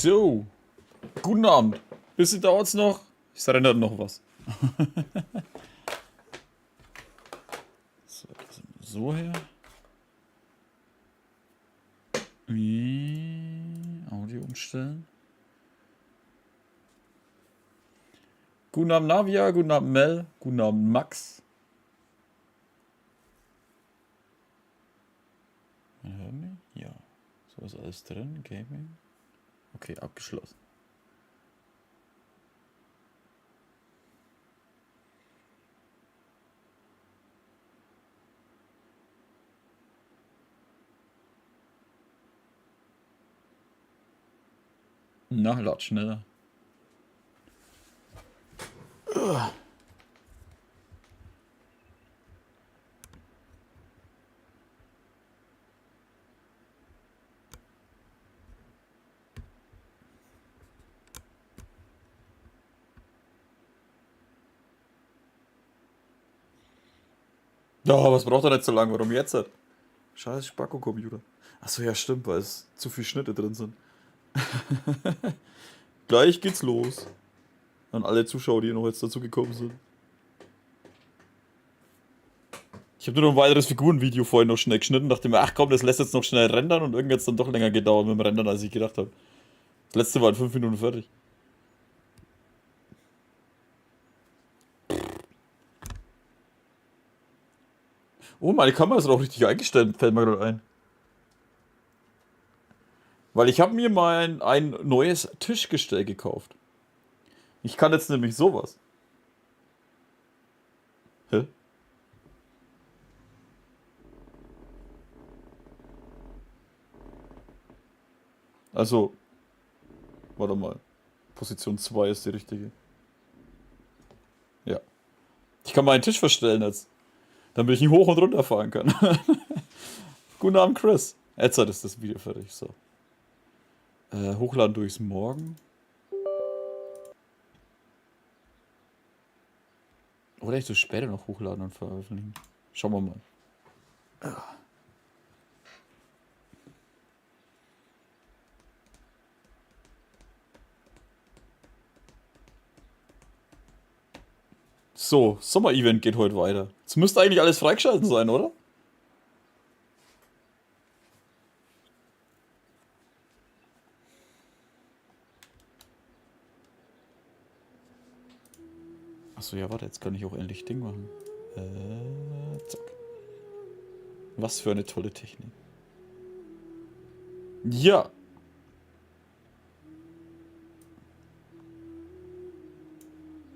So, guten Abend. Bisschen dauert's noch. Ich erinnere noch was. So, das so her. Audio umstellen. Guten Abend Navia, guten Abend Mel, guten Abend Max. Ja, so ist alles drin. Gaming. Okay, abgeschlossen. Na, lad schneller. Ja, was braucht er nicht so lange? Warum jetzt? Scheiß Spacko-Computer. Achso, ja, stimmt, weil es zu viele Schnitte drin sind. Gleich geht's los. An alle Zuschauer, die noch jetzt dazu gekommen sind. Ich habe nur noch ein weiteres Figurenvideo vorhin noch schnell geschnitten. Dachte mir, ach komm, das lässt jetzt noch schnell rendern und irgendwie hat es dann doch länger gedauert mit dem Rendern, als ich gedacht habe. Das letzte war in 5 Minuten fertig. Oh, meine Kamera ist auch richtig eingestellt, fällt mir gerade ein. Weil ich habe mir mal ein neues Tischgestell gekauft. Ich kann jetzt nämlich sowas. Hä? Also, warte mal. Position 2 ist die richtige. Ja. Ich kann meinen Tisch verstellen jetzt. Damit ich ihn hoch und runter fahren kann. Guten Abend, Chris. Jetzt ist das Video fertig. So. Hochladen durchs Morgen. Oder ich so später noch hochladen und veröffentlichen. Schauen wir mal. So, Sommer-Event geht heute weiter. Es müsste eigentlich alles freigeschalten sein, oder? Achso, ja, warte, jetzt kann ich auch endlich Ding machen. Zack. Was für eine tolle Technik. Ja.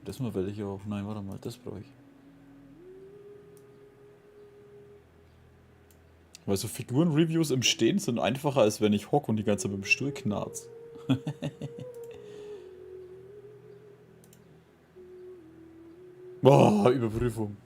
Das mal will ich auch. Nein, warte mal, das brauche ich. Weil so Figuren-Reviews im Stehen sind einfacher, als wenn ich hocke und die ganze Zeit mit dem Stuhl knarz. Boah, Überprüfung.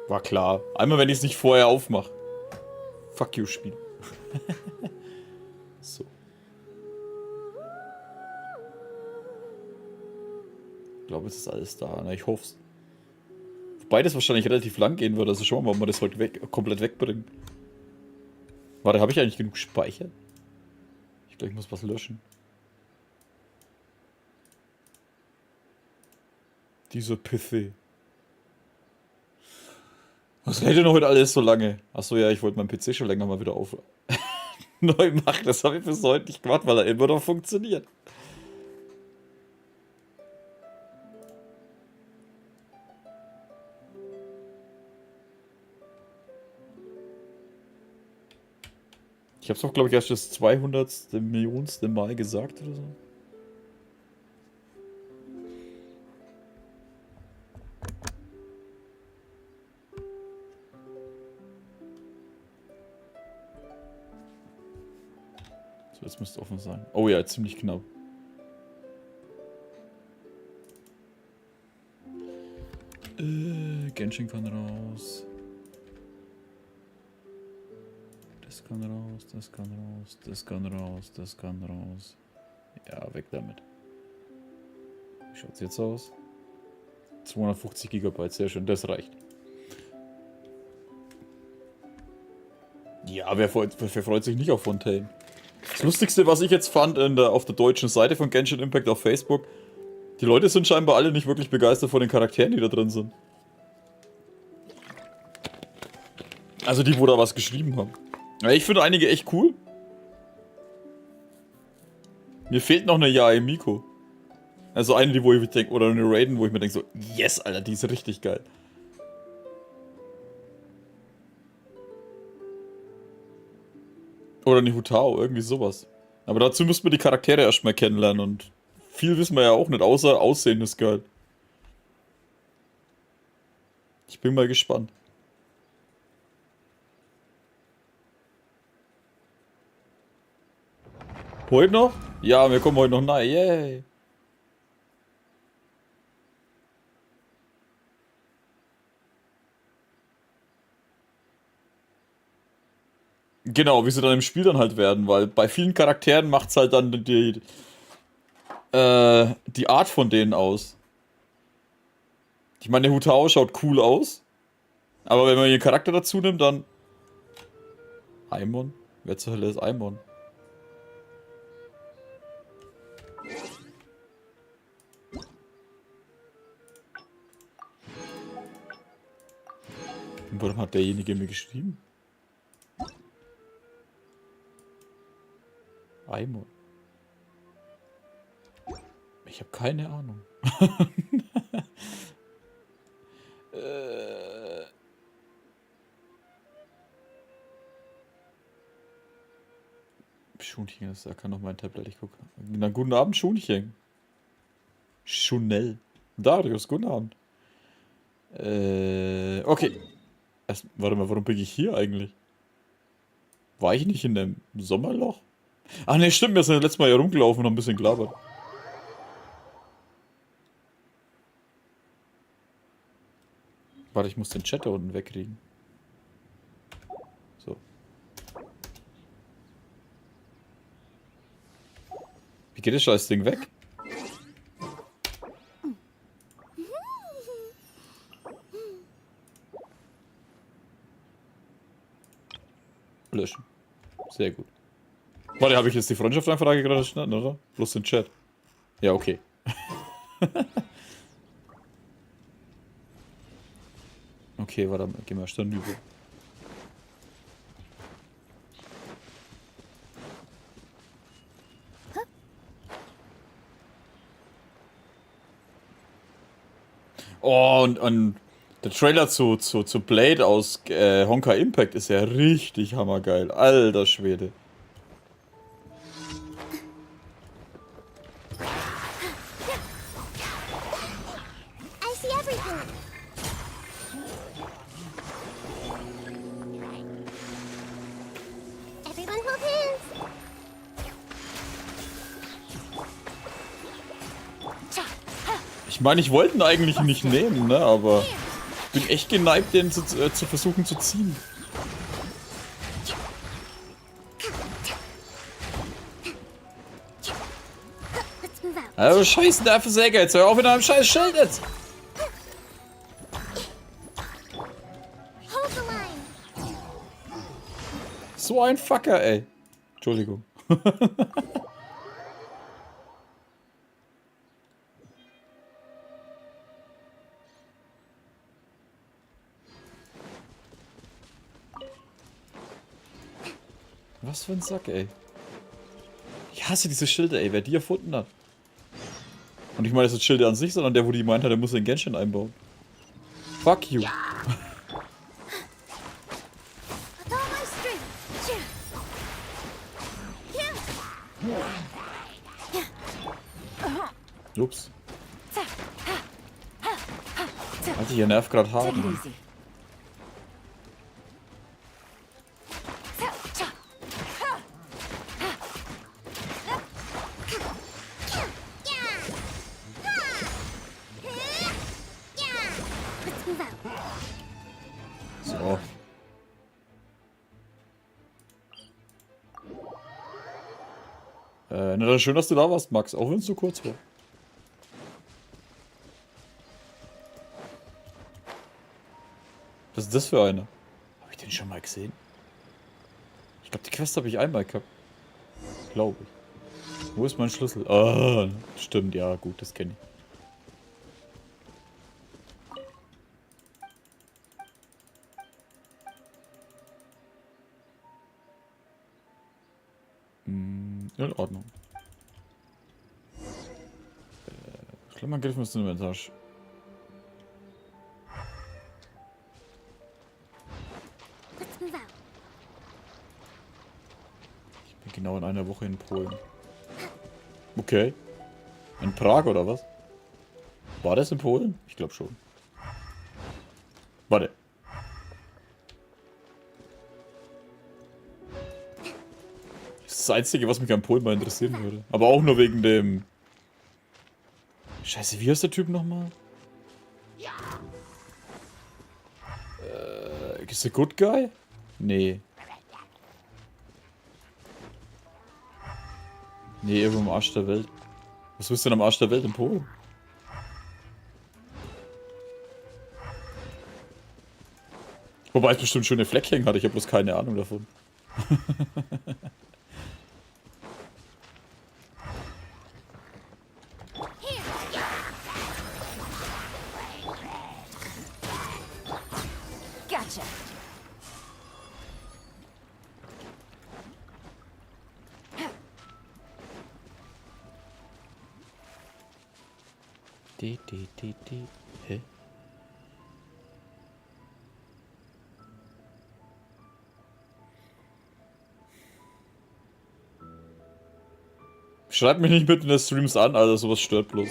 War klar. Einmal, wenn ich es nicht vorher aufmache. Fuck you, Spiel. So. Ich glaube, es ist alles da. Na, ich hoffe es. Wobei das wahrscheinlich relativ lang gehen wird. Also schauen wir mal, ob wir das heute komplett wegbringen. Warte, habe ich eigentlich genug Speicher? Ich glaube, ich muss was löschen. Dieser PC. Was hält denn heute alles so lange? Achso, ja, ich wollte meinen PC schon länger mal wieder auf neu machen. Das habe ich bis heute nicht gemacht, weil er immer noch funktioniert. Ich habe es auch, glaube ich, erst das 200. Millionste Mal gesagt oder so. So, jetzt müsste offen sein. Oh ja, ziemlich knapp. Genshin kann raus. Das kann raus, das kann raus, das kann raus, das kann raus. Ja, weg damit. Wie schaut es jetzt aus? 250 GB, sehr schön, das reicht. Ja, wer freut sich nicht auf Fontaine? Das Lustigste, was ich jetzt fand auf der deutschen Seite von Genshin Impact auf Facebook, die Leute sind scheinbar alle nicht wirklich begeistert von den Charakteren, die da drin sind. Also die, wo da was geschrieben haben. Ja, ich finde einige echt cool. Mir fehlt noch eine Yae Miko. Also eine, die wo ich denke, oder eine Raiden, wo ich mir denke so, yes, Alter, die ist richtig geil. Oder eine Hutao, irgendwie sowas. Aber dazu müssten wir die Charaktere erstmal kennenlernen und viel wissen wir ja auch nicht, außer Aussehen ist geil. Ich bin mal gespannt. Heute noch? Ja, wir kommen heute noch nahe. Yay. Genau, wie sie dann im Spiel dann halt werden, weil bei vielen Charakteren macht es halt dann die Art von denen aus. Ich meine, der Hutao schaut cool aus, aber wenn man ihren Charakter dazu nimmt, dann... Aimon? Wer zur Hölle ist Aimon? Warum hat derjenige mir geschrieben? Aimon. Ich habe keine Ahnung. Schunchen, da kann noch mein Tablet, ich gucke. Na, guten Abend, Schunchen. Schunell. Darius, guten Abend. Okay. Warte mal, warum bin ich hier eigentlich? War ich nicht in dem Sommerloch? Ach ne, stimmt, wir sind letztes Mal hier rumgelaufen und haben ein bisschen gelabert. Warte, ich muss den Chat da unten wegkriegen. So. Wie geht das scheiß Ding weg? Löschen. Sehr gut. Warte, habe ich jetzt die Freundschaftsanfrage gerade geschnitten, oder? Bloß den Chat. Ja, okay. Okay, warte, gehen wir dann über. Oh, und der Trailer zu Blade aus Honkai Impact ist ja richtig hammergeil. Alter Schwede. Ich meine, ich wollte ihn eigentlich nicht nehmen, ne, aber ich bin echt geneigt, den zu versuchen zu ziehen. Also scheiße, der Versäger jetzt, hör auf mit einem scheiß Schild jetzt! So ein Fucker, ey. Entschuldigung. Was für ein Sack, ey. Ich hasse diese Schilder, ey. Wer die erfunden hat. Und ich meine, das sind Schilder an sich, sondern der, wo die meint hat, der muss den Genshin einbauen. Fuck you. Ups. Alter, hier nervt gerade hart. Na dann schön, dass du da warst, Max, auch wenn es so kurz war. Was ist das für eine? Habe ich den schon mal gesehen? Ich glaube, die Quest habe ich einmal gehabt. Glaube ich. Wo ist mein Schlüssel? Ah, stimmt, ja, gut, das kenne ich. In Ordnung. Schlimmer Griff ist in der Tasche. Ich bin genau in einer Woche in Polen. Okay. In Prag oder was? War das in Polen? Ich glaube schon. Warte. Das ist das Einzige, was mich an Polen mal interessieren würde. Aber auch nur wegen dem... Scheiße, wie heißt der Typ nochmal? Ist der Good Guy? Nee. Nee, irgendwo am Arsch der Welt. Was willst du denn am Arsch der Welt in Polen? Wobei es bestimmt schöne Fleckchen hat, ich habe bloß keine Ahnung davon. Gotcha. Hä? Schreibt mich nicht mit in den Streams an, Alter, sowas stört bloß.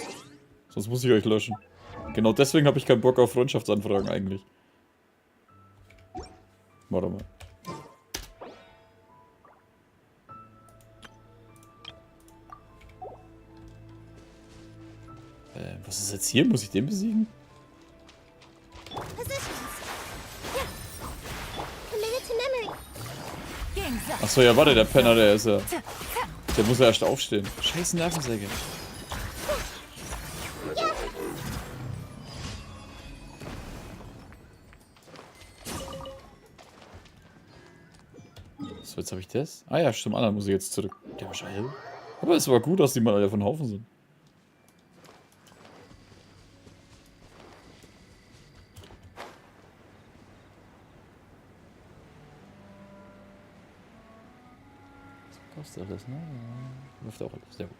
Sonst muss ich euch löschen. Genau deswegen habe ich keinen Bock auf Freundschaftsanfragen eigentlich. Warte mal. Was ist jetzt hier? Muss ich den besiegen? Achso, ja, warte, der Penner, der ist ja... Der muss ja erst aufstehen. Scheiß Nervensäge. So, jetzt habe ich das. Ah ja, stimmt, anderen muss ich jetzt zurück. Der war scheiße. Aber es war gut, dass die mal alle von Haufen sind. Das kostet alles, ne? Läuft auch alles, sehr gut.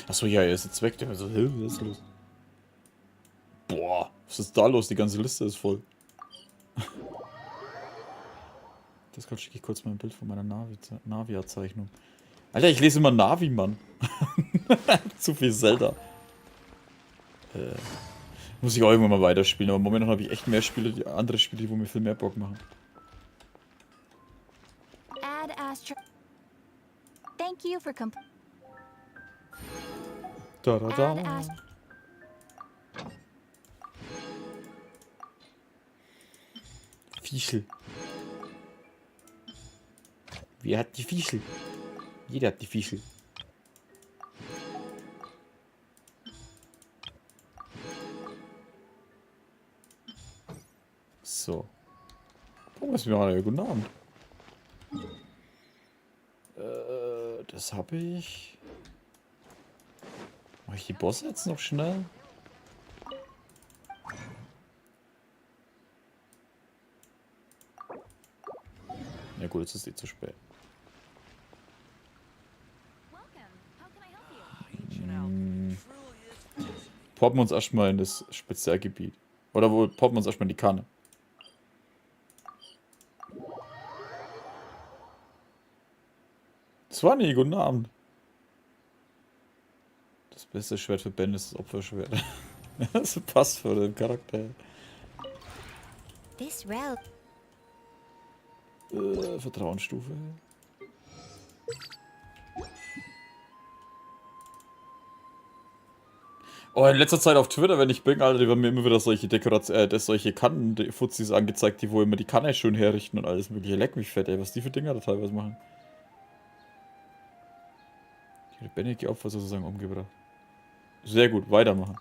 Achso, ja, er ist jetzt weg. Der so, was ist los? Boah, was ist da los? Die ganze Liste ist voll. Das gerade schicke ich kurz mal ein Bild von meiner Navi-Zeichnung. Alter, ich lese immer Navi, Mann. Zu viel Zelda. Muss ich auch irgendwann mal weiterspielen, aber momentan habe ich echt mehr Spiele, andere Spiele, wo mir viel mehr Bock machen. Thank you for Da, da, da. Fischl. Wer hat die Fischl? Jeder hat die Fischl. So. Oh, was mir mal guten Abend. Das habe ich. Mache ich die Bosse jetzt noch schnell? Ja gut, jetzt ist eh zu spät. Poppen wir uns erstmal in das Spezialgebiet. Oder wo poppen wir uns erstmal in die Kanne. Das war nie, guten Abend. Das beste Schwert für Ben ist das Opferschwert. Das passt für den Charakter. Vertrauensstufe. Oh, in letzter Zeit auf Twitter, wenn ich bin, Alter, die werden mir immer wieder solche solche Kannen-Fuzis angezeigt, die wo immer die Kanne schön herrichten und alles mögliche. Leck mich fett, ey, was die für Dinger da teilweise machen. Die lebendige Opfer sozusagen umgebracht. Sehr gut, weitermachen.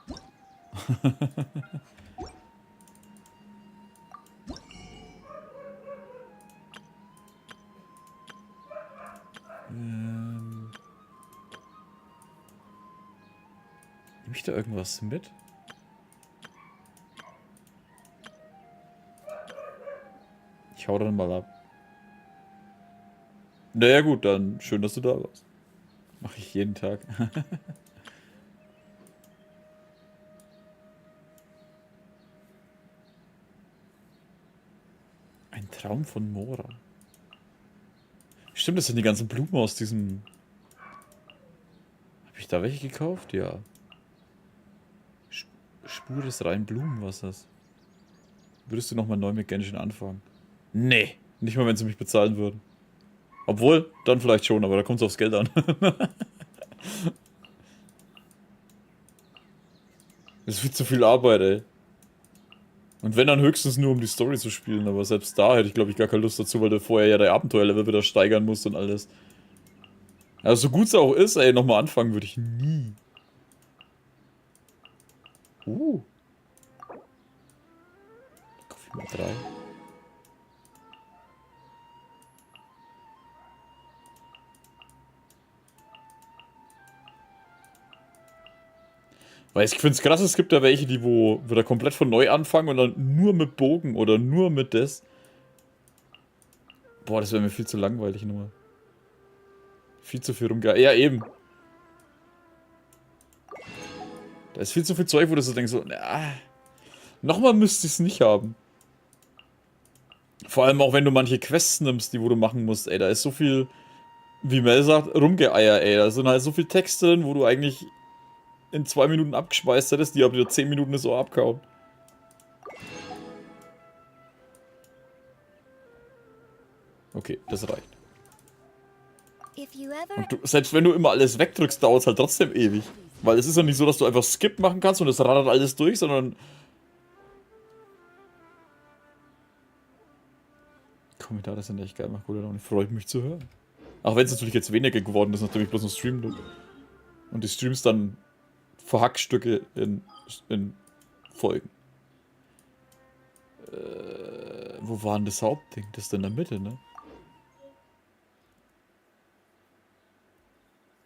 Nehme ich da irgendwas mit? Ich hau dann mal ab. Naja gut, dann schön, dass du da warst. Mache ich jeden Tag. Ein Traum von Mora. Stimmt, das sind die ganzen Blumen aus diesem... Habe ich da welche gekauft? Ja. Spur des reinen Blumenwassers. Würdest du nochmal neu mit Genshin anfangen? Nee. Nicht mal, wenn sie mich bezahlen würden. Obwohl, dann vielleicht schon, aber da kommt es aufs Geld an. Das ist viel zu viel Arbeit, ey. Und wenn dann höchstens nur, um die Story zu spielen, aber selbst da hätte ich, glaube ich, gar keine Lust dazu, weil du vorher ja der Abenteuerlevel wieder steigern musst und alles. Also so gut es auch ist, ey, nochmal anfangen würde ich nie. Kaffee mal 3. Weil ich finde es krass, es gibt da welche, die wo wieder komplett von neu anfangen und dann nur mit Bogen oder nur mit das. Boah, das wäre mir viel zu langweilig nur. Viel zu viel rumge... Ja, eben. Da ist viel zu viel Zeug, wo du so denkst, so, nochmal müsste ich es nicht haben. Vor allem auch, wenn du manche Quests nimmst, die wo du machen musst, ey, da ist so viel, wie Mel sagt, rumgeeier, ey. Da sind halt so viele Texte drin, wo du eigentlich in 2 Minuten abgespeist hättest, die aber wieder 10 Minuten ist so abkauen. Okay, das reicht. Und du, selbst wenn du immer alles wegdrückst, dauert es halt trotzdem ewig. Weil es ist ja nicht so, dass du einfach Skip machen kannst und es rattert alles durch, sondern... Kommentare sind echt geil, macht gut und freut mich zu hören. Auch wenn es natürlich jetzt weniger geworden ist, nachdem ich bloß noch streamen. Und die Streams dann Verhackstücke in Folgen. Wo war denn das Hauptding? Das ist in der Mitte, ne?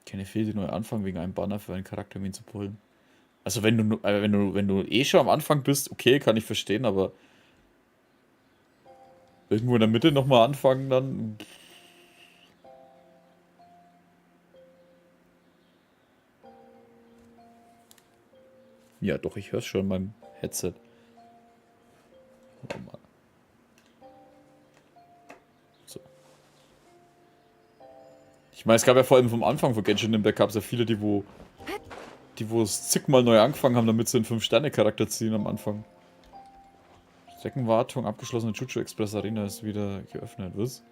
Keine Fehler, die neu anfangen wegen einem Banner für einen Charakter, um ihn zu pullen. Also wenn du eh schon am Anfang bist, okay, kann ich verstehen, aber irgendwo in der Mitte nochmal anfangen, dann... Ja, doch, ich höre es schon in meinem Headset. Oh Mann. So. Ich meine, es gab ja vor allem vom Anfang von Genshin Impact gab es ja viele, die wo es zigmal neu angefangen haben, damit sie einen 5-Sterne-Charakter ziehen am Anfang. Streckenwartung, abgeschlossene Chuchu Express Arena ist wieder geöffnet, was?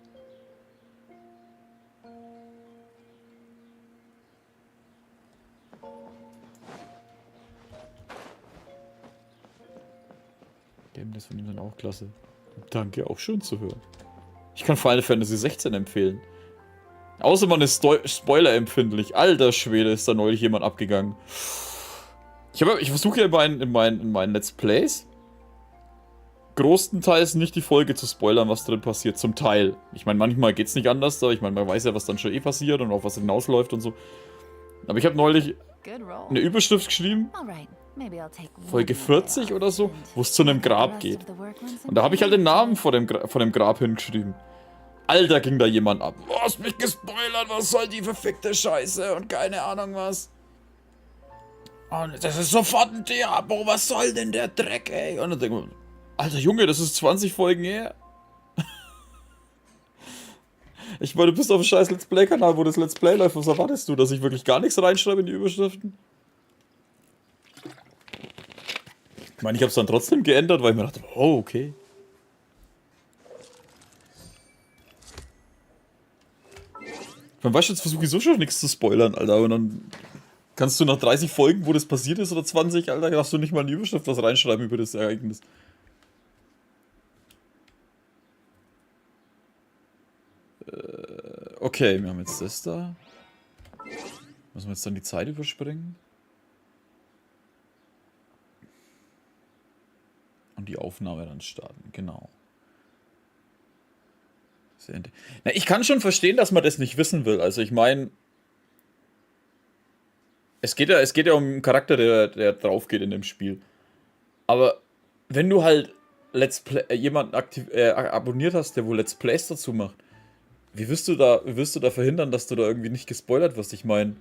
Das von ihm dann auch klasse. Danke, auch schön zu hören. Ich kann Final Fantasy 16 empfehlen. Außer man ist spoilerempfindlich. Alter Schwede, ist da neulich jemand abgegangen. Ich versuche ja in meinen Let's Plays größtenteils nicht die Folge zu spoilern, was drin passiert. Zum Teil. Ich meine, manchmal geht es nicht anders, aber ich meine, man weiß ja, was dann schon eh passiert und auf was hinausläuft und so. Aber ich habe neulich eine Überschrift geschrieben, Folge 40 oder so, wo es zu einem Grab geht. Und da habe ich halt den Namen vor dem Grab hingeschrieben. Alter, ging da jemand ab. Du hast mich gespoilert, was soll die verfickte Scheiße und keine Ahnung was. Und das ist sofort ein Diabo, was soll denn der Dreck, ey? Und dann denke ich, Alter Junge, das ist 20 Folgen her. Ich meine, du bist auf einem scheiß Let's Play-Kanal, wo das Let's Play läuft. Was erwartest du, dass ich wirklich gar nichts reinschreibe in die Überschriften? Ich meine, ich habe es dann trotzdem geändert, weil ich mir dachte, oh, okay. Man weiß, jetzt versuche ich so schon nichts zu spoilern, Alter, und dann Kannst du nach 30 Folgen, wo das passiert ist, oder 20, Alter, darfst du nicht mal in die Überschrift was reinschreiben über das Ereignis. Okay, wir haben jetzt das da. Müssen wir jetzt dann die Zeit überspringen? Und die Aufnahme dann starten, genau. Na, ich kann schon verstehen, dass man das nicht wissen will. Also ich meine, es geht ja um einen Charakter, der drauf geht in dem Spiel. Aber wenn du halt jemanden abonniert hast, der wohl Let's Plays dazu macht, wie wirst du da verhindern, dass du da irgendwie nicht gespoilert wirst? Ich meine,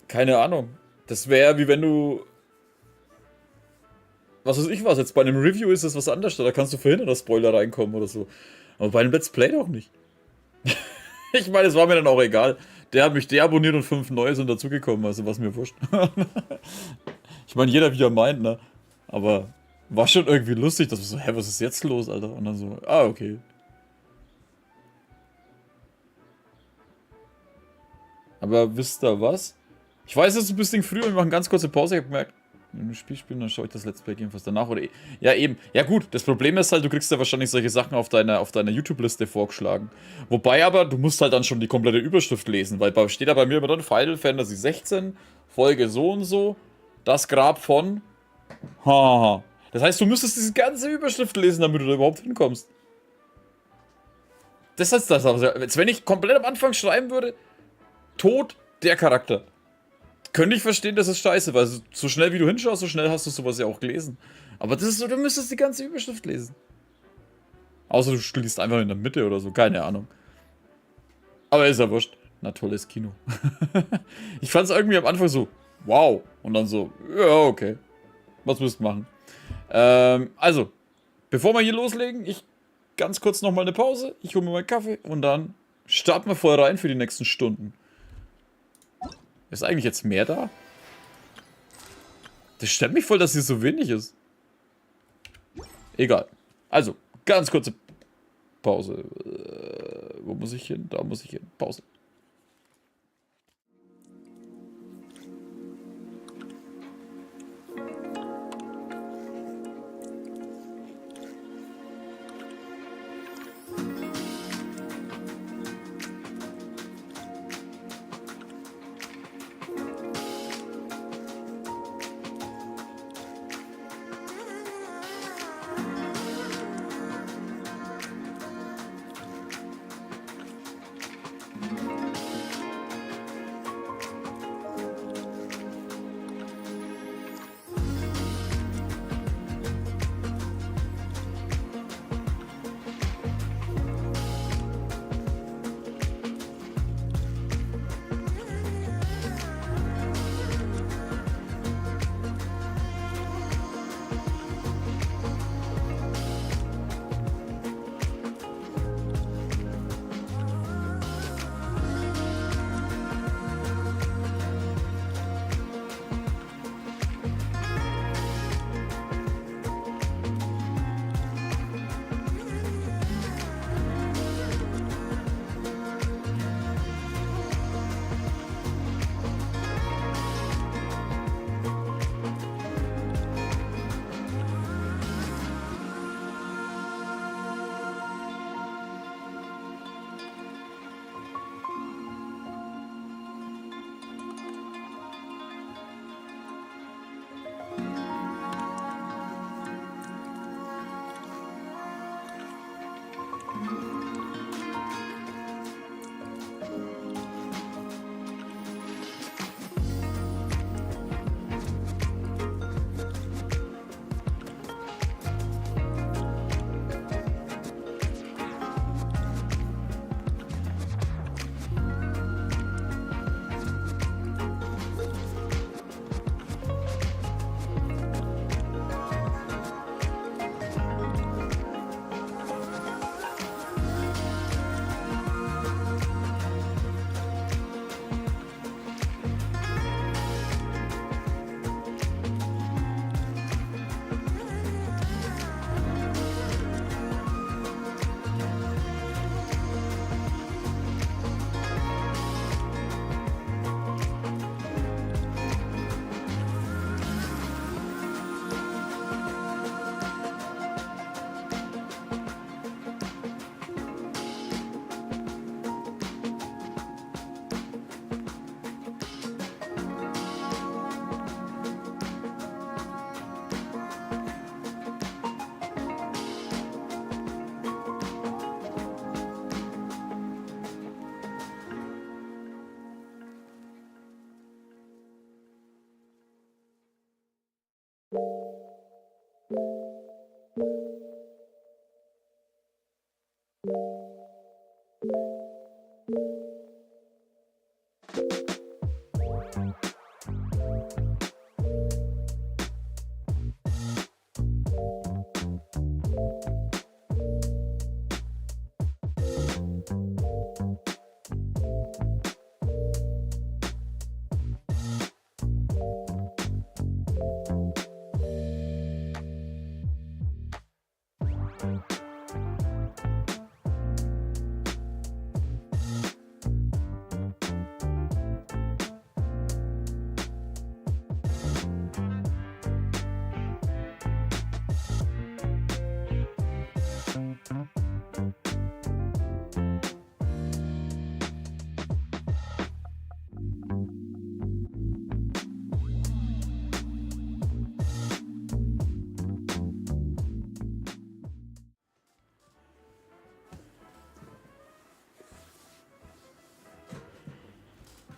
keine Ahnung. Das wäre wie wenn du, was weiß ich was, jetzt bei einem Review ist es was anderes, da kannst du verhindern, dass Spoiler reinkommen oder so. Aber bei einem Let's Play doch nicht. Ich meine, es war mir dann auch egal. Der hat mich deabonniert und 5 neue sind dazugekommen, also was mir wurscht. Ich meine, jeder wie er meint, ne? Aber war schon irgendwie lustig, dass wir so, hä, was ist jetzt los, Alter? Und dann so, ah, okay. Aber wisst ihr was? Ich weiß, es ist ein bisschen früh und wir machen ganz kurze Pause. Ich hab gemerkt, wenn wir Spiel spielen, dann schaue ich das Let's Play jedenfalls danach. Oder ja, eben. Ja, gut, das Problem ist halt, du kriegst ja wahrscheinlich solche Sachen auf deiner YouTube-Liste vorgeschlagen. Wobei aber, du musst halt dann schon die komplette Überschrift lesen, weil steht da bei mir immer dann Final Fantasy 16, Folge so und so, das Grab von. Haha. Das heißt, du müsstest diese ganze Überschrift lesen, damit du da überhaupt hinkommst. Das heißt das. Also, wenn ich komplett am Anfang schreiben würde, Tod der Charakter. Könnte ich verstehen, das ist scheiße, weil so schnell wie du hinschaust, so schnell hast du sowas ja auch gelesen. Aber das ist so, du müsstest die ganze Überschrift lesen. Außer du liest einfach in der Mitte oder so, keine Ahnung. Aber ist ja wurscht. Na, tolles Kino. Ich fand es irgendwie am Anfang so, wow. Und dann so, ja, okay. Was müsst ihr machen? Also, bevor wir hier loslegen, ich ganz kurz nochmal eine Pause. Ich hole mir meinen Kaffee und dann starten wir voll rein für die nächsten Stunden. Ist eigentlich jetzt mehr da? Das stört mich voll, dass hier so wenig ist. Egal. Also, ganz kurze Pause. Wo muss ich hin? Da muss ich hin. Pause.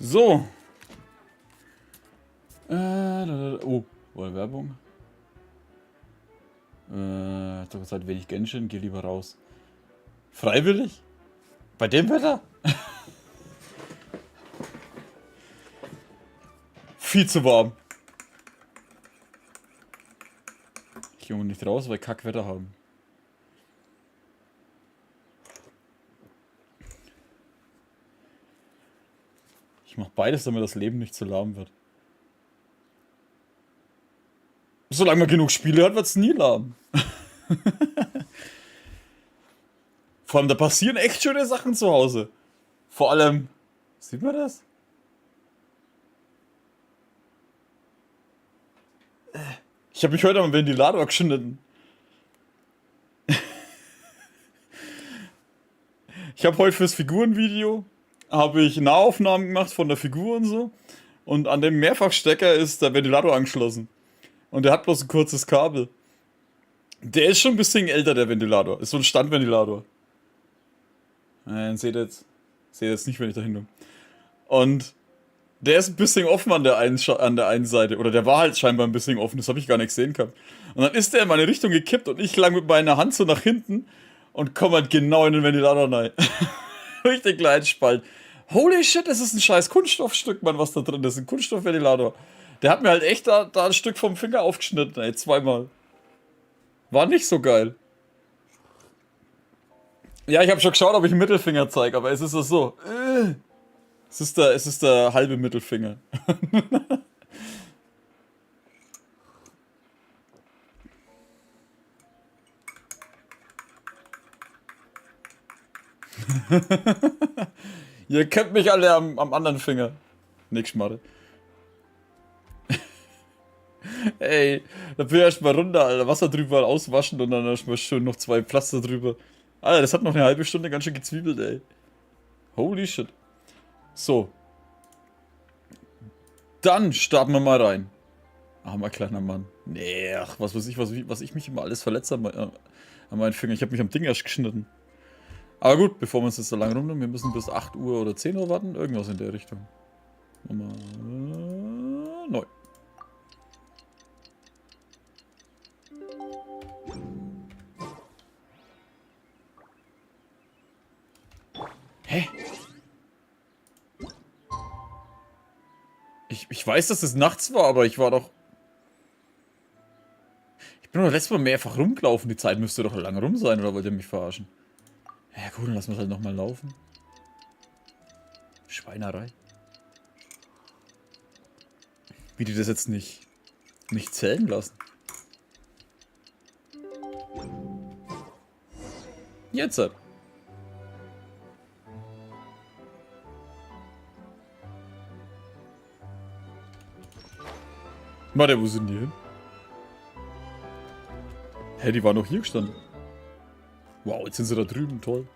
So. Oh, war Werbung. Doch jetzt halt wenig Genshin, geh lieber raus. Freiwillig? Bei dem Wetter? Viel zu warm. Ich gehe nicht raus, weil wir Kackwetter haben. Ich mache beides, damit das Leben nicht zu lahm wird. Solange man genug Spiele hat, wird es nie lahm. Vor allem, da passieren echt schöne Sachen zu Hause. Vor allem, sieht man das? Ich habe mich heute am Ventilator geschnitten. Ich habe heute fürs Figurenvideo Nahaufnahmen gemacht von der Figur und so. Und an dem Mehrfachstecker ist der Ventilator angeschlossen. Und der hat bloß ein kurzes Kabel. Der ist schon ein bisschen älter, der Ventilator. Ist so ein Standventilator. Nein, seht jetzt nicht, wenn ich da hin bin. Und der ist ein bisschen offen an der einen Seite. Oder der war halt scheinbar ein bisschen offen. Das habe ich gar nicht gesehen gehabt. Und dann ist der in meine Richtung gekippt und ich lang mit meiner Hand so nach hinten und komme halt genau in den Ventilator rein. Richtig kleinen Spalt. Holy shit, das ist ein scheiß Kunststoffstück, Mann, was da drin ist. Ein Kunststoffventilator. Der hat mir halt echt da ein Stück vom Finger aufgeschnitten, ey, zweimal. War nicht so geil. Ja, ich habe schon geschaut, ob ich einen Mittelfinger zeige, aber es ist das so. Es ist der halbe Mittelfinger. Ihr kennt mich alle am anderen Finger. Nix Schmarre. Ey, da bin ich erstmal runter, Alter. Wasser drüber auswaschen und dann erstmal schön noch 2 Pflaster drüber. Alter, das hat noch eine halbe Stunde ganz schön gezwiebelt, ey. Holy shit. So. Dann starten wir mal rein. Armer kleiner Mann. Nee, ach, was weiß ich, was ich mich immer alles verletze an meinen Fingern. Ich habe mich am Ding erst geschnitten. Aber gut, bevor wir uns jetzt so lange rumnehmen, wir müssen bis 8 Uhr oder 10 Uhr warten. Irgendwas in der Richtung. Nummer 9. Hä? Ich weiß, dass es nachts war, aber ich war doch... Ich bin doch letztes Mal mehrfach rumgelaufen. Die Zeit müsste doch lang rum sein, oder wollt ihr mich verarschen? Ja gut, dann lassen wir es halt nochmal laufen. Schweinerei. Wie die das jetzt nicht zählen lassen. Jetzt halt. Warte, wo sind die hin? Hä, die waren noch hier gestanden. Wow, jetzt sind sie da drüben, toll.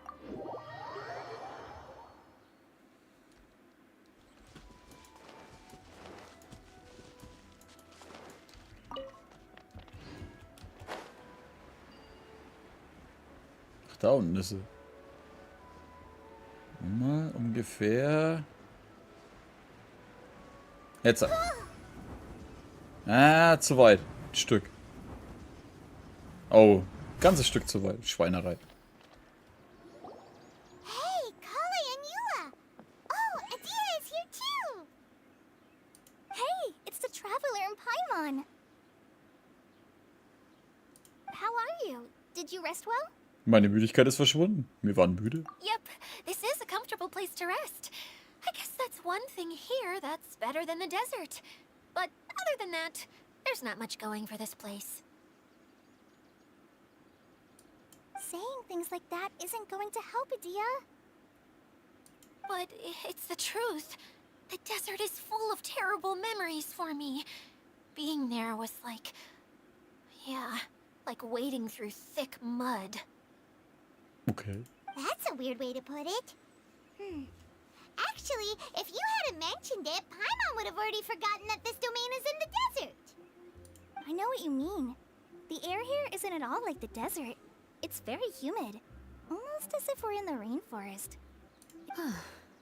Ach, da unten ist sie. Mal ungefähr... Jetzt. Ah, zu weit. Ein Stück. Oh, ganzes Stück zu weit. Schweinerei. Hey, Kali and Eula! Did you rest well? Meine Müdigkeit ist verschwunden. Wir waren müde. Yep, this is a comfortable place to rest. I guess that's one thing here that's better than the desert. But other than that, there's not much going for this place. Saying things like that isn't going to help, Adia. But it's the truth. The desert is full of terrible memories for me. Being there was like... yeah, like wading through thick mud. Okay. That's a weird way to put it. Actually, if you hadn't mentioned it, Paimon would have already forgotten that this domain is in the desert. I know what you mean. The air here isn't at all like the desert. It's very humid. Almost as if we're in the rainforest.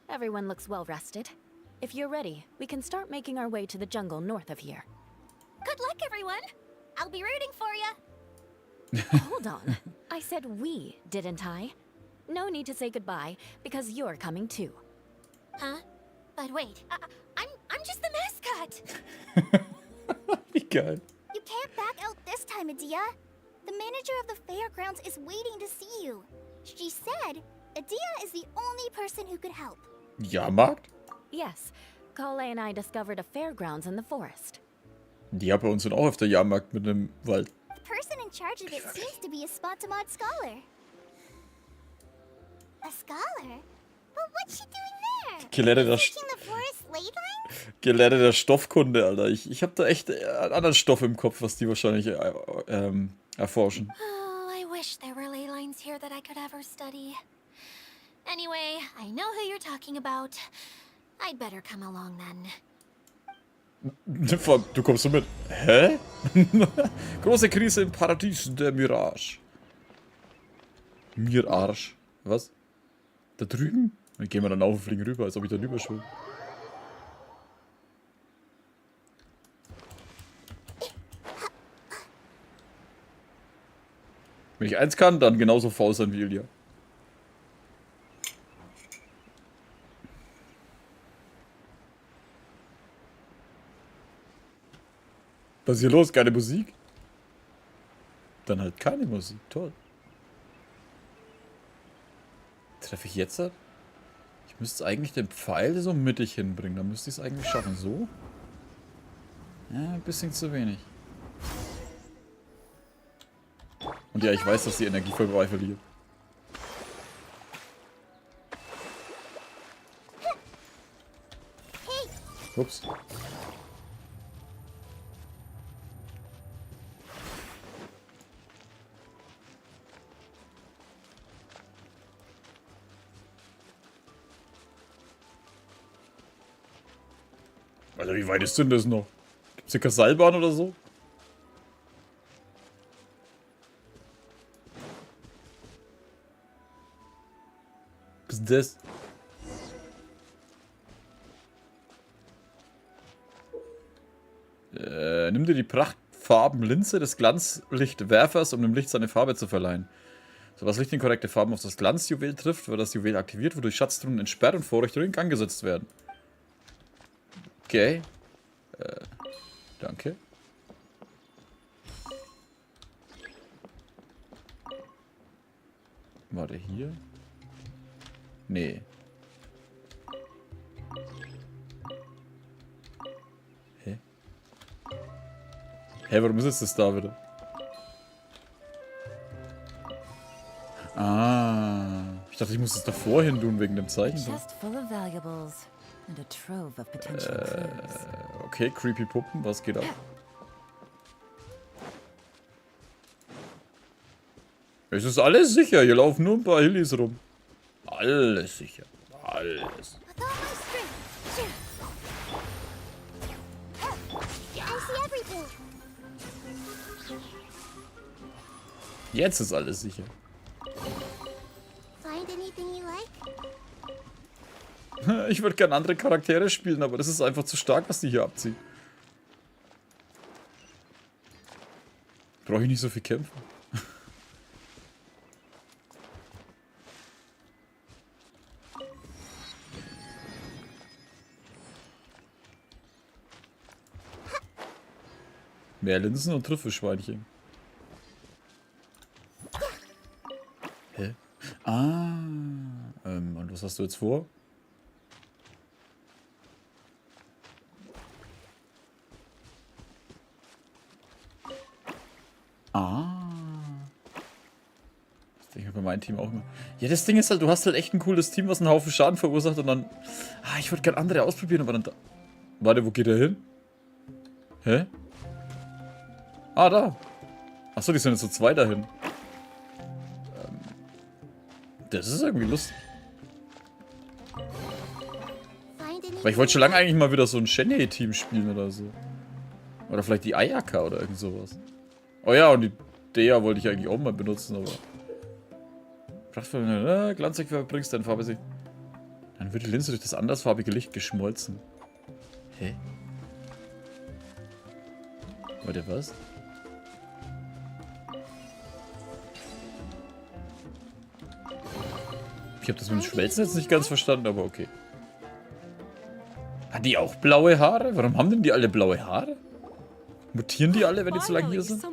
Everyone looks well rested. If you're ready, we can start making our way to the jungle north of here. Good luck, everyone. I'll be rooting for you. Hold on. I said we, didn't I? No need to say goodbye, because you're coming too. Huh? But wait, I'm just the mascot. Wie geil. You can't back out this time, Adia. The manager of the fairgrounds is waiting to see you. She said Adia is the only person who could help. Jahrmarkt? Yes, Kale and I discovered a fairgrounds in the forest. Ja, bei uns sind auch auf der Jahrmarkt mit einem Wald. The person in charge of it seems to be a Spontamod scholar. A scholar? But what's she doing there? Gelehrt Teaching the forest ley lines? der Stoffkunde, Alter. Ich hab da echt einen anderen Stoff im Kopf, was die wahrscheinlich erforschen. Oh, I wish there were ley lines here that I could ever study. Anyway, I know who you're talking about. I'd better come along then. Du kommst so mit. Hä? Große Krise im Paradies der Mirage. Mirage. Was? Da drüben? Dann gehen wir dann auf und fliegen rüber, als ob ich da rüber schwimme. Wenn ich eins kann, dann genauso faul sein wie Ilya. Was ist hier los? Keine Musik? Dann halt keine Musik. Toll. Treffe ich jetzt? Ich müsste eigentlich den Pfeil so mittig hinbringen. Dann müsste ich es eigentlich schaffen. So? Ja, ein bisschen zu wenig. Und ja, ich weiß, dass die Energie vorbei verliert. Ups. Alter, wie weit ist denn das noch? Gibt's hier keine Seilbahn oder so? Was ist das? Nimm dir die Prachtfarbenlinse des Glanzlichtwerfers, um dem Licht seine Farbe zu verleihen. So was Licht in korrekte Farben auf das Glanzjuwel trifft, wird das Juwel aktiviert, wodurch Schatztruhen entsperrt und Vorrichtungen in Gang gesetzt werden. Okay. Danke. War der hier? Nee. Hä? Hä, warum ist jetzt das da wieder? Ah. Ich dachte, ich muss es davor hin tun, wegen dem Zeichen. Chest full of valuables and a trove of potential clues. Okay, creepy Puppen, was geht ab? Es ist alles sicher, hier laufen nur ein paar Hillis rum. Alles sicher. Alles. With all my strength. I see everything. Jetzt ist alles sicher. Find anything you like? Ich würde gerne andere Charaktere spielen, aber das ist einfach zu stark, was die hier abziehen. Brauche ich nicht so viel kämpfen. Mehr Linsen und Trüffelschweinchen. Ah. Und was hast du jetzt vor? Ah. Das denke ich bei meinem Team auch immer. Ja, das Ding ist halt, du hast halt echt ein cooles Team, was einen Haufen Schaden verursacht und dann... Ah, ich würde gerne andere ausprobieren, aber dann... Warte, wo geht der hin? Hä? Ah, da. Achso, die sind jetzt so zwei dahin. Das ist irgendwie lustig. Weil ich wollte schon lange eigentlich mal wieder so ein Shenhe-Team spielen oder so. Oder vielleicht die Ayaka oder irgend sowas. Oh ja, und die Dea wollte ich eigentlich auch mal benutzen, aber... Prachtvoll, glanzig verbringst deine Farbe. Dann wird die Linse durch das andersfarbige Licht geschmolzen. Hä? Warte, was? Ich habe das mit dem Schmelzen jetzt nicht ganz verstanden, aber okay. Hat die auch blaue Haare? Warum haben denn die alle blaue Haare? Mutieren die alle, wenn die zu lange hier sind?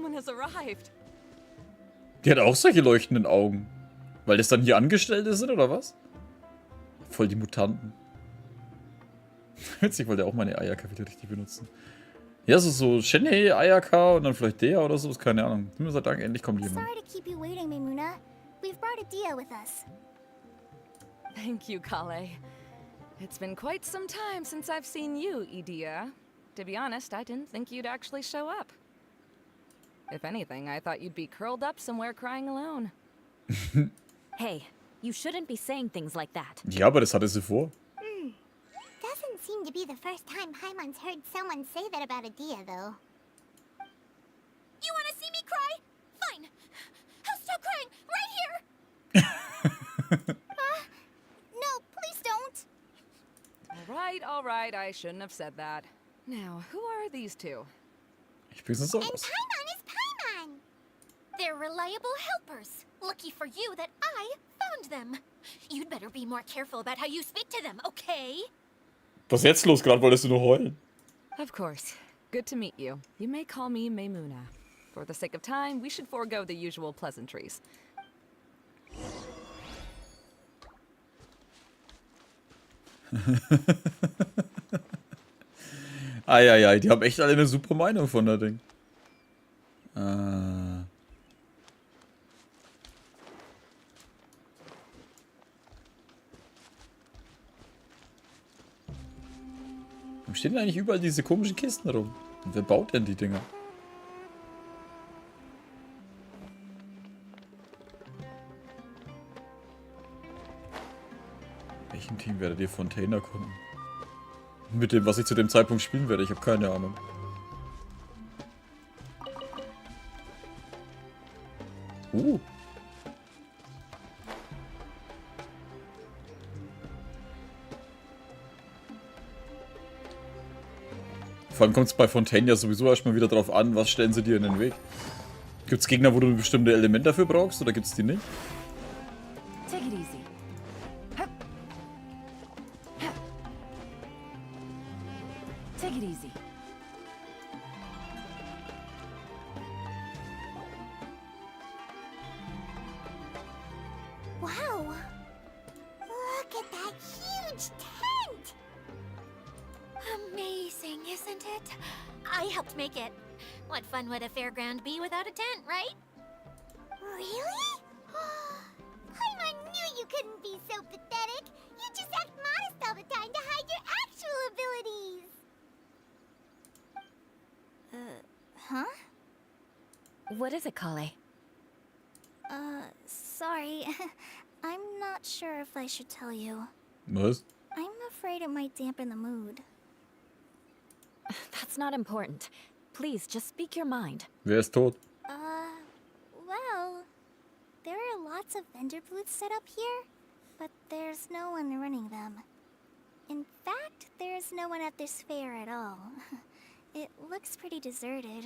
Die hat auch solche leuchtenden Augen. Weil das dann hier Angestellte sind, oder was? Voll die Mutanten. Witzig, weil der auch meine Ayaka wieder richtig benutzen. Ja, so Shenhe, Ayaka und dann vielleicht der oder so, ist keine Ahnung. Ich muss sagen, danke, endlich kommt jemand. Sorry to keep you waiting, Maimuna. We've brought Adia with us. Thank you, Kale. It's been quite some time since I've seen you, Idia. To be honest, I didn't think you'd actually show up. If anything, I thought you'd be curled up somewhere crying alone. Hey, you shouldn't be saying things like that. Ja, aber das hatte sie vor. Doesn't seem to be the first time Paimon's heard someone say that about Adia, though. You want to see me cry? Fine. I'll stop crying right here. No, please don't. All right, I shouldn't have said that. Now, who are these two? Ich bin es auch And aus. Paimon is Paimon. They're reliable helpers. Lucky for you that I found them. You'd better be more careful about how you speak to them, okay? Was ist jetzt los? Gerade wolltest du nur heulen. Of course. Good to meet you. You may call me Maimuna. For the sake of time, we should forego the usual pleasantries. Eieiei, die haben echt alle eine super Meinung von der Ding. Warum stehen denn eigentlich überall diese komischen Kisten rum? Und wer baut denn die Dinger? Welchen Team werdet ihr Fontainer kommen? Mit dem, was ich zu dem Zeitpunkt spielen werde, ich habe keine Ahnung. Vor allem kommt es bei Fontaine ja sowieso erstmal wieder drauf an, was stellen sie dir in den Weg. Gibt es Gegner, wo du ein bestimmtes Element dafür brauchst, oder gibt es die nicht? Take it easy. Take it easy. Wow. Look at that huge tent. Amazing, isn't it? I helped make it. What fun would a fairground be without a tent, right? Really? Paimon knew you couldn't be so pathetic. You just act modest all the time to hide your actual abilities. Huh? What is it, Kale? Sorry. I'm not sure if I should tell you. Was? I'm afraid it might dampen the mood. That's not important. Please, just speak your mind. Wer ist tot? Well, there are lots of vendor booths set up here, but there's no one running them. In fact, there's no one at this fair at all. It looks pretty deserted.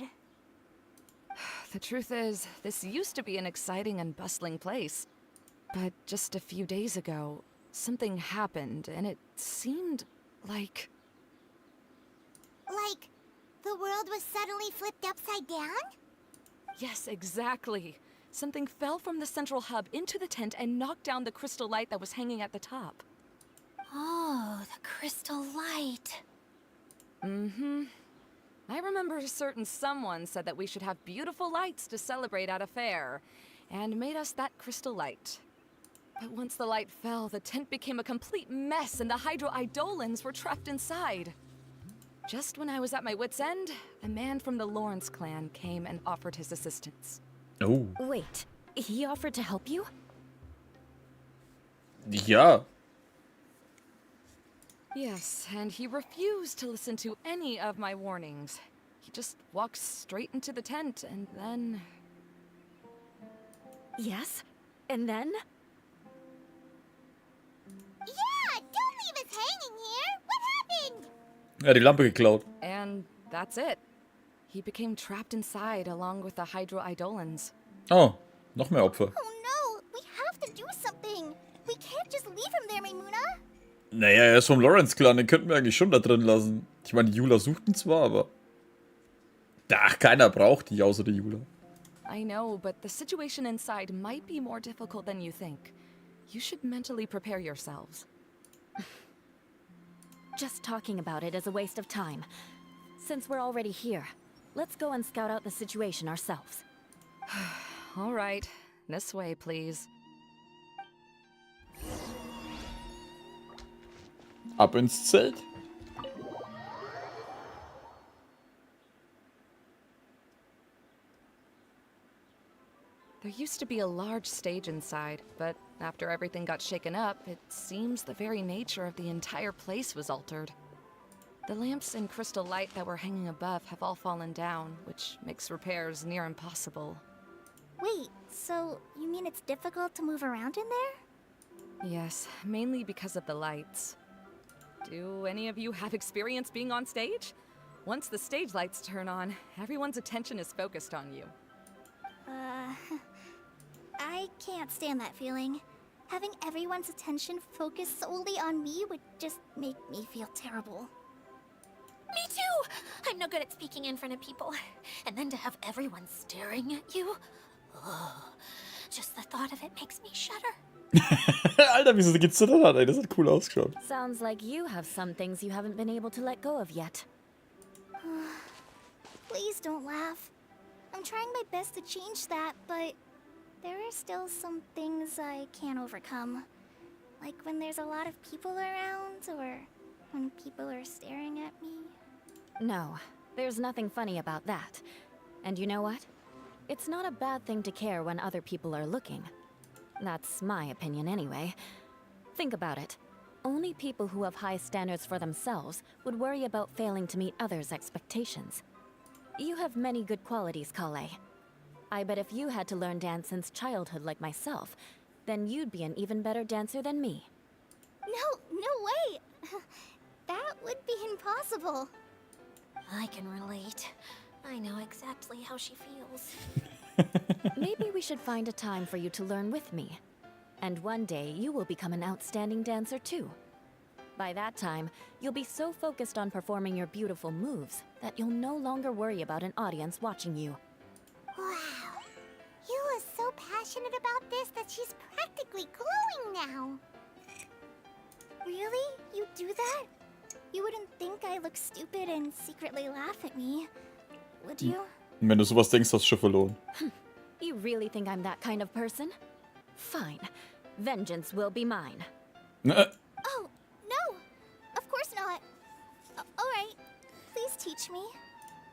The truth is, this used to be an exciting and bustling place. But just a few days ago, something happened, and it seemed like... Like, the world was suddenly flipped upside down? Yes, exactly. something fell from the central hub into the tent and knocked down the crystal light that was hanging at the top. Oh, the crystal light. Mm-hmm. I remember a certain someone said that we should have beautiful lights to celebrate at a fair, and made us that crystal light. But once the light fell, the tent became a complete mess and the hydro-eidolons were trapped inside. Just when I was at my wit's end, a man from the Lawrence clan came and offered his assistance. Oh. Wait, he offered to help you? Ja. Yes, and he refused to listen to any of my warnings. He just walked straight into the tent and then... Yes? And then? Yeah, don't leave us hanging here. What happened? Er hat die Lampe geklaut. And that's it. He became trapped inside along with the hydro-eidolons. Oh, noch mehr Opfer. Oh no, we have to do something. We can't just leave him there, Maimuna. Naja, er ist vom Lawrence-Clan, den könnten wir eigentlich schon da drin lassen. Ich meine, die Jula sucht ihn zwar, aber... Ach, keiner braucht die, außer die Jula. I know, but the situation inside might be more difficult than you think. You should mentally prepare yourselves. Just talking about it is a waste of time. Since we're already here, let's go and scout out the situation ourselves. All right, this way, please. Ab ins Zelt. There used to be a large stage inside, but after everything got shaken up, it seems the very nature of the entire place was altered. The lamps and crystal light that were hanging above have all fallen down, which makes repairs near impossible. Wait, so you mean it's difficult to move around in there? Yes, mainly because of the lights. Do any of you have experience being on stage? Once the stage lights turn on, everyone's attention is focused on you. I can't stand that feeling. Having everyone's attention focused solely on me would just make me feel terrible. Me too! I'm no good at speaking in front of people. And then to have everyone staring at you? Oh, just the thought of it makes me shudder. Alter, wie sie gezittert hat, ey. Das hat cool ausgeschaut. Sounds like you have some things you haven't been able to let go of yet. Please don't laugh. I'm trying my best to change that, but there are still some things I can't overcome. Like when there's a lot of people around, or when people are staring at me. No, there's nothing funny about that. And you know what? It's not a bad thing to care when other people are looking. That's my opinion anyway. Think about it. Only people who have high standards for themselves would worry about failing to meet others' expectations. You have many good qualities, Kale. I bet if you had to learn dance since childhood like myself, then you'd be an even better dancer than me. No way! That would be impossible. I can relate. I know exactly how she feels. Maybe we should find a time for you to learn with me. And one day, you will become an outstanding dancer too. By that time, you'll be so focused on performing your beautiful moves that you'll no longer worry about an audience watching you. Wow. Yula's so passionate about this that she's practically glowing now. Really? You do that? You wouldn't think I look stupid and secretly laugh at me, would you? Wenn du sowas denkst, hast du schon verloren. You really think I'm that kind of person? Fine. Vengeance will be mine. Oh, no! Of course not. Alright, please teach me.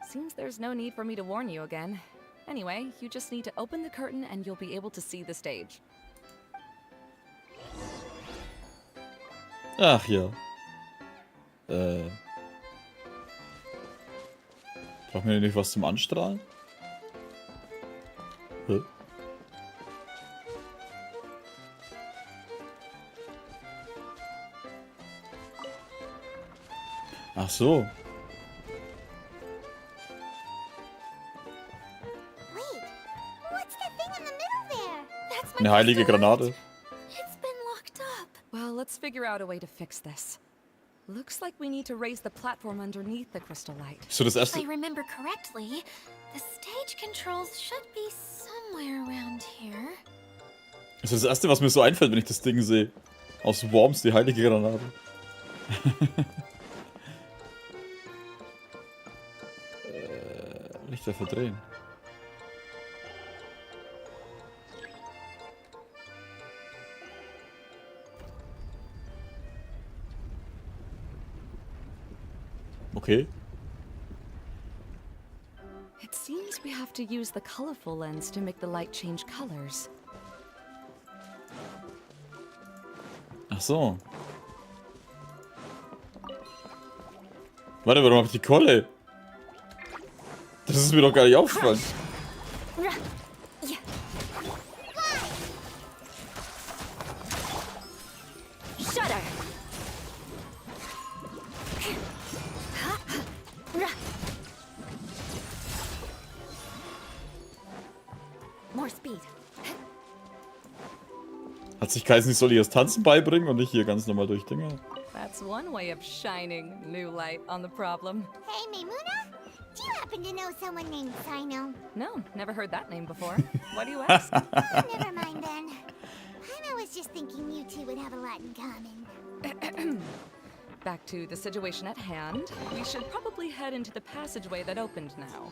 Seems there's no need for me to warn you again. Anyway, you just need to open the curtain and you'll be able to see the stage. Ach ja. Brauchen wir nicht was zum Anstrahlen? Hä? Ach so. Wait, what's that thing in the middle there? That's my Eine heilige crystal Granate. light. It's been locked up. Well, let's figure out a way to fix this. Looks like we need to raise the platform underneath the crystal light. So das If erste. I remember correctly, The stage controls should be somewhere around here. Das ist das Erste, was mir so einfällt, wenn ich das Ding sehe. Aus Worms, die heilige Granate. Lichter verdrehen. Okay. It seems we have to use the colorful lens to make the light change colors. Ach so. Warte, warum hab ich die Kolle? Das ist mir doch gar nicht aufgefallen. Shudder. More speed. Hat sich Kaisen, ich soll ihr das Tanzen beibringen und nicht hier ganz normal durch Dinge? That's one way of shining new light on the problem. Hey, Maimuna? Do you happen to know someone named Sino? No, never heard that name before. Why do you ask? Oh, never mind then. I was just thinking you two would have a lot in common. Back to the situation at hand. We should probably head into the passageway that opened now.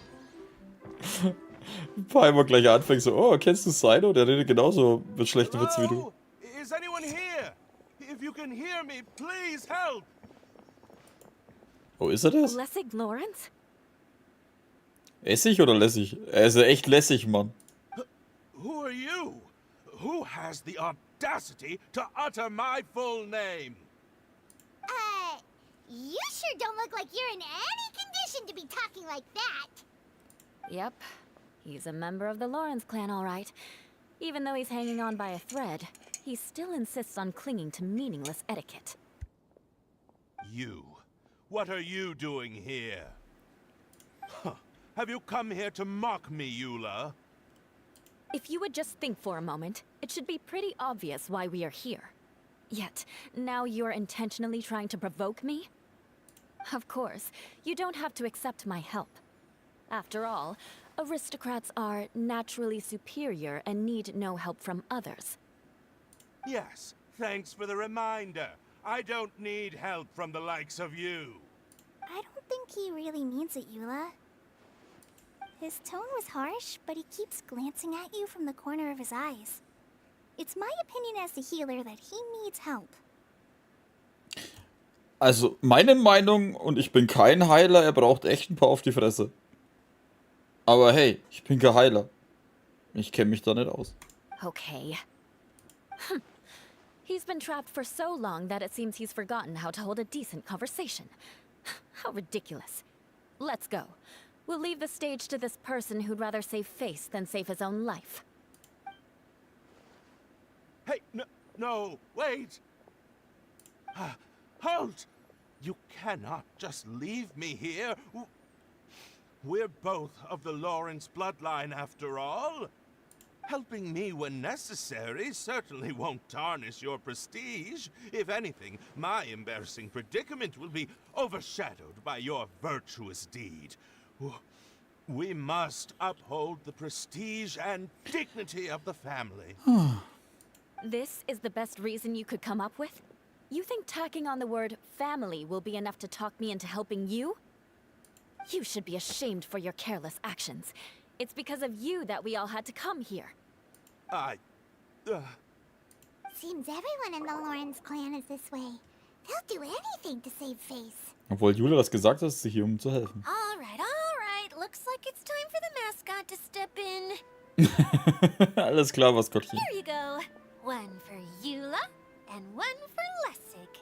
Ein paar Mal gleich anfängt so, oh, kennst du Sino? Der redet genauso mit schlechten Witzen wie du. Hello? Is anyone here? If you can hear me, please help! Oh, ist er das? Lessig Lawrence? Essig oder lässig? Er ist ja echt lässig, Mann. Who are you? Who has the audacity to utter my full name? You sure don't look like you're in any condition to be talking like that. Yep. He's a member of the Lawrence clan, all right. Even though he's hanging on by a thread, he still insists on clinging to meaningless etiquette. You. What are you doing here? Huh. Have you come here to mock me, Eula? If you would just think for a moment, it should be pretty obvious why we are here. Yet, now you're intentionally trying to provoke me? Of course, you don't have to accept my help. After all, aristocrats are naturally superior and need no help from others. Yes, thanks for the reminder. I don't need help from the likes of you. I don't think he really means it, Eula. His tone was harsh, but he keeps glancing at you from the corner of his eyes. It's my opinion as the healer that he needs help. Also, meine Meinung, und ich bin kein Heiler, er braucht echt ein paar auf die Fresse. Aber hey, ich bin kein Heiler. Ich kenne mich da nicht aus. Okay. He's been trapped for so long that it seems he's forgotten how to hold a decent conversation. How ridiculous. Let's go. We'll leave the stage to this person who'd rather save face than save his own life. Hey, no, wait! Halt! You cannot just leave me here. We're both of the Lawrence bloodline after all. Helping me when necessary certainly won't tarnish your prestige. If anything, my embarrassing predicament will be overshadowed by your virtuous deed. We must uphold the prestige and dignity of the family. This is the best reason you could come up with? You think tacking on the word family will be enough to talk me into helping you? You should be ashamed for your careless actions. It's because of you that we all had to come here. Seems everyone in the Lawrence clan is this way. They'll do anything to save face. Obwohl Jule das gesagt hat, ist sie hier, um zu helfen. All right. Looks like it's time for the mascot to step in. Alles klar, Maskottchen. Here you go. One for Eula and one for Lessig.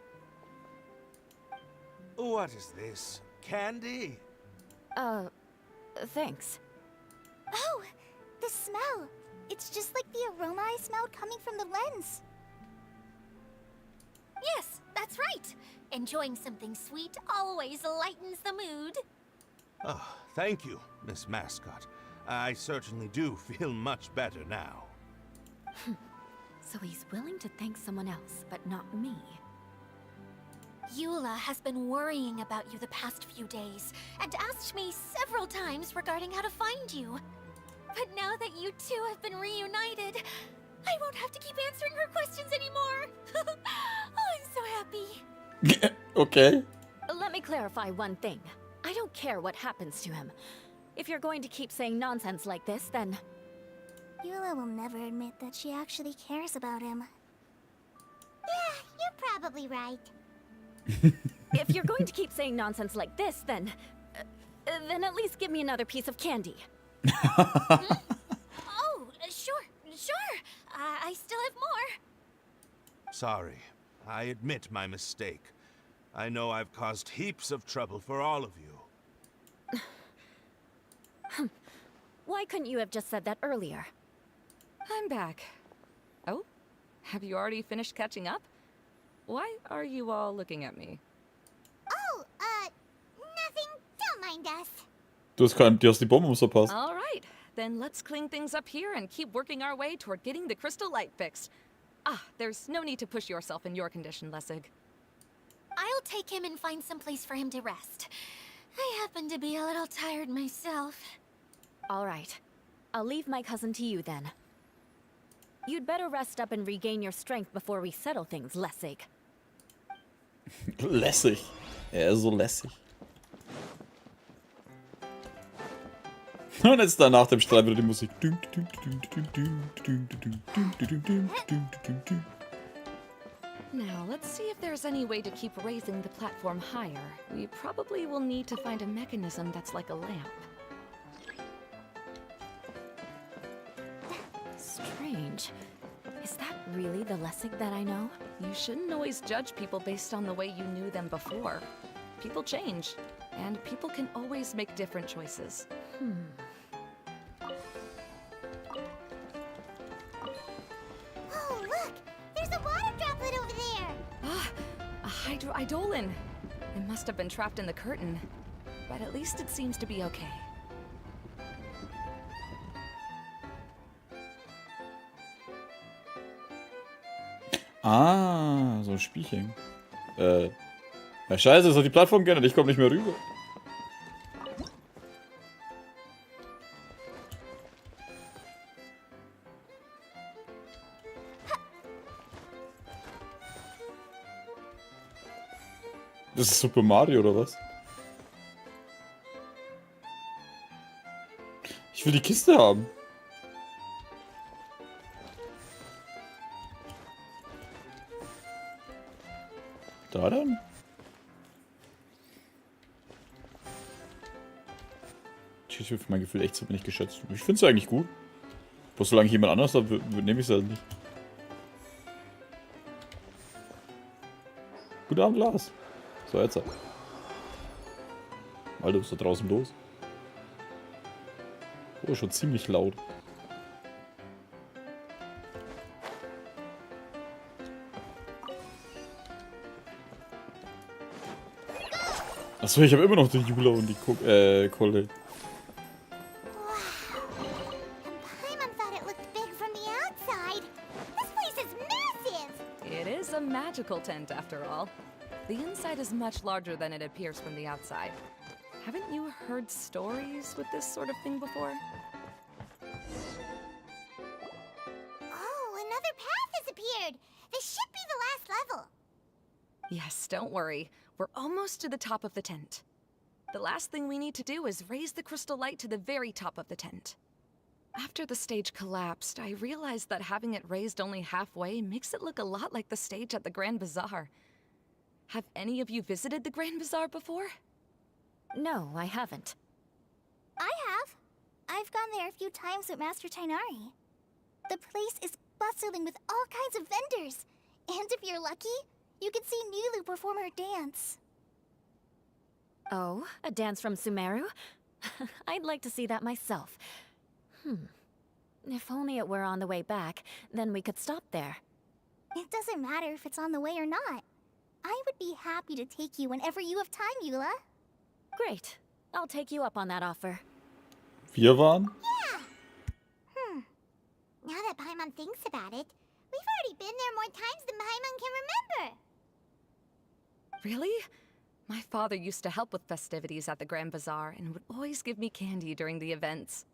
What is this? Candy? Thanks. Oh, the smell. It's just like the aroma I smelled coming from the lens. Yes, that's right. Enjoying something sweet always lightens the mood. Oh, thank you, Miss Mascot. I certainly do feel much better now. So he's willing to thank someone else, but not me. Eula has been worrying about you the past few days and asked me several times regarding how to find you. But now that you two have been reunited, I won't have to keep answering her questions anymore. Oh, I'm so happy. Okay. Let me clarify one thing. I don't care what happens to him. If you're going to keep saying nonsense like this, then... Eula will never admit that she actually cares about him. Yeah, you're probably right. If you're going to keep saying nonsense like this, then at least give me another piece of candy. Oh, sure. I still have more. Sorry. I admit my mistake. I know I've caused heaps of trouble for all of you. Why couldn't you have just said that earlier? I'm back. Oh? Have you already finished catching up? Why are you all looking at me? Oh, nothing. Don't mind us. Du hast die Bombe verpasst. All right, then let's clean things up here and keep working our way toward getting the crystal light fixed. Ah, there's no need to push yourself in your condition, Lessig. I'll take him and find some place for him to rest. I happen to be a little tired myself. All right. I'll leave my cousin to you then. You'd better rest up and regain your strength before we settle things, Lessig. Lässig. Er ist so lässig. Und jetzt nach dem Streit wieder die Musik. Now, let's see if there's any way to keep raising the platform higher. We probably will need to find a mechanism that's like a lamp. Strange. Is that really the Lessig that I know? You shouldn't always judge people based on the way you knew them before. People change, and people can always make different choices. Oh, look! There's a water droplet over there! Ah, a hydroidolin. It must have been trapped in the curtain, but at least it seems to be okay. Ah, so ein Spielchen. Ja, scheiße, es hat die Plattform geändert, ich komme nicht mehr rüber. Das ist Super Mario, oder was? Ich will die Kiste haben. Da dann? Ich bin für mein Gefühl echt so nicht geschätzt. Ich finde es eigentlich gut. Bloß solange ich jemand anders habe, nehme ich es halt nicht. Guten Abend, Lars. So, jetzt. Alter, was ist da draußen los? Oh, schon ziemlich laut. Achso, ich habe immer noch die Jula und die Kolle. Paimon thought it looked big from the outside. This place is massive! It is a magical tent, after all. The inside is much larger than it appears from the outside. Haven't you heard stories with this sort of thing before? Oh, another path has appeared! This should be the last level. Yes, don't worry. We're almost to the top of the tent. The last thing we need to do is raise the crystal light to the very top of the tent. After the stage collapsed, I realized that having it raised only halfway makes it look a lot like the stage at the Grand Bazaar. Have any of you visited the Grand Bazaar before? No, I haven't. I have. I've gone there a few times with Master Tainari. The place is bustling with all kinds of vendors. And if you're lucky, you can see Nilu perform her dance. Oh, a dance from Sumeru? I'd like to see that myself. If only it were on the way back, then we could stop there. It doesn't matter if it's on the way or not. I would be happy to take you whenever you have time, Eula. Great. I'll take you up on that offer. Wir waren? Yeah. Now that Paimon thinks about it, we've already been there more times than Paimon can remember. Really? My father used to help with festivities at the Grand Bazaar and would always give me candy during the events.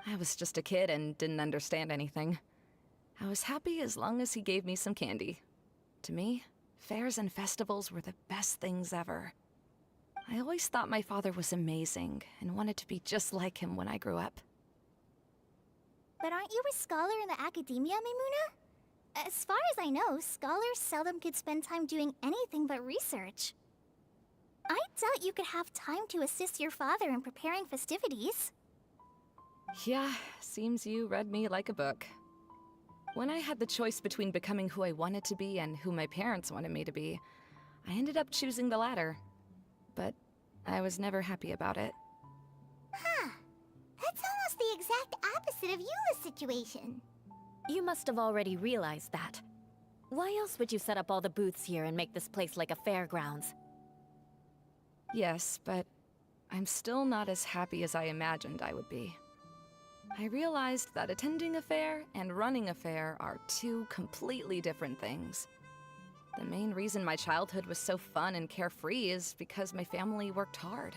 I was just a kid and didn't understand anything. I was happy as long as he gave me some candy. To me, fairs and festivals were the best things ever. I always thought my father was amazing and wanted to be just like him when I grew up. But aren't you a scholar in the academia, Maimuna? As far as I know, scholars seldom could spend time doing anything but research. I doubt you could have time to assist your father in preparing festivities. Yeah, seems you read me like a book. When I had the choice between becoming who I wanted to be and who my parents wanted me to be, I ended up choosing the latter. But I was never happy about it. Huh. That's almost the exact opposite of Eula's situation. You must have already realized that. Why else would you set up all the booths here and make this place like a fairgrounds? Yes, but I'm still not as happy as I imagined I would be. I realized that attending a fair and running a fair are two completely different things. The main reason my childhood was so fun and carefree is because my family worked hard.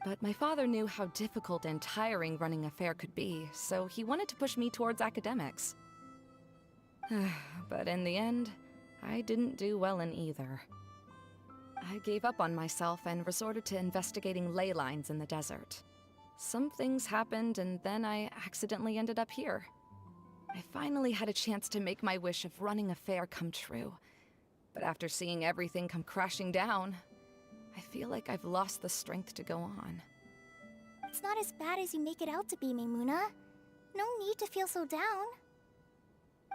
But my father knew how difficult and tiring running a fair could be, so he wanted to push me towards academics. But in the end, I didn't do well in either. I gave up on myself and resorted to investigating ley lines in the desert. Some things happened, and then I accidentally ended up here. I finally had a chance to make my wish of running a fair come true. But after seeing everything come crashing down, I feel like I've lost the strength to go on. It's not as bad as you make it out to be, Maimuna. No need to feel so down.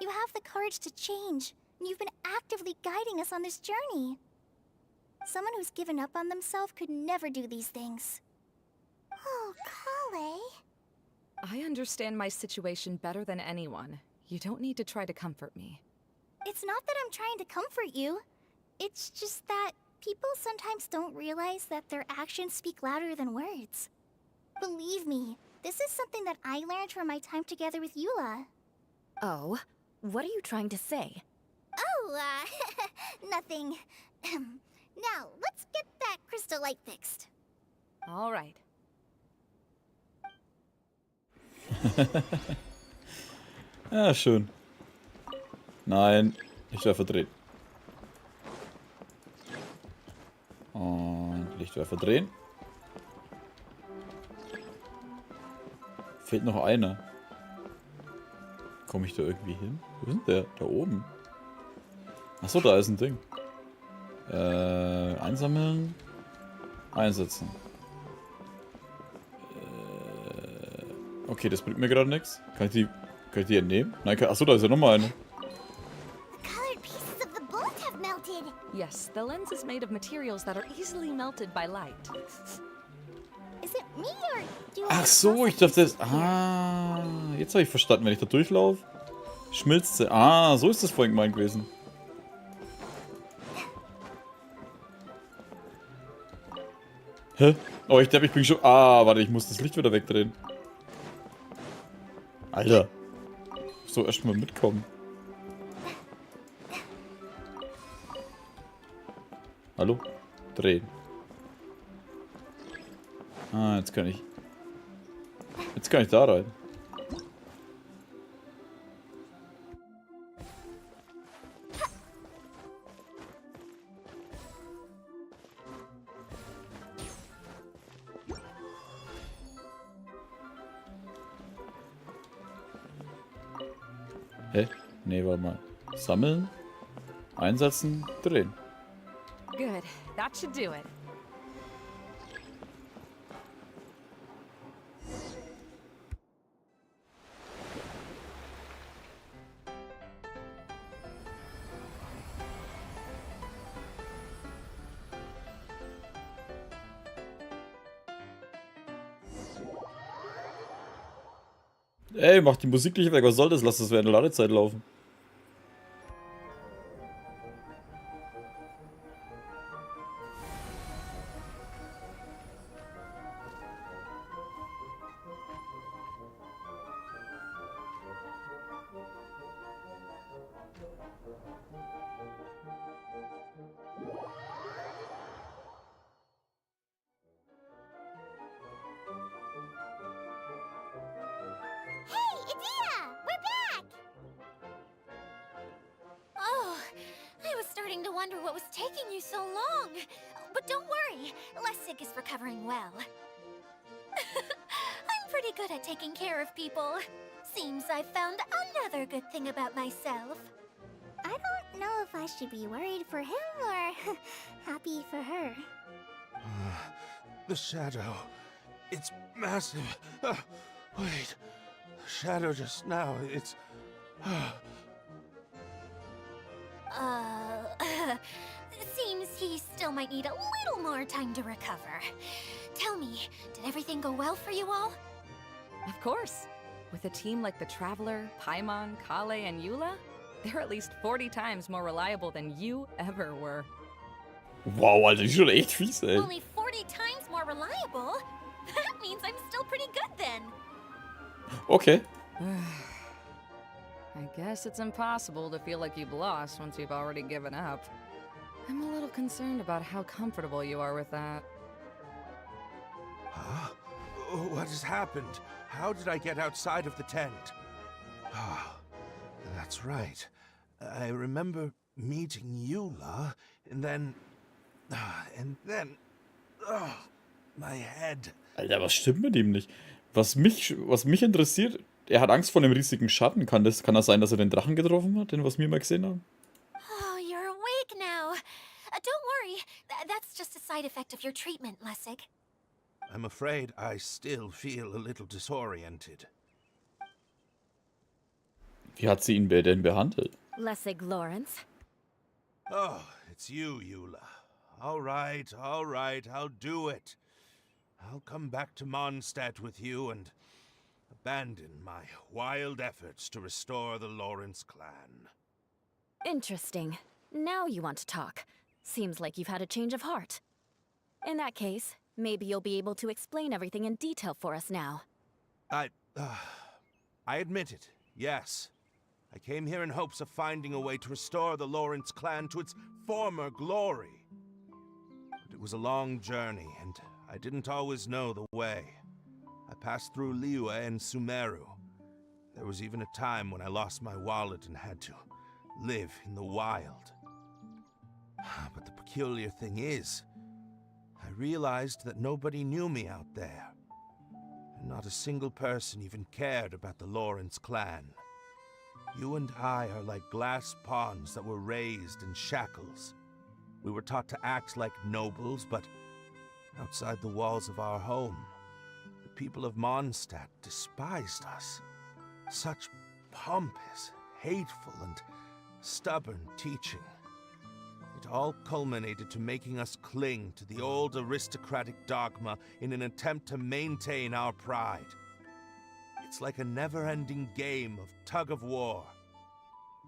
You have the courage to change, and you've been actively guiding us on this journey. Someone who's given up on themselves could never do these things. Oh, Kale. I understand my situation better than anyone. You don't need to try to comfort me. It's not that I'm trying to comfort you. It's just that people sometimes don't realize that their actions speak louder than words. Believe me, this is something that I learned from my time together with Eula. Oh, what are you trying to say? Oh, nothing. Now, let's get that crystal light fixed. All right. Ja, schön. Nein, Lichtwerfer drehen. Und Lichtwerfer drehen. Fehlt noch einer. Komme ich da irgendwie hin? Wo ist denn der? Da oben. Achso, da ist ein Ding. Einsammeln. Einsetzen. Okay, das bringt mir gerade nichts. Kann ich die entnehmen? Nein, achso, da ist ja nochmal eine. The colored pieces of the bolt have melted. Yes, the lens is made of materials that are easily melted by light. Is it me or do I Ach so, ich dachte das... Ah, jetzt habe ich verstanden. Wenn ich da durchlaufe, schmilzt sie. Ah, so ist das vorhin gemeint gewesen. Hä? Oh, ich glaube, ich bin schon... Ah, warte, ich muss das Licht wieder wegdrehen. Alter. So, erstmal mitkommen. Hallo? Drehen. Ah, jetzt kann ich... Jetzt kann ich da rein. Hä? Nee, warte mal. Sammeln, einsetzen, drehen. Good. That should do it. Ey, mach die Musik nicht weg, was soll das? Lass das während der Ladezeit laufen. wonder what was taking you so long. But don't worry, Lessig is recovering well. I'm pretty good at taking care of people. Seems I've found another good thing about myself. I don't know if I should be worried for him or happy for her. The shadow. It's massive. Wait. The shadow just now. It's... Seems he still might need a little more time to recover. Tell me, did everything go well for you all? Of course. With a team like the Traveler, Paimon, Kale, and Eula, they're at least 40 times more reliable than you ever were. Wow, Alter, die ist schon echt fies, ey. Only 40 times more reliable? That means I'm still pretty good then. Okay. I guess it's impossible to feel like you've lost once you've already given up. I'm a little concerned about how comfortable you are with that. Huh? What has happened? How did I get outside of the tent? Ah, that's right. I remember meeting Eula, and then... my head. Alter, was stimmt mit ihm nicht? Was mich interessiert, er hat Angst vor einem riesigen Schatten. Kann das sein, dass er den Drachen getroffen hat, den was wir mal gesehen haben? Oh, you're awake now. Don't worry, that's just a side effect of your treatment, Lessig. I'm afraid I still feel a little disoriented. Wie hat sie ihn denn behandelt? Lessig Lawrence. Oh, it's you, Eula. All right, I'll do it. I'll come back to Mondstadt with you and abandon my wild efforts to restore the Lawrence clan. Interesting. Now you want to talk. Seems like you've had a change of heart. In that case, maybe you'll be able to explain everything in detail for us now. I admit it, yes. I came here in hopes of finding a way to restore the Lawrence clan to its former glory. But it was a long journey, and I didn't always know the way. I passed through Liyue and Sumeru. There was even a time when I lost my wallet and had to live in the wild. But the peculiar thing is, I realized that nobody knew me out there. And not a single person even cared about the Lawrence clan. You and I are like glass pawns that were raised in shackles. We were taught to act like nobles, but outside the walls of our home, the people of Mondstadt despised us. Such pompous, hateful, and stubborn teaching. It all culminated to making us cling to the old aristocratic dogma in an attempt to maintain our pride. It's like a never-ending game of tug-of-war,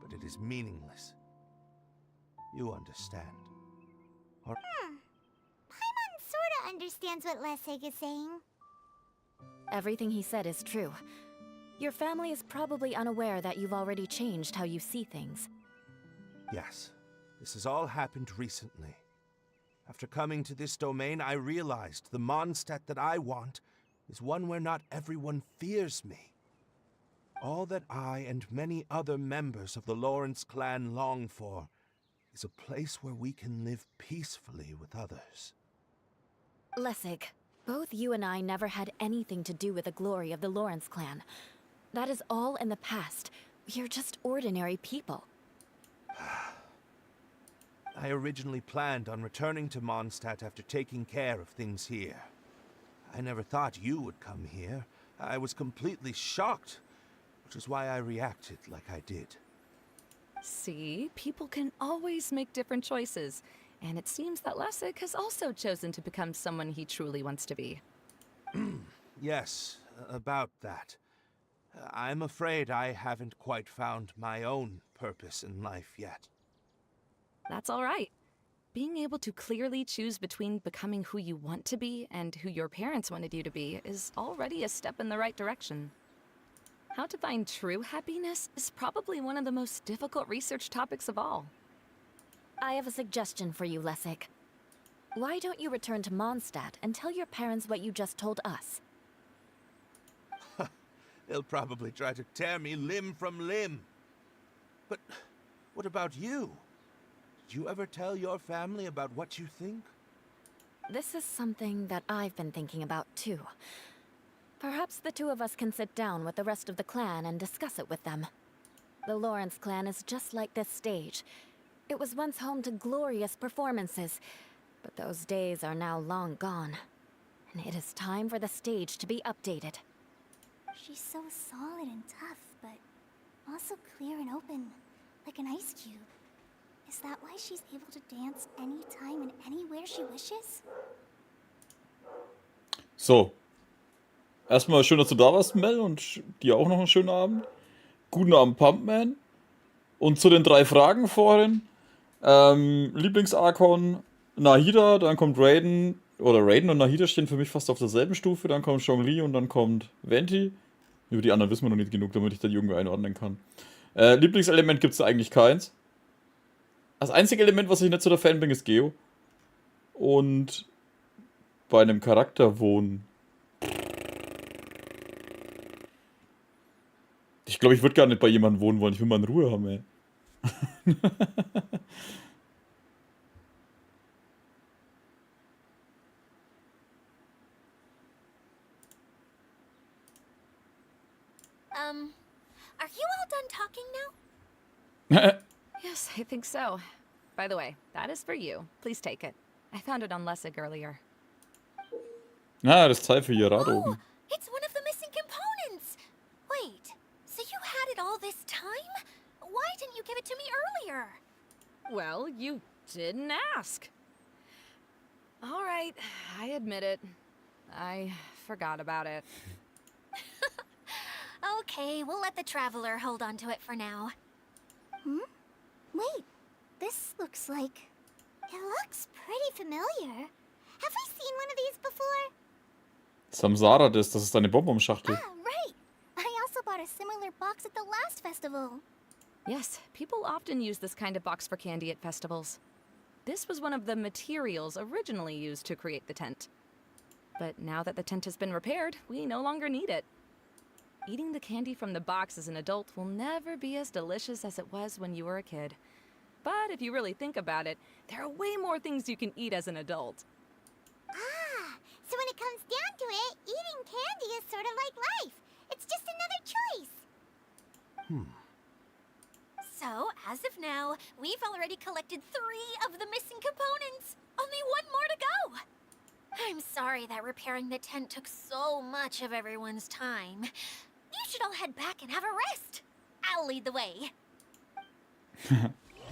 but it is meaningless. You understand. Paimon sorta understands what Lessig is saying. Everything he said is true. Your family is probably unaware that you've already changed how you see things. Yes, this has all happened recently. After coming to this domain, I realized the Mondstadt that I want is one where not everyone fears me. All that I and many other members of the Lawrence clan long for is a place where we can live peacefully with others. Lessig, both you and I never had anything to do with the glory of the Lawrence clan. That is all in the past. We're just ordinary people. I originally planned on returning to Mondstadt after taking care of things here. I never thought you would come here. I was completely shocked, which is why I reacted like I did. See, people can always make different choices, and it seems that Lessig has also chosen to become someone he truly wants to be. Yes, about that. I'm afraid I haven't quite found my own purpose in life yet. That's all right. Being able to clearly choose between becoming who you want to be and who your parents wanted you to be is already a step in the right direction. How to find true happiness is probably one of the most difficult research topics of all. I have a suggestion for you, Lessig. Why don't you return to Mondstadt and tell your parents what you just told us? They'll probably try to tear me limb from limb. But what about you? Do you ever tell your family about what you think? This is something that I've been thinking about too. Perhaps the two of us can sit down with the rest of the clan and discuss it with them. The Lawrence clan is just like this stage. It was once home to glorious performances, but those days are now long gone. And it is time for the stage to be updated. She's so solid and tough, but also clear and open, like an ice cube. Is that why she's able to dance anytime and anywhere she wishes? So. Erstmal schön, dass du da warst, Mel, und dir auch noch einen schönen Abend. Guten Abend, Pumpman. Und zu den 3 Fragen vorhin. Lieblings-Archon, Nahida, dann kommt Raiden. Oder Raiden und Nahida stehen für mich fast auf derselben Stufe. Dann kommt Zhongli und dann kommt Venti. Über die anderen wissen wir noch nicht genug, damit ich da die irgendwie einordnen kann. Lieblingselement gibt es eigentlich keins. Das einzige Element, was ich nicht so der Fan bin, ist Geo. Und bei einem Charakter wohnen. Ich glaube, ich würde gar nicht bei jemandem wohnen wollen. Ich will mal in Ruhe haben, ey. Are you all done talking now? Yes, I think so. By the way, that is for you. Please take it. I found it on Lessig earlier. Das Teil für ihr Rad oben. It's one of the missing components! Wait, so you had it all this time? Why didn't you give it to me earlier? Well, you didn't ask. All right, I admit it. I forgot about it. Okay, we'll let the traveler hold on to it for now. Wait, this looks like... It looks pretty familiar. Have we seen one of these before? Samsara, das ist eine Bonbonschachtel. Ah, right. I also bought a similar box at the last festival. Yes, people often use this kind of box for candy at festivals. This was one of the materials originally used to create the tent. But now that the tent has been repaired, we no longer need it. Eating the candy from the box as an adult will never be as delicious as it was when you were a kid. But if you really think about it, there are way more things you can eat as an adult. Ah, so when it comes down to it, eating candy is sort of like life. It's just another choice. So, as of now, we've already collected 3 of the missing components. Only 1 more to go. I'm sorry that repairing the tent took so much of everyone's time. You should all head back and have a rest. I'll lead the way.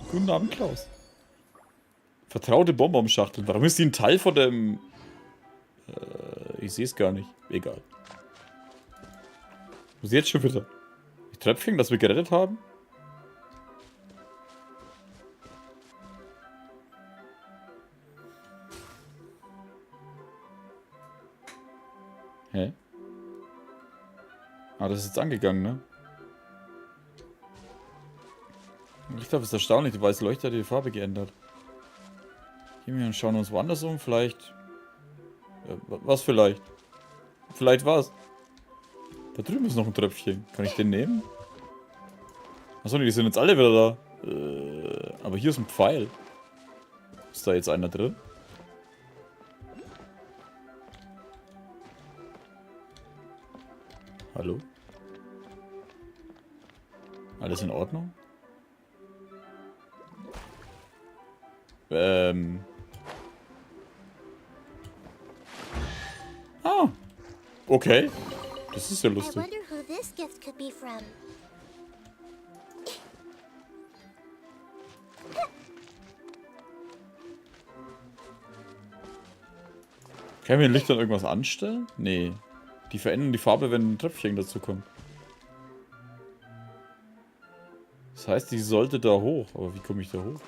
Guten Abend, Klaus. Vertraute Bonbonschachtel. Warum ist die ein Teil von dem... ich sehe es gar nicht. Egal. Wo ist jetzt schon wieder? Die Tröpfchen, das wir gerettet haben? Hä? Ah, das ist jetzt angegangen, ne? Ich glaube, es ist erstaunlich. Die weiße Leuchte hat die Farbe geändert. Gehen wir und schauen uns woanders um. Vielleicht... was vielleicht? Vielleicht was? Da drüben ist noch ein Tröpfchen. Kann ich den nehmen? Achso, die sind jetzt alle wieder da. Aber hier ist ein Pfeil. Ist da jetzt einer drin? Hallo? Alles in Ordnung? Ah. Okay. Das ist ja I lustig. wonder who this gift could be from. Kann ich mit den Lichtern irgendwas anstellen? Nee. Die verändern die Farbe, wenn ein Tröpfchen dazu kommt. Das heißt, ich sollte da hoch. Aber wie komme ich da hoch?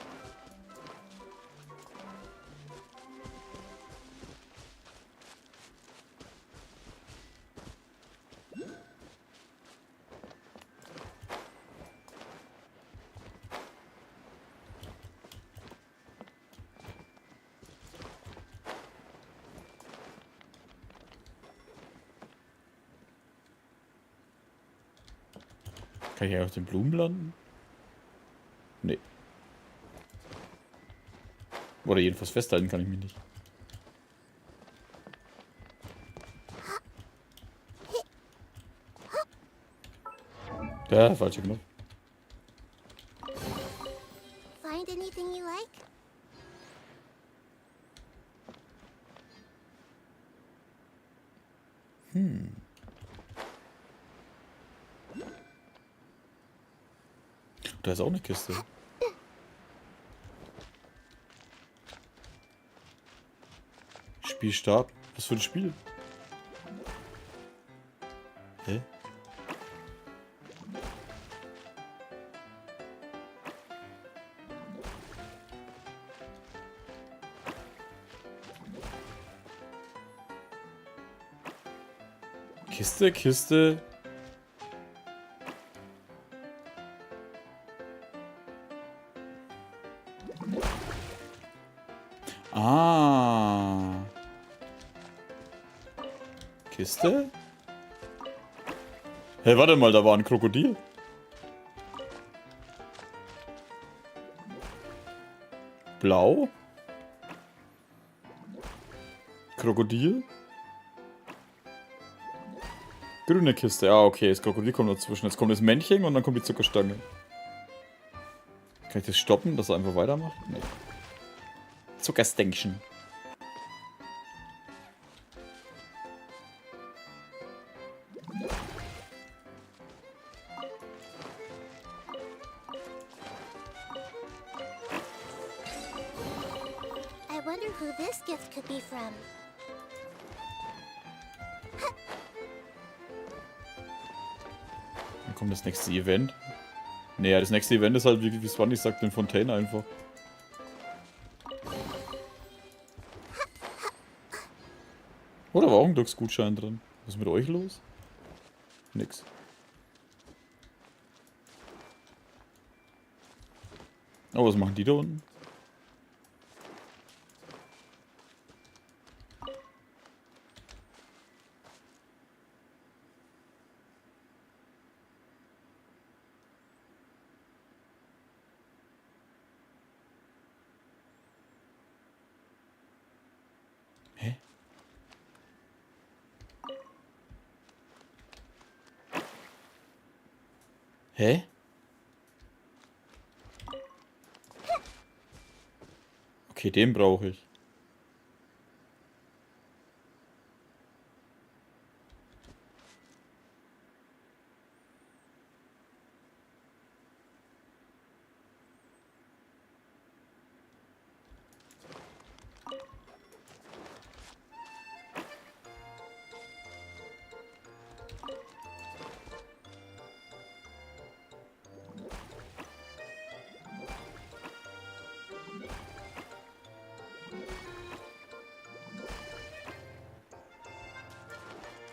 Kann ich ja auf den Blumen landen? Nee. Oder jedenfalls festhalten kann ich mich nicht. Ja, falsche Knopf. Find anything you like? Da ist auch eine Kiste. Spiel starten. Was für ein Spiel? Hä? Kiste, Kiste. Ah. Kiste? Hey, warte mal, da war ein Krokodil. Blau. Krokodil. Grüne Kiste. Ah, okay, das Krokodil kommt dazwischen. Jetzt kommt das Männchen und dann kommt die Zuckerstange. Kann ich das stoppen, dass er einfach weitermacht? Nee. Zuckerstänkchen. I wonder who this gift could be from. Dann kommt das nächste Event. Naja, das nächste Event ist halt, wie Swanny sagt, in Fontaine einfach. Oh, da war auch ein Glücksgutschein drin. Was ist mit euch los? Nix. Oh, was machen die da unten? Hä? Hä? Okay, den brauche ich.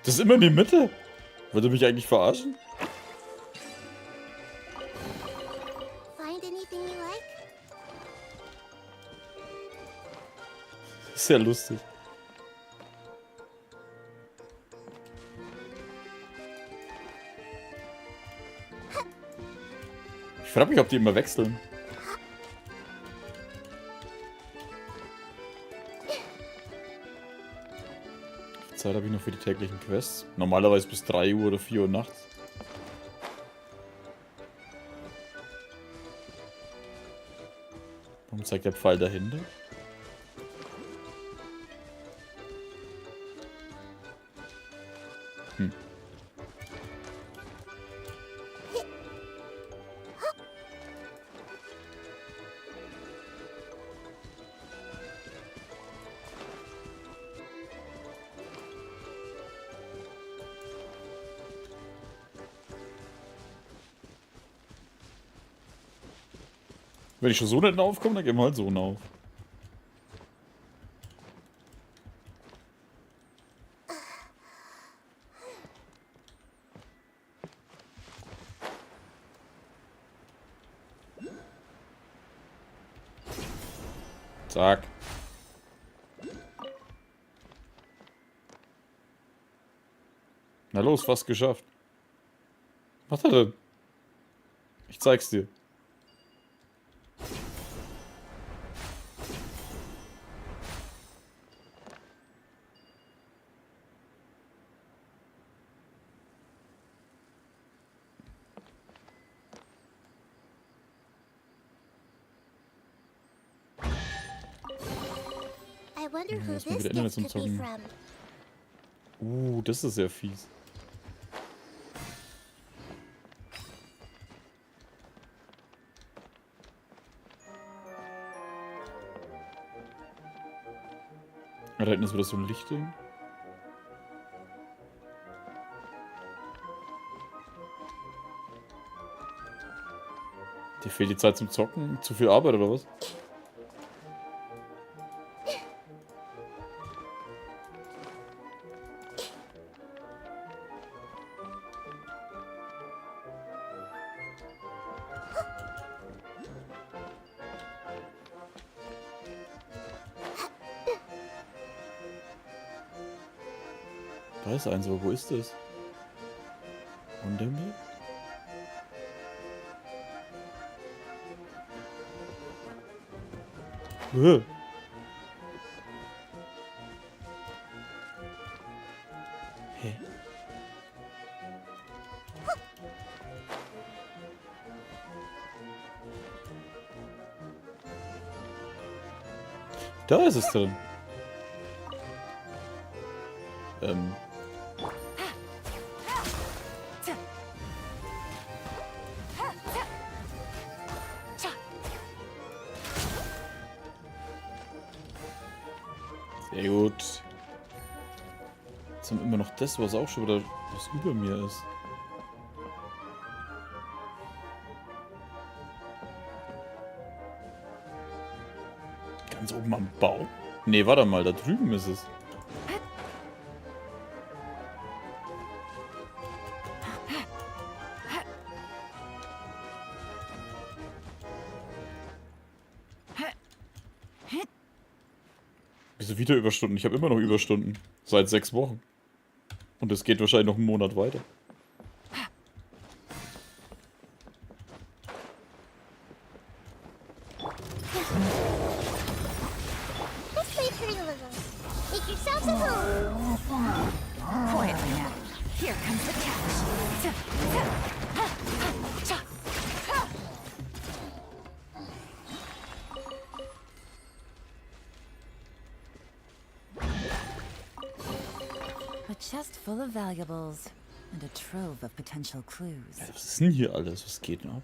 Das ist immer in die Mitte. Wollt ihr mich eigentlich verarschen? Find anything you like? Ist ja lustig. Ich frage mich, ob die immer wechseln. Zeit habe ich noch für die täglichen Quests. Normalerweise bis 3 Uhr oder 4 Uhr nachts. Warum zeigt der Pfeil dahinter? Hm. Wenn ich schon so nicht aufkomme, dann gehen wir halt so auf. Zack. Na los, fast geschafft. Was hat er denn? Ich zeig's dir. wonder who Lass mal this wieder Internet gift zum could be Zocken. from. Das ist sehr fies. Da hinten ist wieder so ein Lichtding. Dir fehlt die Zeit zum Zocken? Zu viel Arbeit oder was? Da ist eins, aber wo ist das? Unter mir? Hä? Da ist es drin. Sehr gut. Jetzt haben wir immer noch das, was auch schon wieder was über mir ist. Ganz oben am Baum? Nee, warte mal, da drüben ist es. Wieso wieder Überstunden? Ich habe immer noch Überstunden. Seit 6 Wochen. Und es geht wahrscheinlich noch einen Monat weiter. Let's play pretty little. Make yourselves at home. Quietly now. Here comes the catch. A chest full of valuables and a trove of potential clues. Ja, was ist denn hier alles? Was geht denn ab?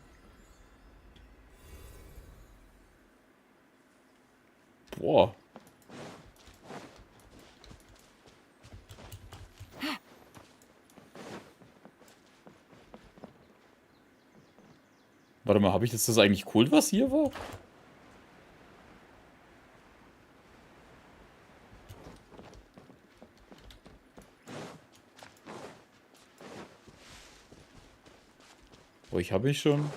Boah. Warte mal, habe ich jetzt das eigentlich cool, was hier war? Oh, ich habe ich schon.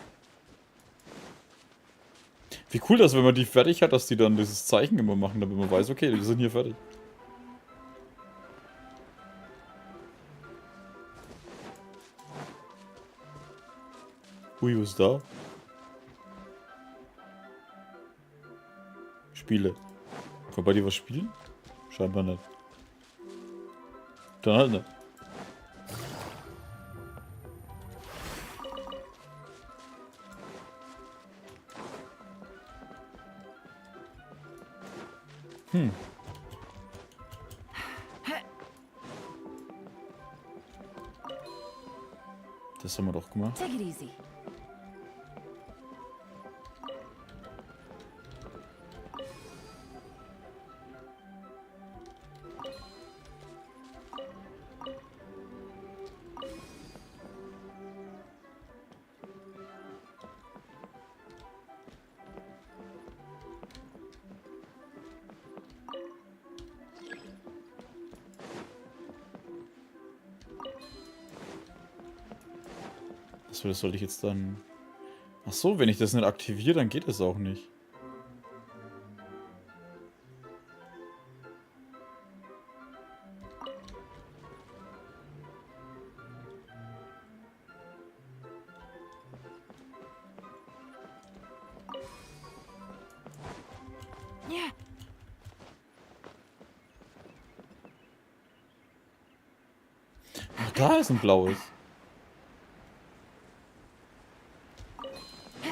Wie cool das, wenn man die fertig hat, dass die dann dieses Zeichen immer machen, damit man weiß, okay, die sind hier fertig. Ui, was ist da? Spiele. Kann man bei dir was spielen? Scheinbar nicht. Dann halt nicht. Das haben wir doch gemacht. Take it easy. Achso, das sollte ich jetzt dann... Ach so, wenn ich das nicht aktiviere, dann geht es auch nicht. Yeah. Ach, da ist ein blaues.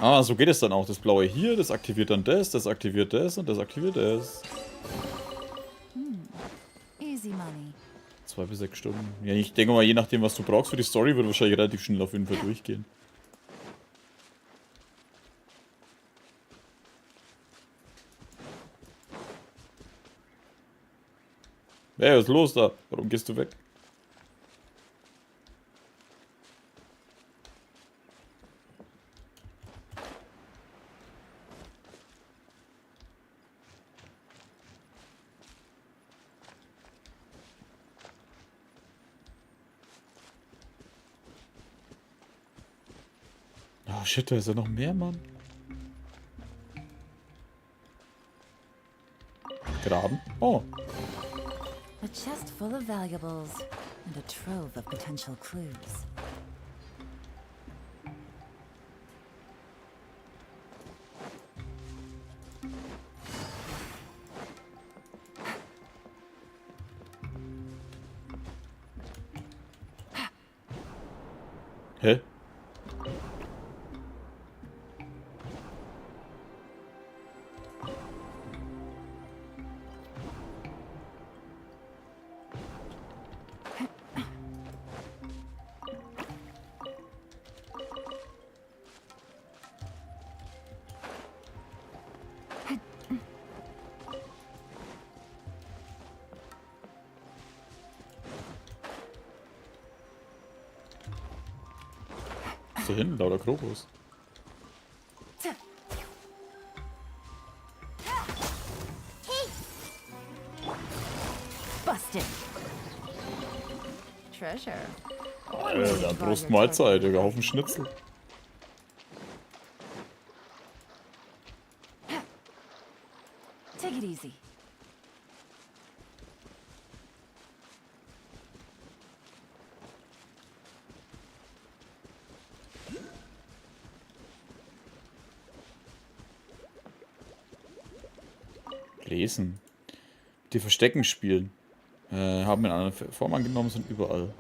Ah, so geht es dann auch. Das blaue hier, das aktiviert dann das aktiviert das und das aktiviert das. easy money. 2 bis 6 Stunden. Ja, ich denke mal, je nachdem, was du brauchst für die Story, wird wahrscheinlich relativ schnell auf jeden Fall durchgehen. Hey, was ist los da? Warum gehst du weg? Oh shit, da ist ja noch mehr, Mann. Graben? Oh. A chest full of valuables and a trove of potential clues. Hä? Was ist da hinten? Lauter Krokus. Busted. Treasure. Alter, Brustmahlzeit, Digga, Haufen Schnitzel. Take it easy. Lesen. Die Verstecken spielen. Haben in einer Form angenommen, sind überall.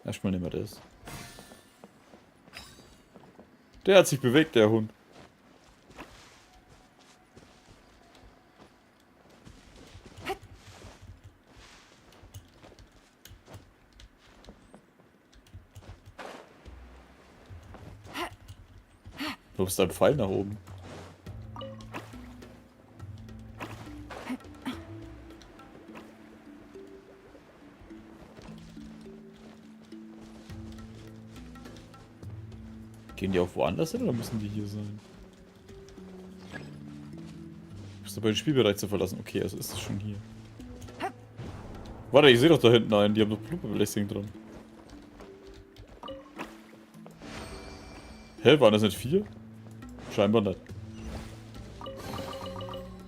Erstmal nehmen wir das. Der hat sich bewegt, der Hund. Wo ist da ein Pfeil nach oben? Gehen die auch woanders hin oder müssen die hier sein? Bist du bei den Spielbereich zu verlassen? Okay, also ist es schon hier. Warte, ich sehe doch da hinten einen. Die haben doch Blutbelästigung dran. Hä, waren das nicht 4? Scheinbar nicht.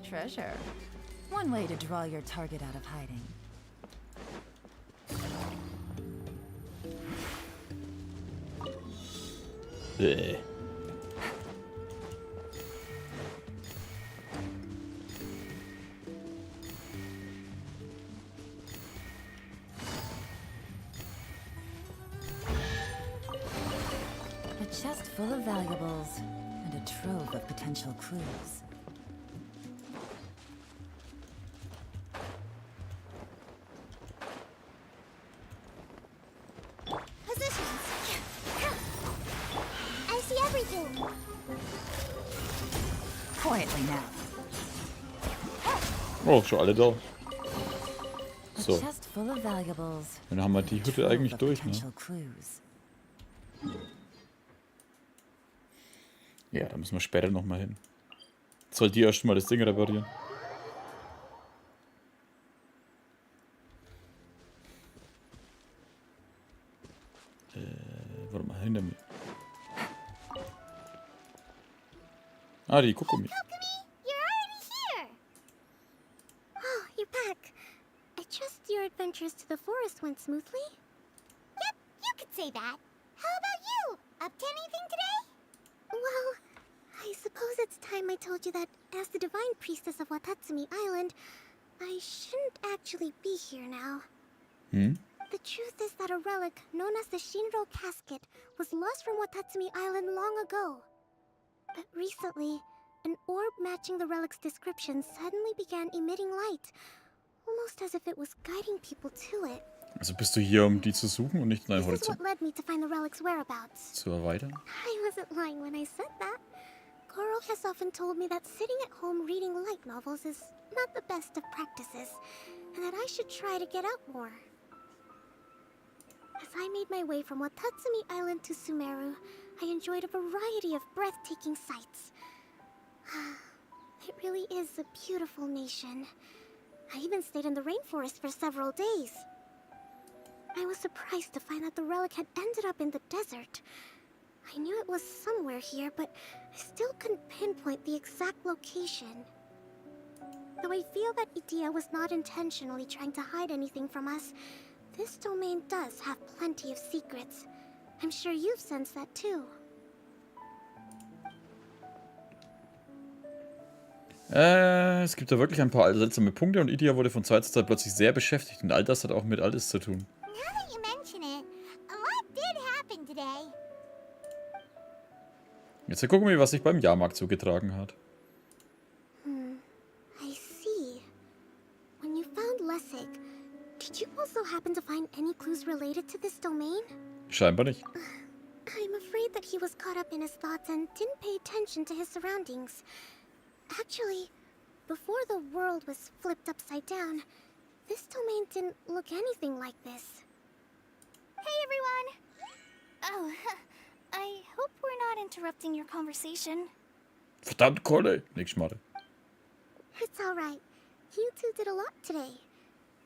Treasure. One way to draw your target out of hiding. Bäh. A chest full of valuables and a trove of potential clues. Positions. I see everything. Quietly now. Oh, schon alle da. A So, chest full of valuables. dann haben wir die Hütte trove eigentlich of durch, ne? potential clues. Ja, da müssen wir später nochmal hin. Soll die erst mal das Ding reparieren? Warte mal, hinter mir. Ah, die Kokumi. You're already here. Oh, you're back. I trust your adventures to the forest went smoothly? Yep, you could say that. How about you? Up to anything today? Well, I suppose it's time I told you that as the divine priestess of Watatsumi Island, I shouldn't actually be here now. Hm? The truth is that a relic known as the Shinro casket was lost from Watatsumi Island long ago. But recently, an orb matching the relic's description suddenly began emitting light, almost almost as if it was guiding people to it. Also bist du hier, um die zu suchen und nicht deinen This is Horizont what led me to find the relic's whereabouts. zu erweitern? I wasn't lying when I said that. Goro has often told me that sitting at home reading light novels is not the best of practices, and that I should try to get out more. As I made my way from Watatsumi Island to Sumeru, I enjoyed a variety of breathtaking sights. It really is a beautiful nation. I even stayed in the rainforest for several days. I was surprised to find that the relic had ended up in the desert. I knew it was somewhere here, but I still couldn't pinpoint the exact location. Though I feel that Idia was not intentionally trying to hide anything from us, this domain does have plenty of secrets. I'm sure you've sensed that too. Es gibt da wirklich ein paar seltsame Punkte und Idia wurde von Zeit zu Zeit plötzlich sehr beschäftigt und all das hat auch mit alles zu tun. Now that you mention it, a lot did happen today. Jetzt gucken wir, was sich beim Jahrmarkt zugetragen hat. I see. When you found Lessig, did you also happen to find any clues related to this domain? Scheinbar nicht. I'm afraid that he was caught up in his thoughts and didn't pay attention to his surroundings. Actually, before the world was flipped upside down, this domain didn't look anything like this. Hey everyone! Oh, I hope we're not interrupting your conversation. Verdammt, Kolle! Nix schmarre. It's alright. You two did a lot today.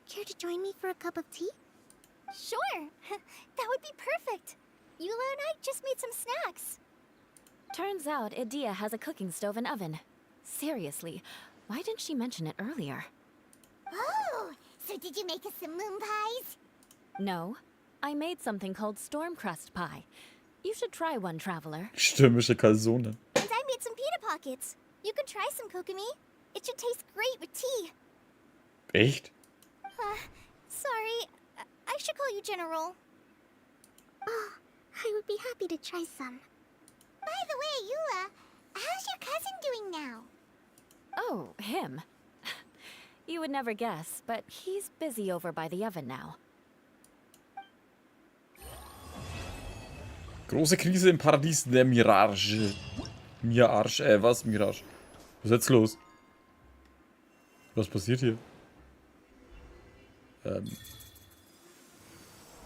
Care to join me for a cup of tea? Sure! That would be perfect! Eula and I just made some snacks. Turns out Idia has a cooking stove and oven. Seriously, why didn't she mention it earlier? Oh, so did you make us some moon pies? No, I made something called storm crust pie. You should try one, traveler. Stürmische Kalsone. And I made some pita pockets. You could try some, Kokomi. It should taste great with tea. Echt? Sorry, I should call you General. Oh, I would be happy to try some. By the way, Eula, how's your cousin doing now? Oh, him. You would never guess, but he's busy over by the oven now. Große Krise im Paradies der Mirage. Was? Mirage. Was ist jetzt los? Was passiert hier?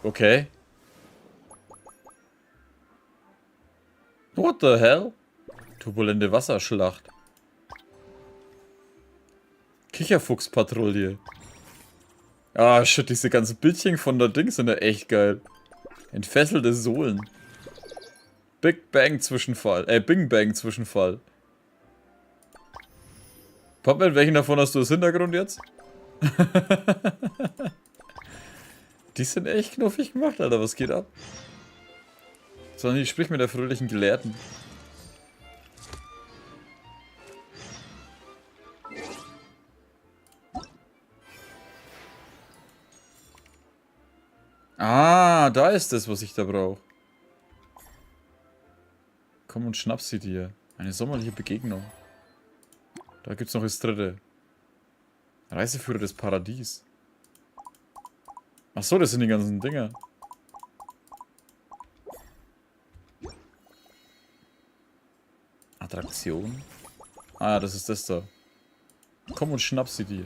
Okay. What the hell? Turbulente Wasserschlacht. Kicherfuchspatrouille. Ah, shit, diese ganzen Bildchen von der Ding sind ja echt geil. Entfesselte Sohlen. Big Bang Zwischenfall. Bing Bang Zwischenfall. Papa, welchen davon hast du als Hintergrund jetzt? Die sind echt knuffig gemacht, Alter. Was geht ab? Sondern ich sprich mit der fröhlichen Gelehrten. Ah, da ist es, was ich da brauche. Komm und schnapp sie dir. Eine sommerliche Begegnung. Da gibt's noch das dritte. Reiseführer des Paradies. Ach so, das sind die ganzen Dinger. Attraktion. Ah, das ist das da. Komm und schnapp sie dir.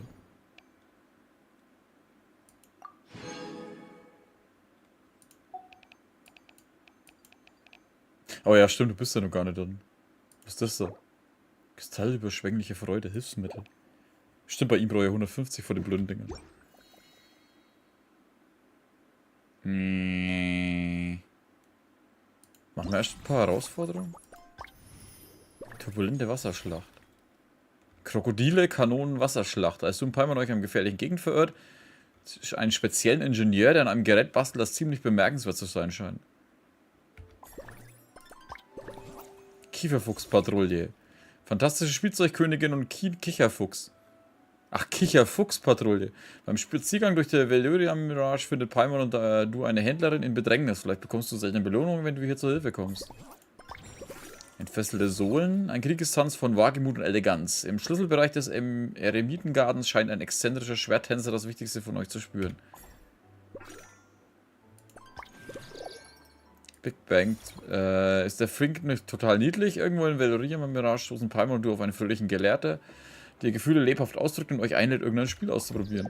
Oh ja, stimmt, du bist ja noch gar nicht drin. Was ist das da? Kristallüberschwängliche Freude, Hilfsmittel. Stimmt, bei ihm brauche ich 150 vor den blöden Dingern. Machen wir erst ein paar Herausforderungen. Turbulente Wasserschlacht. Krokodile, Kanonen, Wasserschlacht. Als du ein paar Mal euch am gefährlichen Gegend verirrt, einen speziellen Ingenieur, der an einem Gerät bastelt, das ziemlich bemerkenswert zu sein scheint. Kieferfuchspatrouille. Fantastische Spielzeugkönigin und Kicherfuchs. Ach, Kicherfuchspatrouille. Beim Spaziergang durch die Veloria Mirage findet Paimon und du eine Händlerin in Bedrängnis. Vielleicht bekommst du seltene Belohnungen, wenn du hier zur Hilfe kommst. Entfesselte Sohlen, ein Kriegestanz von Wagemut und Eleganz. Im Schlüsselbereich des Eremitengartens scheint ein exzentrischer Schwerttänzer das Wichtigste von euch zu spüren. Big Bang. Ist der Frink nicht total niedlich? Irgendwo in Veloria mit Mirage stoßen Palmer und du auf einen fröhlichen Gelehrter, der Gefühle lebhaft ausdrückt und euch einlädt, irgendein Spiel auszuprobieren.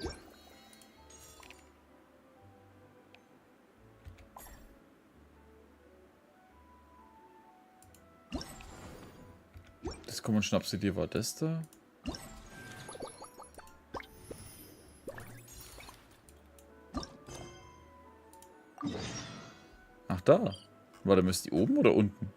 Das komm und schnapp sie dir, war das da? Ach da. Warte, müsst ihr oben oder unten?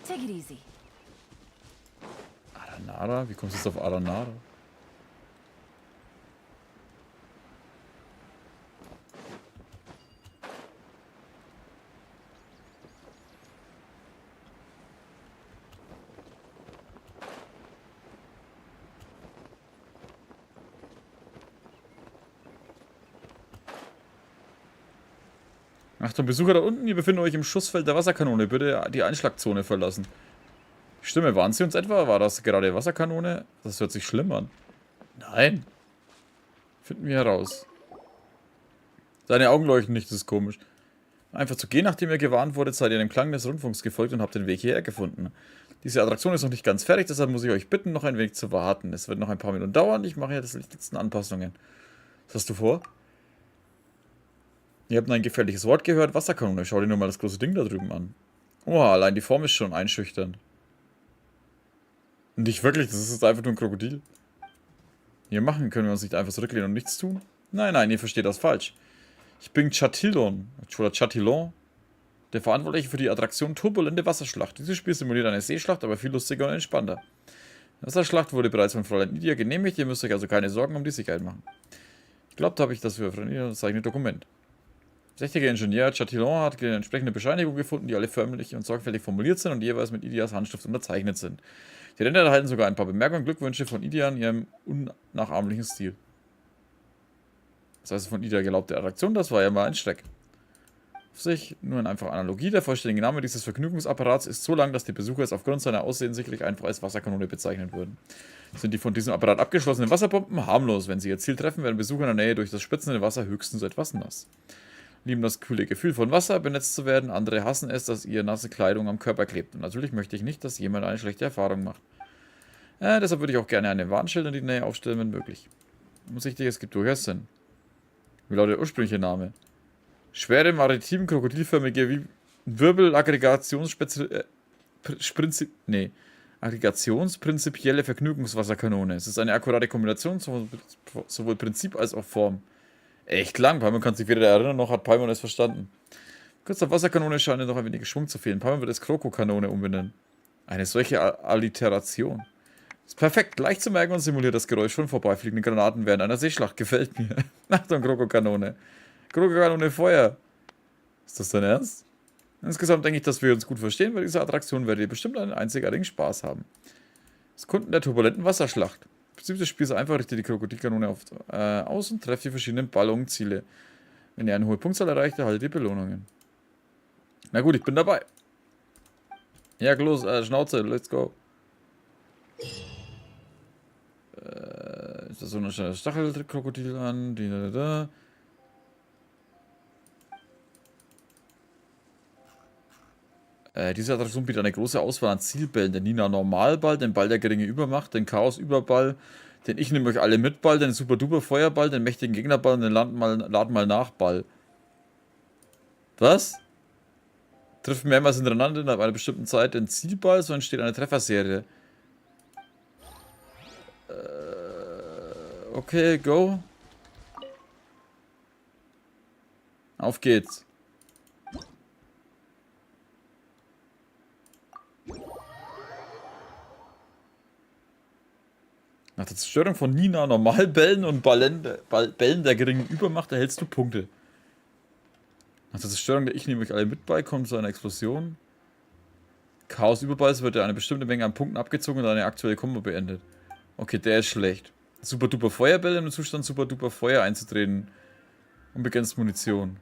Take it easy. Aranara? Wie kommst du jetzt auf Aranara? Achtung, Besucher da unten, ihr befindet euch im Schussfeld der Wasserkanone. Bitte die Einschlagzone verlassen. Stimme, waren sie uns etwa? War das gerade Wasserkanone? Das hört sich schlimm an. Nein. Finden wir heraus. Seine Augen leuchten nicht, das ist komisch. Einfach zu gehen, nachdem ihr gewarnt wurdet, seid ihr dem Klang des Rundfunks gefolgt und habt den Weg hierher gefunden. Diese Attraktion ist noch nicht ganz fertig, deshalb muss ich euch bitten, noch ein wenig zu warten. Es wird noch ein paar Minuten dauern, ich mache ja die wichtigsten Anpassungen. Was hast du vor? Ihr habt ein gefährliches Wort gehört, Wasserkanone. Schau dir nur mal das große Ding da drüben an. Oha, allein die Form ist schon einschüchternd. Nicht wirklich, das ist jetzt einfach nur ein Krokodil. Hier machen, können wir uns nicht einfach zurücklehnen und nichts tun? Nein, nein, ihr versteht das falsch. Ich bin Chatillon, oder Chatillon, der Verantwortliche für die Attraktion Turbulente Wasserschlacht. Dieses Spiel simuliert eine Seeschlacht, aber viel lustiger und entspannter. Die Wasserschlacht wurde bereits von Fräulein Nidia genehmigt, ihr müsst euch also keine Sorgen um die Sicherheit machen. Ich glaube, da habe ich das für Fräulein Nidia das eigene Dokument. Der 60er Ingenieur Chatillon hat eine entsprechende Bescheinigung gefunden, die alle förmlich und sorgfältig formuliert sind und jeweils mit Idias Handschrift unterzeichnet sind. Die Ränder erhalten sogar ein paar Bemerkungen und Glückwünsche von Idia in ihrem unnachahmlichen Stil. Das heißt, von Idia gelaubte Attraktion, das war ja mal ein Schreck. Auf sich nur eine einfache Analogie. Der vollständige Name dieses Vergnügungsapparats ist so lang, dass die Besucher es aufgrund seiner Aussehen sicherlich einfach als Wasserkanone bezeichnen würden. Sind die von diesem Apparat abgeschlossenen Wasserbomben harmlos. Wenn sie ihr Ziel treffen, werden Besucher in der Nähe durch das spritzende Wasser höchstens etwas nass. Lieben das kühle Gefühl von Wasser, benetzt zu werden. Andere hassen es, dass ihr nasse Kleidung am Körper klebt. Und natürlich möchte ich nicht, dass jemand eine schlechte Erfahrung macht. Deshalb würde ich auch gerne eine Warnschild in die Nähe aufstellen, wenn möglich. Umsichtig, es gibt durchaus Sinn. Wie lautet der ursprüngliche Name? Schwere, maritim, krokodilförmige aggregationsprinzipielle Vergnügungswasserkanone. Es ist eine akkurate Kombination, sowohl Prinzip als auch Form. Echt lang, Palmer kann sich weder erinnern, noch hat Palmer es verstanden. Kurz auf Wasserkanone scheint noch ein wenig Schwung zu fehlen. Palmer wird es Krokokanone umbenennen. Eine solche Alliteration. Ist perfekt, leicht zu merken und simuliert das Geräusch von vorbeifliegenden Granaten während einer Seeschlacht. Gefällt mir. Achtung, Krokokanone. Krokokanone Feuer. Ist das dein Ernst? Insgesamt denke ich, dass wir uns gut verstehen. Bei dieser Attraktion werdet ihr bestimmt einen einzigartigen Spaß haben. Das Kunden der turbulenten Wasserschlacht. Im Prinzip des Spiels einfach, richtet die Krokodilkanone aus und trefft die verschiedenen Ballonziele. Wenn ihr eine hohe Punktzahl erreicht, erhaltet ihr Belohnungen. Na gut, ich bin dabei. Ja, los, Schnauze, let's go. Ist das so ein Stachelkrokodil an? Diese Attraktion bietet eine große Auswahl an Zielbällen. Den Nina Normalball, den Ball der geringe Übermacht, den Chaos Überball, den Ich nehme euch alle mit Ball, den Super Duper Feuerball, den mächtigen Gegnerball und den Lad mal nach Ball. Was? Trifft mehrmals hintereinander innerhalb einer bestimmten Zeit den Zielball, so entsteht eine Trefferserie. Okay, go. Auf geht's. Nach der Zerstörung von Nina Normalbällen und Bällen der geringen Übermacht erhältst du Punkte. Nach der Zerstörung der Ich nehme euch alle mit bei, kommt zu einer Explosion. Chaos Überballs wird dir eine bestimmte Menge an Punkten abgezogen und deine aktuelle Kombo beendet. Okay, der ist schlecht. Super duper Feuerbälle im Zustand super duper Feuer einzutreten. Unbegrenzt Munition.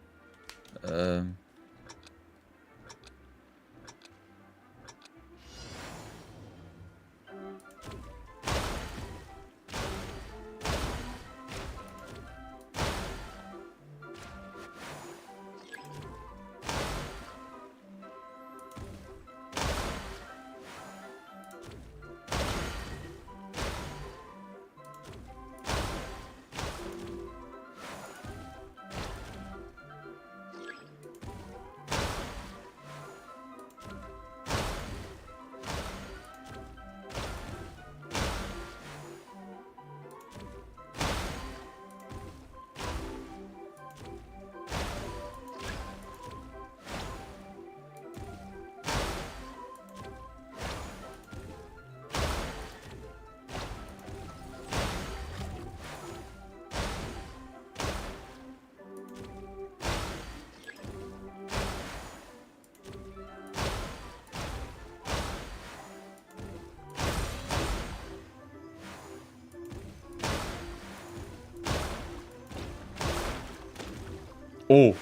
Oh.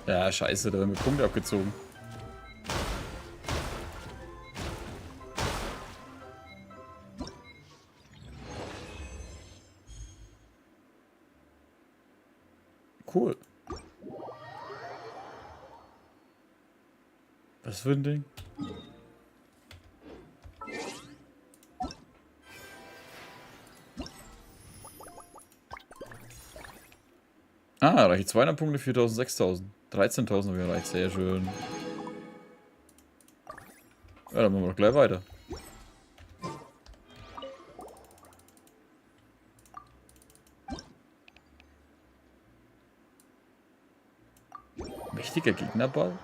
Ja, scheiße, da werden mir Punkte abgezogen. Cool. Was für ein Ding? Ah, reicht 200 Punkte, 4000, 6000. 13.000 habe ich erreicht, sehr schön. Ja, dann machen wir doch gleich weiter. Mächtiger Gegnerball?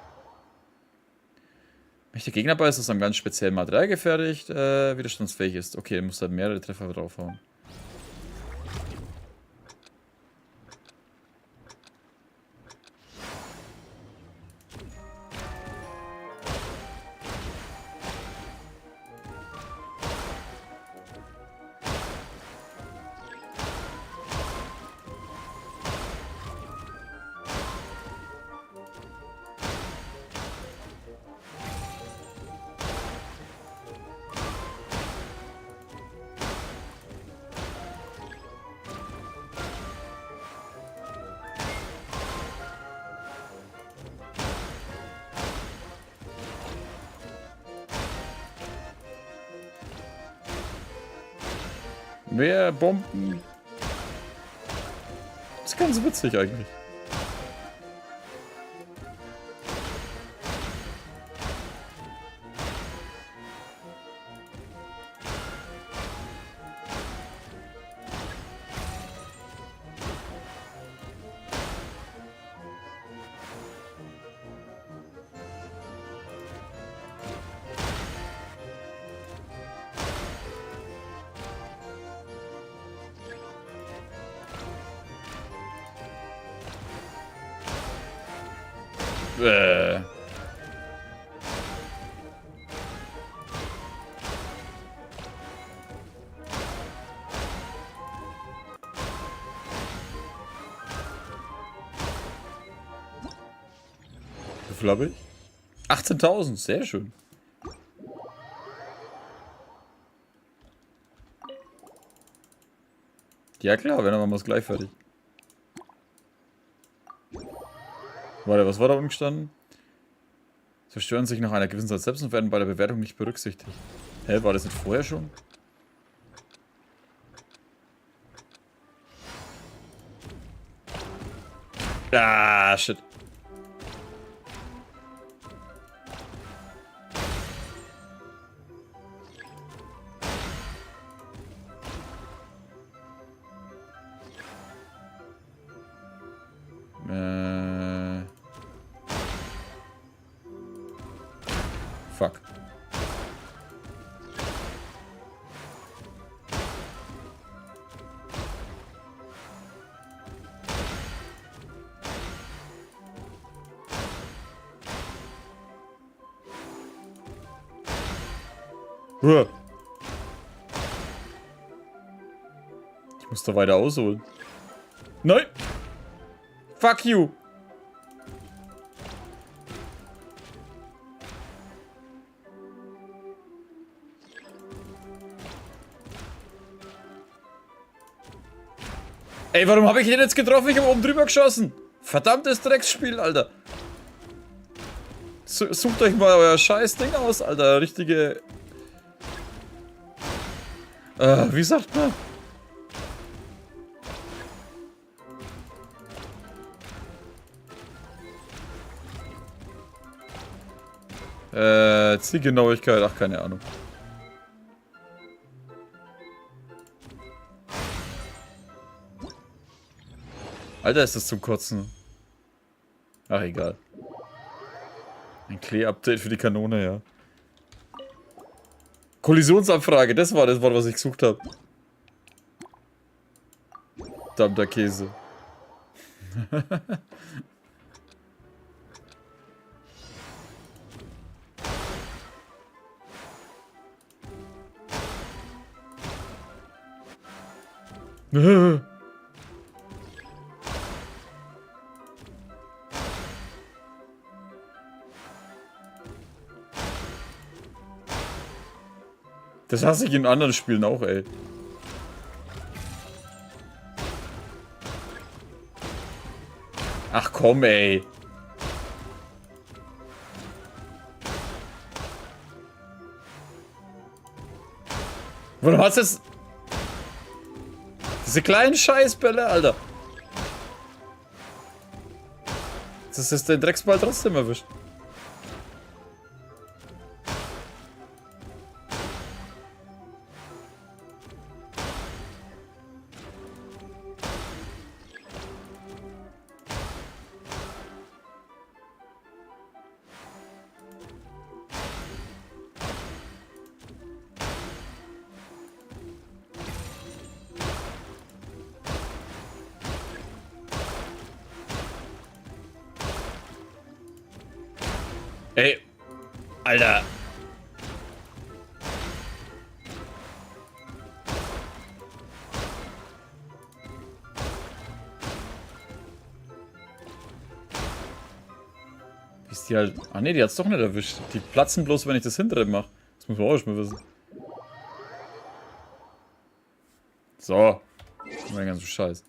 Mächtiger Gegnerball ist aus einem ganz speziellen Material gefertigt, widerstandsfähig ist. Okay, dann muss da mehrere Treffer draufhauen. Mehr Bomben. Das ist ganz witzig eigentlich. Wie viel habe ich? 18.000, sehr schön. Ja klar, wenn dann machen wir es gleich fertig. Warte, was war da unten gestanden? Zerstören sich nach einer gewissen Zeit selbst und werden bei der Bewertung nicht berücksichtigt. Hä, war das nicht vorher schon? Ah, shit. Fuck. Uah. Ich muss da weiter ausholen. Nein! Fuck you! Ey, warum habe ich den jetzt getroffen? Ich habe oben drüber geschossen. Verdammtes Drecksspiel, Alter. Sucht euch mal euer scheiß Ding aus, Alter. Richtige... wie sagt man? Zielgenauigkeit, ach, keine Ahnung. Alter, ist das zum Kotzen. Ach, egal. Ein Klee-Update für die Kanone, ja. Kollisionsabfrage, das war das Wort, was ich gesucht habe. Verdammter Käse. Das hasse ich in anderen Spielen auch, ey. Ach komm, ey. Warum hat's jetzt... Diese kleinen Scheißbälle, Alter. Das ist der Drecksball trotzdem erwischt. Ey, Alter. Ist die halt... Ah ne, die hat's doch nicht erwischt. Die platzen bloß, wenn ich das hintere mache. Das muss man auch schon mal wissen. So. Das war ein ganzer Scheiß.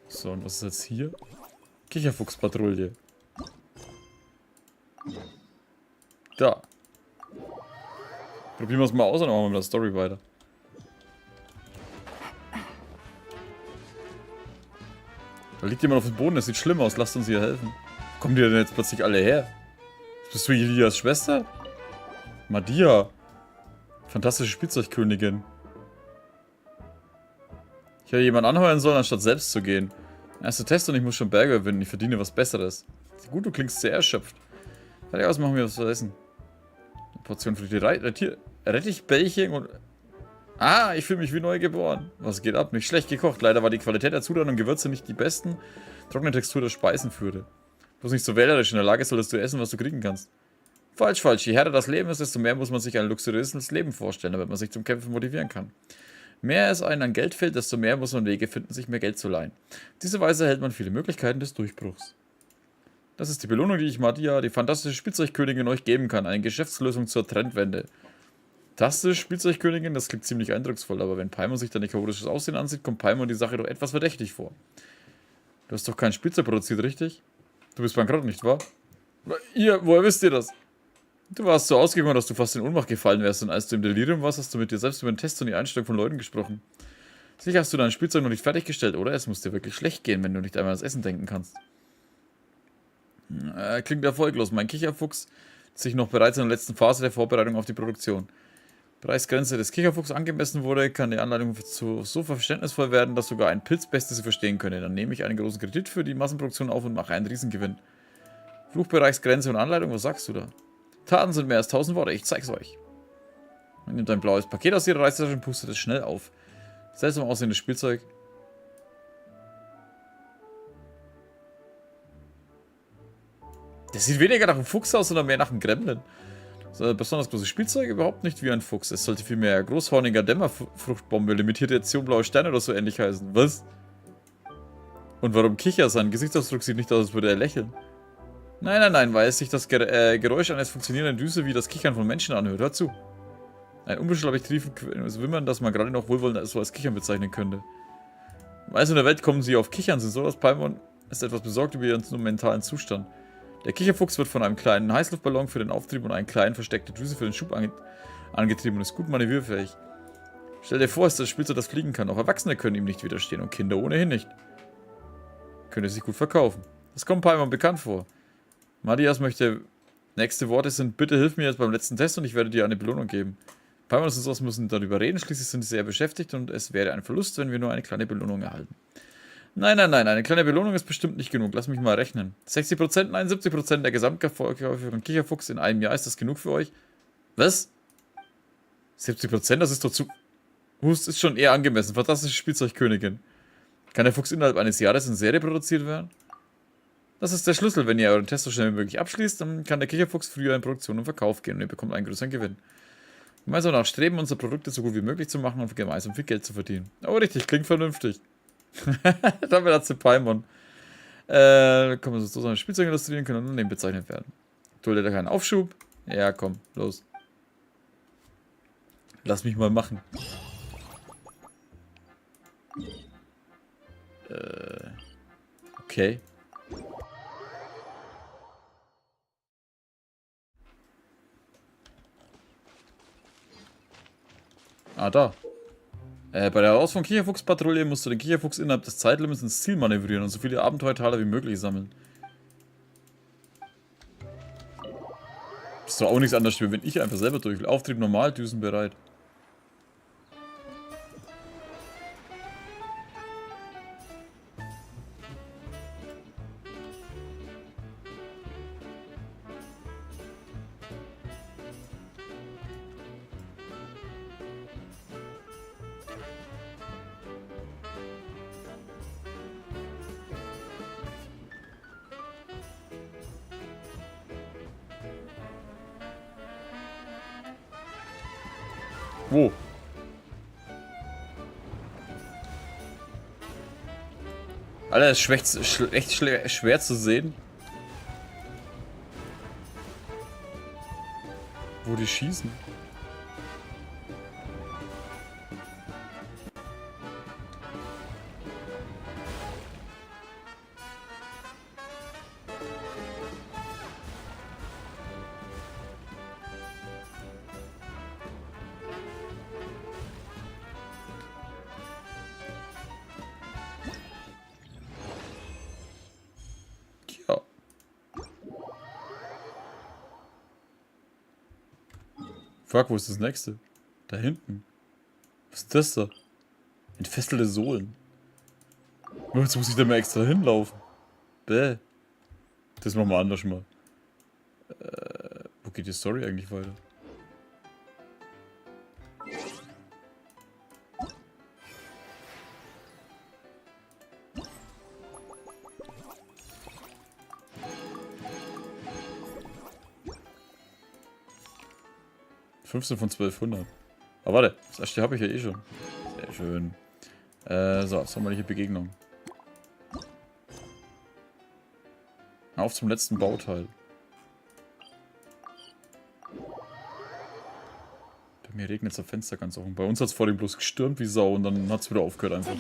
So, und was ist jetzt hier? Kicherfuchspatrouille. Da. Probieren wir es mal aus und dann machen wir mit der Story weiter. Da liegt jemand auf dem Boden, das sieht schlimm aus, lasst uns hier helfen. Kommen die denn jetzt plötzlich alle her? Bist du Ilias Schwester? Madia. Fantastische Spielzeugkönigin. Ich hätte jemanden anheuern sollen, anstatt selbst zu gehen. Erster Test und ich muss schon Berge gewinnen. Ich verdiene was Besseres. Gut, du klingst sehr erschöpft. Fertig aus, machen wir was zu essen. Eine Portion Fliege, Rettichbällchen und... Ah, ich fühle mich wie neu geboren. Was geht ab? Nicht schlecht gekocht. Leider war die Qualität der Zutaten und Gewürze nicht die besten. Trockene Textur der Speisen führte. Bloß nicht so wählerisch. In der Lage solltest du essen, was du kriegen kannst. Falsch, falsch. Je härter das Leben ist, desto mehr muss man sich ein luxuriöses Leben vorstellen, damit man sich zum Kämpfen motivieren kann. Mehr es einem an Geld fehlt, desto mehr muss man Wege finden, sich mehr Geld zu leihen. Auf diese Weise erhält man viele Möglichkeiten des Durchbruchs. Das ist die Belohnung, die ich Madia, die fantastische Spielzeugkönigin, euch geben kann. Eine Geschäftslösung zur Trendwende. Fantastische Spielzeugkönigin, das klingt ziemlich eindrucksvoll, aber wenn Paimon sich dein chaotisches Aussehen ansieht, kommt Paimon die Sache doch etwas verdächtig vor. Du hast doch kein Spielzeug produziert, richtig? Du bist bankrott, nicht wahr? Woher wisst ihr das? Du warst so ausgegangen, dass du fast in Ohnmacht gefallen wärst und als du im Delirium warst, hast du mit dir selbst über den Test und die Einstellung von Leuten gesprochen. Sicher hast du dein Spielzeug noch nicht fertiggestellt, oder? Es muss dir wirklich schlecht gehen, wenn du nicht einmal ans Essen denken kannst. Klingt erfolglos. Mein Kicherfuchs ist sich noch bereits in der letzten Phase der Vorbereitung auf die Produktion. Preisgrenze des Kicherfuchs angemessen wurde, kann die Anleitung so verständnisvoll werden, dass sogar ein Pilzbeste sie verstehen könne. Dann nehme ich einen großen Kredit für die Massenproduktion auf und mache einen Riesengewinn. Fluchbereichsgrenze und Anleitung, was sagst du da? Taten sind mehr als 1000 Worte, ich zeig's euch. Man nimmt ein blaues Paket aus ihrer Reisetasche und pustet es schnell auf. Seltsam aussehendes Spielzeug. Das sieht weniger nach einem Fuchs aus, sondern mehr nach einem Gremlin. So, besonders großes Spielzeug, überhaupt nicht wie ein Fuchs. Es sollte vielmehr großhorniger Dämmerfruchtbombe, limitierte Edition blaue Sterne oder so ähnlich heißen. Was? Und warum Kicher? Sein Gesichtsausdruck sieht nicht aus, als würde er lächeln. Nein, nein, nein, weil es sich das Geräusch eines funktionierenden Düse wie das Kichern von Menschen anhört. Hört zu. Ein unbeschreiblich tiefes Wimmern, das man gerade noch wohlwollend so als Kichern bezeichnen könnte. Meist in der Welt kommen sie auf Kichern, sind so, dass Paimon ist etwas besorgt über ihren mentalen Zustand. Der Kicherfuchs wird von einem kleinen Heißluftballon für den Auftrieb und einer kleinen versteckten Düse für den Schub angetrieben und ist gut manövrierfähig. Stell dir vor, es ist das Spielzeug, das fliegen kann. Auch Erwachsene können ihm nicht widerstehen und Kinder ohnehin nicht. Könnte sich gut verkaufen. Das kommt Paimon bekannt vor. Matthias möchte... Nächste Worte sind, bitte hilf mir jetzt beim letzten Test und ich werde dir eine Belohnung geben. Paimon und Sos müssen darüber reden, schließlich sind sie sehr beschäftigt und es wäre ein Verlust, wenn wir nur eine kleine Belohnung erhalten. Nein, nein, nein, eine kleine Belohnung ist bestimmt nicht genug. Lass mich mal rechnen. 60%, nein, 70% der Gesamtverkäufe von Kicherfuchs in einem Jahr, ist das genug für euch? Was? 70%? Das ist doch zu... Hust ist schon eher angemessen. Fantastische Spielzeugkönigin. Kann der Fuchs innerhalb eines Jahres in Serie produziert werden? Das ist der Schlüssel. Wenn ihr euren Test so schnell wie möglich abschließt, dann kann der Kicherfuchs früher in Produktion und Verkauf gehen und ihr bekommt einen größeren Gewinn. Gemeinsam danach streben, unsere Produkte so gut wie möglich zu machen und gemeinsam viel Geld zu verdienen. Oh, richtig, klingt vernünftig. Damit hat sie Paimon. Kann man so seine Spielzeug illustrieren, können Unternehmen bezeichnet werden. Duldet er keinen Aufschub? Ja, komm, los. Lass mich mal machen. Okay. Ah, da. Bei der Heraus von Kicherfuchs-Patrouille musst du den Kicherfuchs innerhalb des Zeitlimits ins Ziel manövrieren und so viele Abenteuertaler wie möglich sammeln. Ist doch auch nichts anderes, wie wenn ich einfach selber durch will. Auftrieb normal, Düsen bereit. Wo? Alter, ist echt schwer zu sehen. Wo die schießen. Fuck, wo ist das nächste? Da hinten. Was ist das da? Entfesselte Sohlen. Oh, jetzt muss ich da mal extra hinlaufen. Bäh. Das machen wir anders mal. Wo geht die Story eigentlich weiter? ...15 von 1200. Aber warte, das erste habe ich ja eh schon. Sehr schön. So, sommerliche Begegnung. Auf zum letzten Bauteil. Bei mir regnet es am Fenster ganz offen. Bei uns hat es vorhin bloß gestürmt wie Sau und dann hat es wieder aufgehört einfach.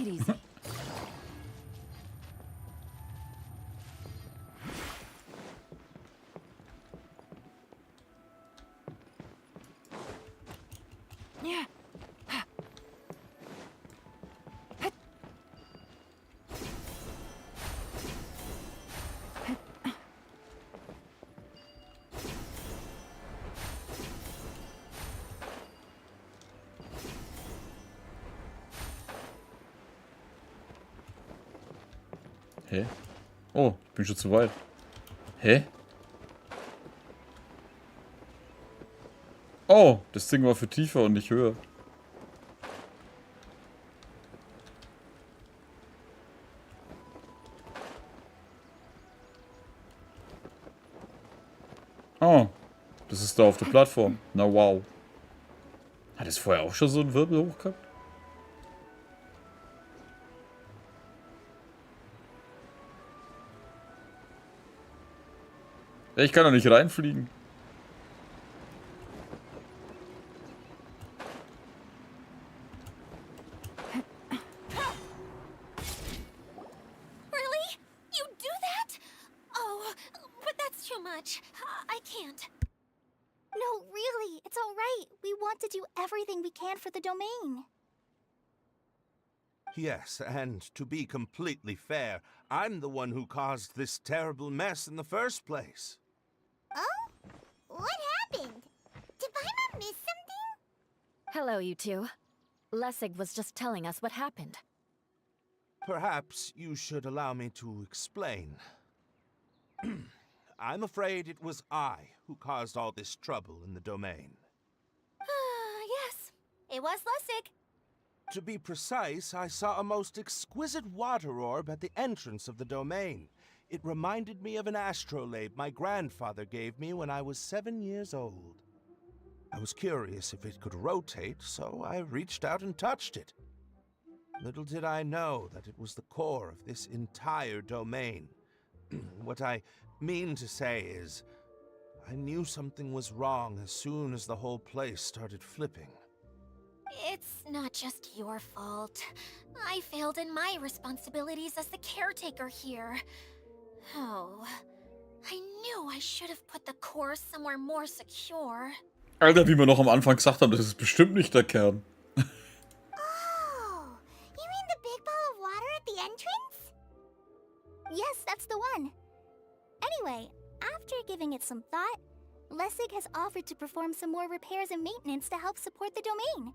Hä? Oh, ich bin schon zu weit. Hä? Oh, das Ding war für tiefer und nicht höher. Oh, das ist da auf der Plattform. Na wow. Hat es vorher auch schon so einen Wirbel hoch gehabt? Ich kann doch nicht reinfliegen. Really? You do that? Oh, but that's too much. I can't. No, really, it's all right. We want to do everything we can for the domain. Yes, and to be completely fair, I'm the one who caused this terrible mess in the first place. Oh? What happened? Did Paimon miss something? Hello, you two. Lessig was just telling us what happened. Perhaps you should allow me to explain. I'm afraid it was I who caused all this trouble in the domain. Yes, it was Lessig. To be precise, I saw a most exquisite water orb at the entrance of the domain. It reminded me of an astrolabe my grandfather gave me when I was 7 years old. I was curious if it could rotate, so I reached out and touched it. Little did I know that it was the core of this entire domain. What I mean to say is, I knew something was wrong as soon as the whole place started flipping. It's not just your fault. I failed in my responsibilities as the caretaker here. Oh, I knew I should have put the core somewhere more secure. Alter, wie wir noch am Anfang gesagt haben, das ist bestimmt nicht der Kern. Oh, you mean the big ball of water at the entrance? Yes, that's the one. Anyway, after giving it some thought, Lessig has offered to perform some more repairs and maintenance to help support the domain.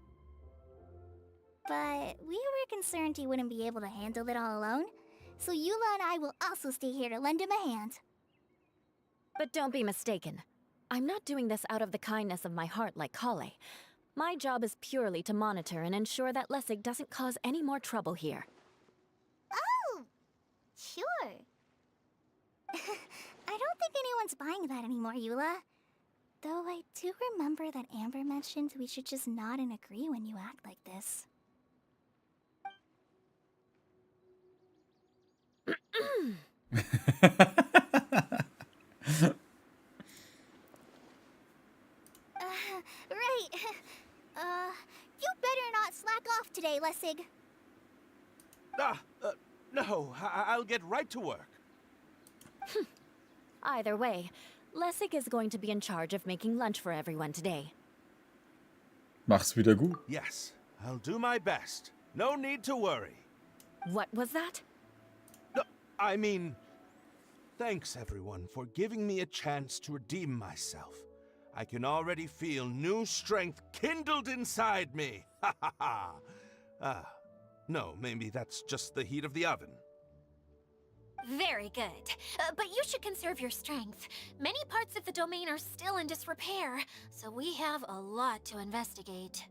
But we were concerned he wouldn't be able to handle it all alone, so Eula and I will also stay here to lend him a hand. But don't be mistaken. I'm not doing this out of the kindness of my heart like Kale. My job is purely to monitor and ensure that Lessig doesn't cause any more trouble here. Oh, sure. I don't think anyone's buying that anymore, Eula. Though I do remember that Amber mentioned we should just nod and agree when you act like this. Right. You better not slack off today, Lessig. No, I'll get right to work. Either way, Lessig is going to be in charge of making lunch for everyone today. Mach's wieder gut. Yes, I'll do my best. No need to worry. What was that? No, I mean, thanks everyone for giving me a chance to redeem myself. I can already feel new strength kindled inside me. Ha ha ha. No, maybe that's just the heat of the oven. Very good. But you should conserve your strength. Many parts of the domain are still in disrepair, so we have a lot to investigate.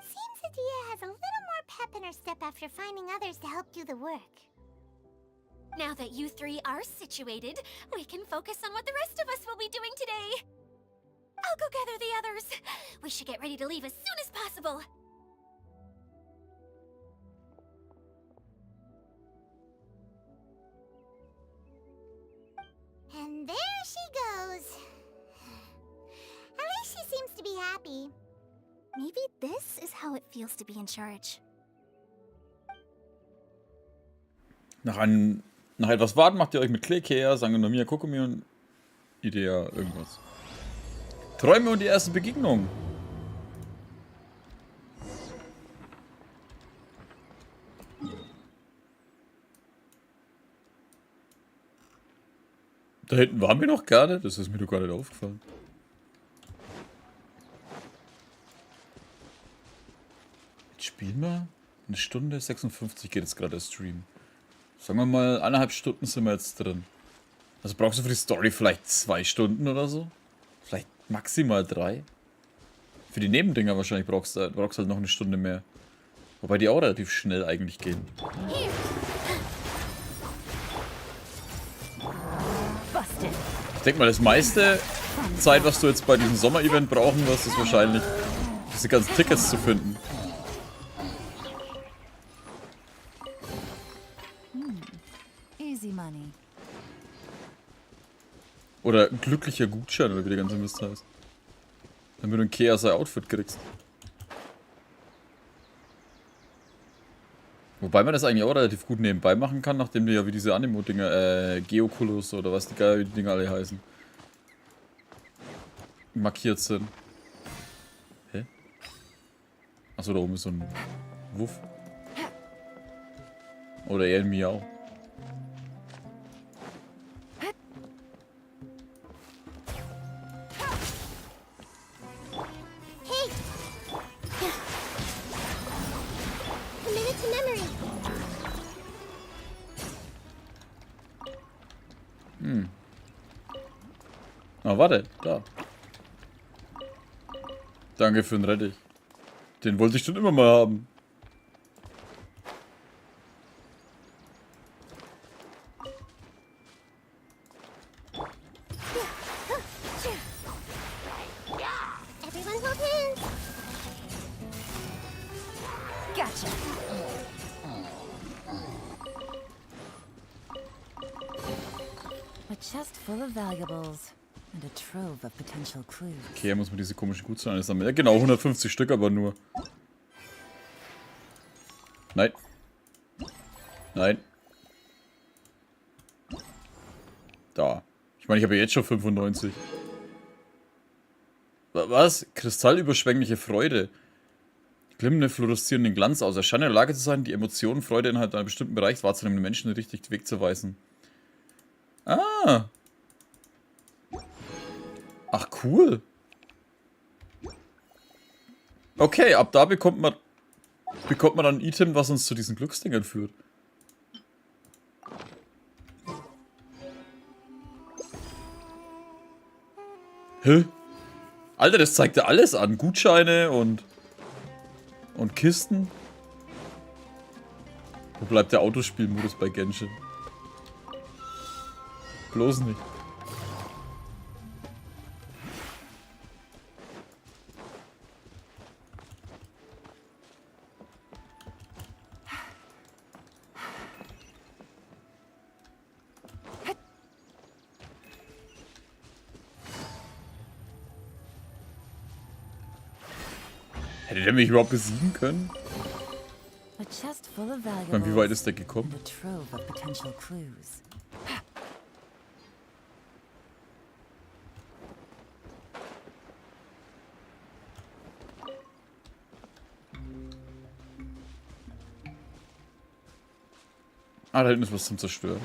Seems Adia has a little more pep in her step after finding others to help do the work. Now that you three are situated, we can focus on what the rest of us will be doing today. I'll go gather the others. We should get ready to leave as soon as possible. And there she goes. At least she seems to be happy. Maybe this is how it feels to be in charge. Nach etwas Warten macht ihr euch mit Klick her, Sangonomia, Kokomi und Idea irgendwas. Träume und die erste Begegnung. Da hinten waren wir noch gar nicht, das ist mir doch gar nicht aufgefallen. Jetzt spielen wir. 1 Stunde 56 geht jetzt gerade der Stream. Sagen wir mal, 1,5 Stunden sind wir jetzt drin. Also brauchst du für die Story vielleicht 2 Stunden oder so? Vielleicht maximal 3? Für die Nebendinger wahrscheinlich brauchst du halt noch eine Stunde mehr. Wobei die auch relativ schnell eigentlich gehen. Ich denke mal, das meiste Zeit, was du jetzt bei diesem Sommer-Event brauchen wirst, ist wahrscheinlich, diese ganzen Tickets zu finden. Easy money. Oder ein glücklicher Gutschein, oder wie der ganze Mist heißt. Damit du ein KSI-Outfit kriegst. Wobei man das eigentlich auch relativ gut nebenbei machen kann, nachdem du ja wie diese Animo-Dinger, Geoculus oder was die Dinger alle heißen, markiert sind. Hä? Achso, da oben ist so ein Wuff. Oder eher ein Miau. Ah, warte, da. Danke für den Rettich. Den wollte ich schon immer mal haben. Everyone hold hands. Gotcha. A chest full of valuables and a trove of potential clues. Okay, er muss mir diese komischen Gutscheine sammeln. Ja, genau, 150 Stück aber nur. Nein. Nein. Da. Ich meine, ich habe ja jetzt schon 95. Was? Kristallüberschwängliche Freude. Glimmende, fluoreszierenden Glanz aus. Er scheint in der Lage zu sein, die Emotionen, Freude innerhalb einem bestimmten Bereich wahrzunehmen, Menschen den richtigen Weg zu weisen. Ah. Ach, cool. Okay, ab da bekommt man dann ein Item, was uns zu diesen Glücksdingern führt. Hä? Alter, das zeigt ja alles an. Gutscheine und Kisten. Wo bleibt der Autospielmodus bei Genshin? Bloß nicht. Hätte der mich überhaupt besiegen können? A chest full of Ich meine, wie valuables weit ist der gekommen? and a trove of potential clues. Ah, da hinten ist was zum Zerstören.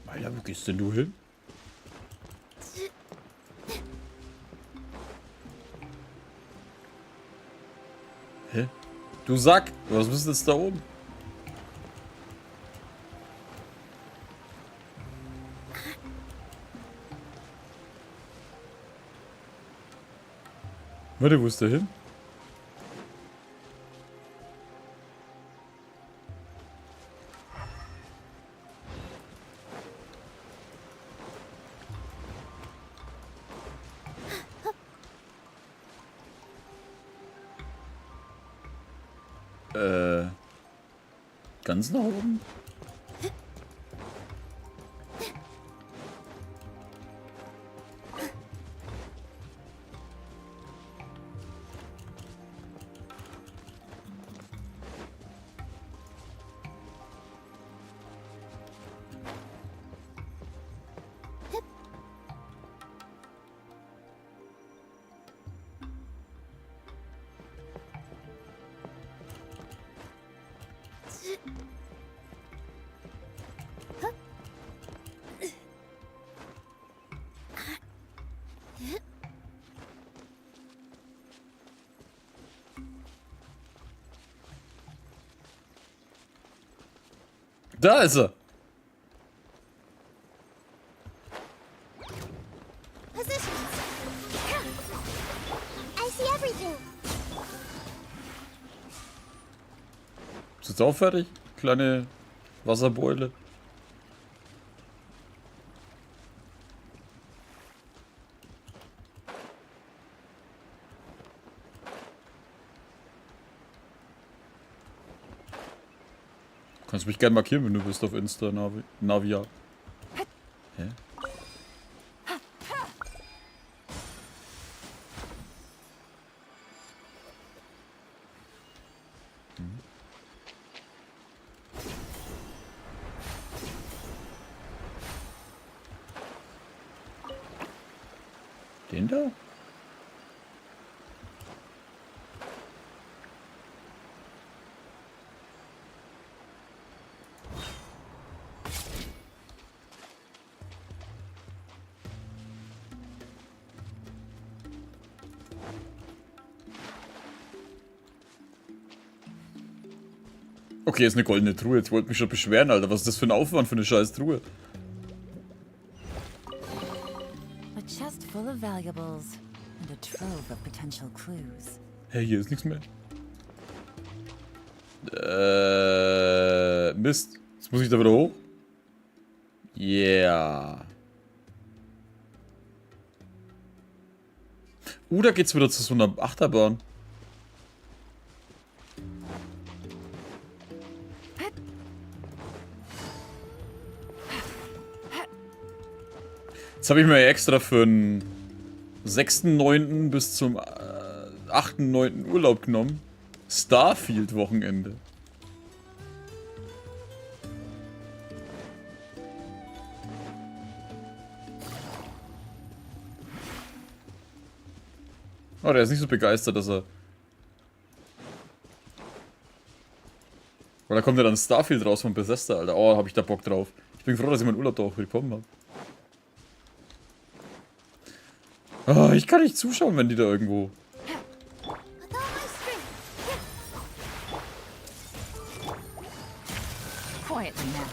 Alter, wo gehst denn du hin? Hä? Du Sack! Was bist jetzt da oben? Warte, wo ist der hin? Ganz nach oben? Da ist er. Positions. I see everything. Ist jetzt auch fertig? Kleine Wasserbeule. Kannst mich gerne markieren, wenn du bist auf Insta, Navia. Hä? Den da? Okay, ist eine goldene Truhe. Jetzt wollte mich schon beschweren, Alter. Was ist das für ein Aufwand für eine scheiß Truhe? A chest full of valuables and a trove of potential clues. Hey, hier ist nichts mehr. Mist. Jetzt muss ich da wieder hoch. Yeah. Da geht's wieder zu so einer Achterbahn. Jetzt habe ich mir extra für den 6.9. bis zum 8.9. Urlaub genommen. Starfield-Wochenende. Oh, der ist nicht so begeistert, dass er... Weil da kommt ja dann Starfield raus von Bethesda, Alter. Oh, hab ich da Bock drauf. Ich bin froh, dass ich meinen Urlaub da auch bekommen habe. Oh, ich kann nicht zuschauen, wenn die da irgendwo... Quietly now.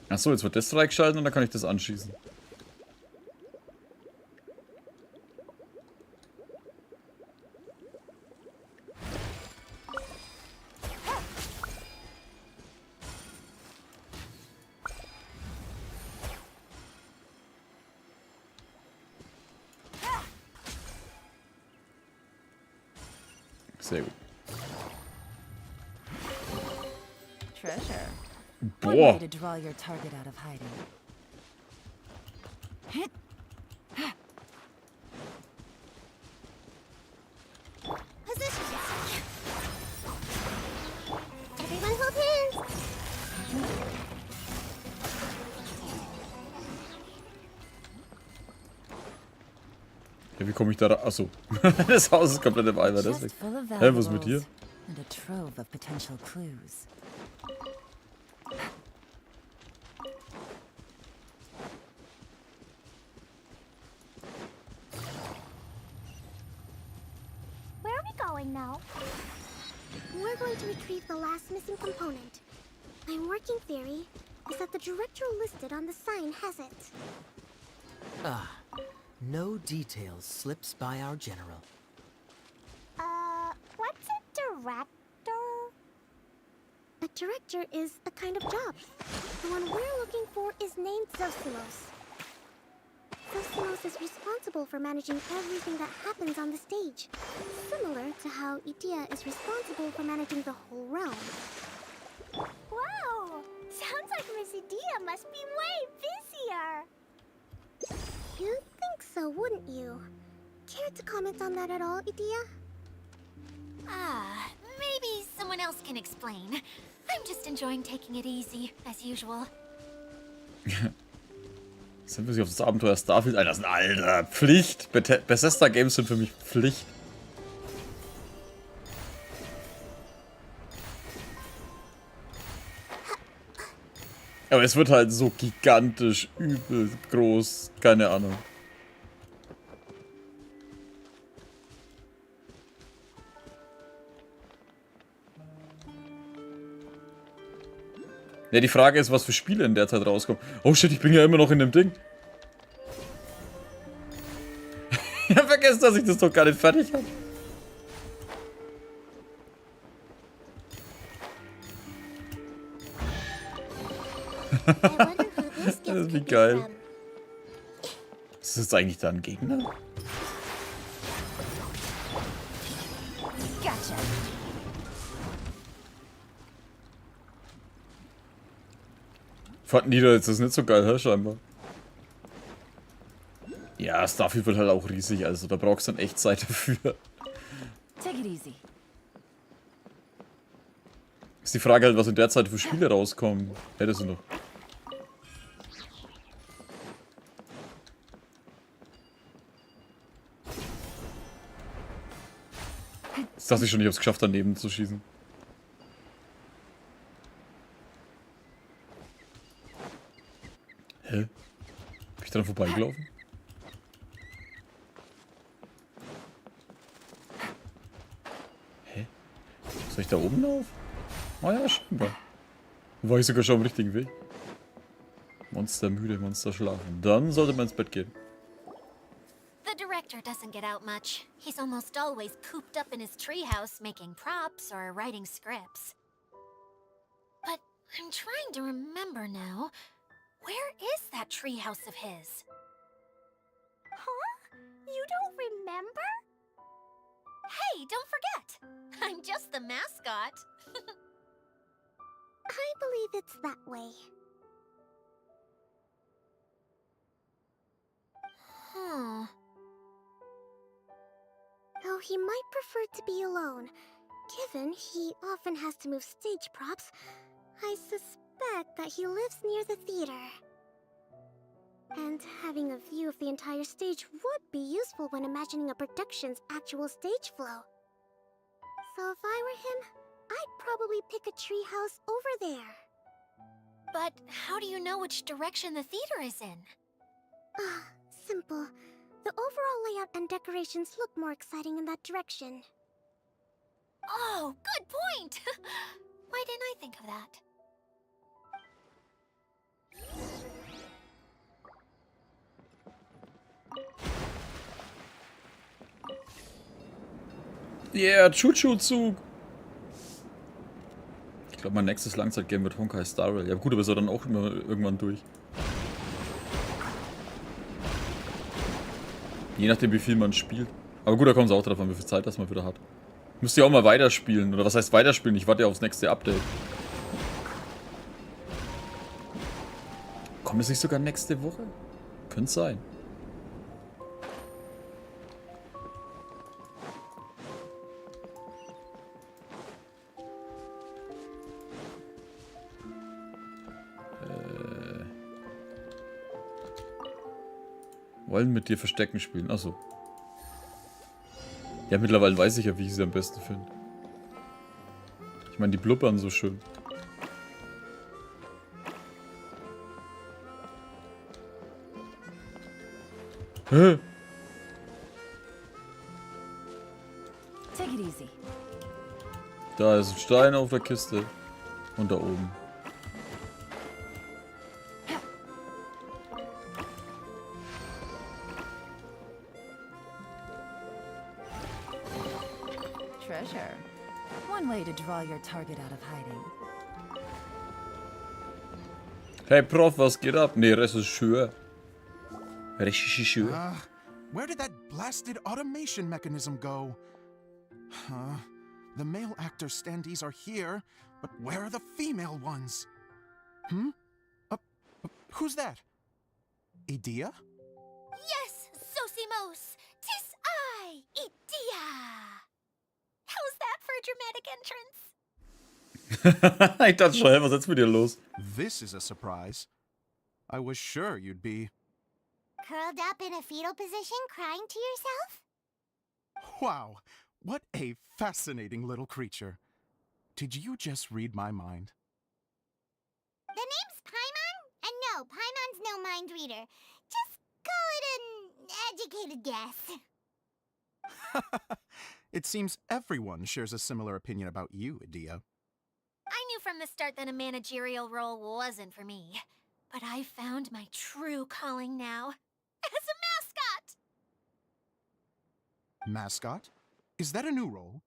Achso, jetzt wird das freigeschalten und dann kann ich das anschießen. Sehr gut. Treasure. One Boah. way to draw your target out of hiding. Positions. Everyone hold hands. Ja, wie komme ich da rein? Achso. Das Haus ist komplett im Eimer, deswegen. Chest full of Hä, was ist mit dir? valuables and a trove of potential clues. Where are we going now? We're going to retrieve the last missing component. My working theory is that the director listed on the sign has it. Ah, no details slips by our general. What's a director? A director is a kind of job. The one we're looking for is named Zosimos. Zosimos is responsible for managing everything that happens on the stage. Similar to how Idea is responsible for managing the whole realm. Wow! Sounds like Miss Idea must be way busier. You'd think so, wouldn't you? Care to comment on that at all, Idea? Maybe someone else can explain. I'm just enjoying taking it easy, as usual. Sind wir sich auf das Abenteuer Starfield ein? Das ist ein Alter. Pflicht. Bethesda Games sind für mich Pflicht. Aber es wird halt so gigantisch, übel groß. Keine Ahnung. Ja, die Frage ist, was für Spiele in der Zeit rauskommen. Oh shit, ich bin ja immer noch in dem Ding. Ich hab vergessen, dass ich das doch gar nicht fertig habe. I wonder who this gift Das ist wie could be geil. from. Ist das eigentlich da ein Gegner? Gotcha. Fanden die da jetzt das nicht so geil, hä, scheinbar. Ja, Starfield wird halt auch riesig, also da brauchst du dann echt Zeit dafür. Take it easy. Ist die Frage halt, was in der Zeit für Spiele rauskommen. Hättest du noch. Jetzt dachte ich schon, ich hab's geschafft, daneben zu schießen. Hä? Bin ich dran vorbeigelaufen? Hä? Soll ich da oben laufen? Oh ja, scheinbar. War ich sogar schon am richtigen Weg. Monster müde, Monster schlafen. Dann sollte man ins Bett gehen. The director doesn't get out much. He's almost always cooped up in his treehouse making props or writing scripts. But I'm trying to remember now. Where is that treehouse of his? Huh? You don't remember? Hey, don't forget! I'm just the mascot. I believe it's that way. Huh. Though he might prefer to be alone, given he often has to move stage props, I suspect that he lives near the theater. And having a view of the entire stage would be useful when imagining a production's actual stage flow. So if I were him, I'd probably pick a treehouse over there. But how do you know which direction the theater is in? Ah, simple. The overall layout and decorations look more exciting in that direction. Oh, good point! Why didn't I think of that? Yeah, Choo-Choo-Zug. Ich glaube, mein nächstes Langzeitgame wird Honkai Star Rail. Ja gut, aber ist er dann auch immer irgendwann durch. Je nachdem, wie viel man spielt. Aber gut, da kommt es auch drauf an, wie viel Zeit das man wieder hat. Müsst ihr auch mal weiterspielen. Oder was heißt weiterspielen? Ich warte ja aufs nächste Update. Kommt es nicht sogar nächste Woche? Könnte sein. Wollen mit dir Verstecken spielen. Achso. Ja, mittlerweile weiß ich ja, wie ich sie am besten finde. Ich meine, die blubbern so schön. Hä? Take it easy. Da ist ein Stein auf der Kiste. Und da oben. Treasure. One way to draw your target out of hiding. Hey Prof, was geht ab? Nee, Regisseur. Regisseur. Where did that blasted automation mechanism go? Huh? The male actor standees are here, but where are the female ones? Hmm? Who's that? Idea? Yes, Sosimos! 'Tis I, Idea! How's that for a dramatic entrance? Ich dachte schon, hey, was ist jetzt mit dir los? This is a surprise. I was sure you'd be... Curled up in a fetal position, crying to yourself? Wow, what a fascinating little creature. Did you just read my mind? The name's Paimon? And no, Paimon's no mind reader. Just call it an educated guess. It seems everyone shares a similar opinion about you, Idea. I knew from the start that a managerial role wasn't for me. But I found my true calling now. As a mascot! Mascot? Is that a new role?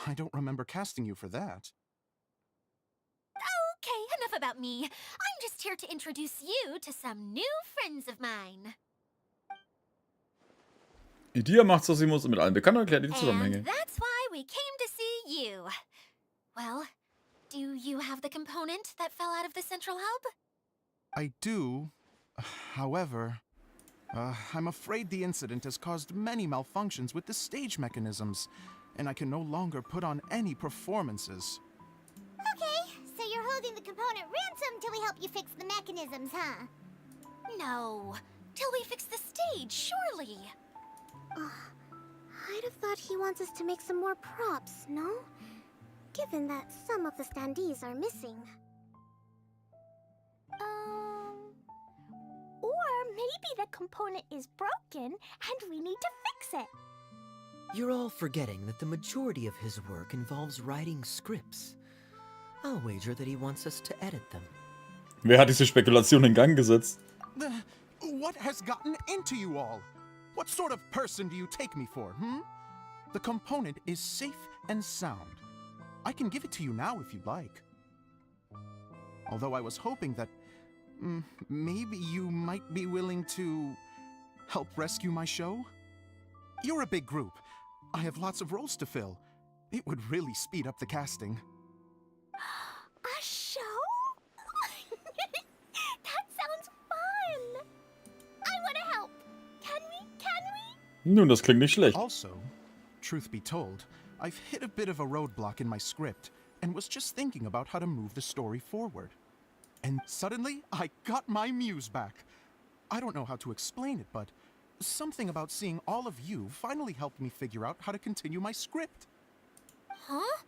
I don't remember casting you for that. Okay, enough about me. I'm just here to introduce you to some new friends of mine. Idia macht Zosimus mit allen bekannt und erklärt die Zusammenhänge. And that's why we came to see you. Well, do you have the component that fell out of the central hub? I do. However, I'm afraid the incident has caused many malfunctions with the stage mechanisms, and I can no longer put on any performances. Okay, so you're holding the component ransom till we help you fix the mechanisms, huh? No, till we fix the stage, surely. I'd have thought he wants us to make some more props, no? Given that some of the standees are missing. Or maybe the component is broken and we need to fix it. You're all forgetting that the majority of his work involves writing scripts. I'll wager that he wants us to edit them. Wer hat diese Spekulation in Gang gesetzt? What has gotten into you all? What sort of person do you take me for, The component is safe and sound. I can give it to you now if you'd like. Although I was hoping that maybe you might be willing to help rescue my show? You're a big group. I have lots of roles to fill. It would really speed up the casting. A show? That sounds fun! I want to help! Can we? Nun, das klingt nicht schlecht. Also, truth be told, I've hit a bit of a roadblock in my script and was just thinking about how to move the story forward. And suddenly, I got my muse back. I don't know how to explain it, but something about seeing all of you finally helped me figure out how to continue my script. Huh?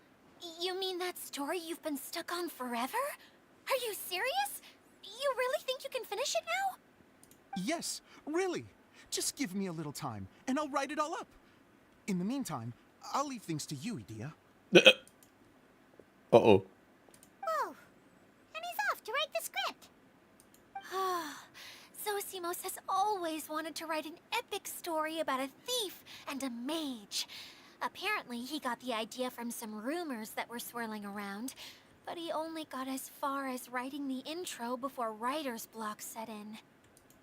You mean that story you've been stuck on forever? Are you serious? You really think you can finish it now? Yes, really. Just give me a little time, and I'll write it all up. In the meantime, I'll leave things to you, Idia. Uh-oh. Whoa! And he's off to write the script! Zosimos has always wanted to write an epic story about a thief and a mage. Apparently, he got the idea from some rumors that were swirling around, but he only got as far as writing the intro before writer's block set in.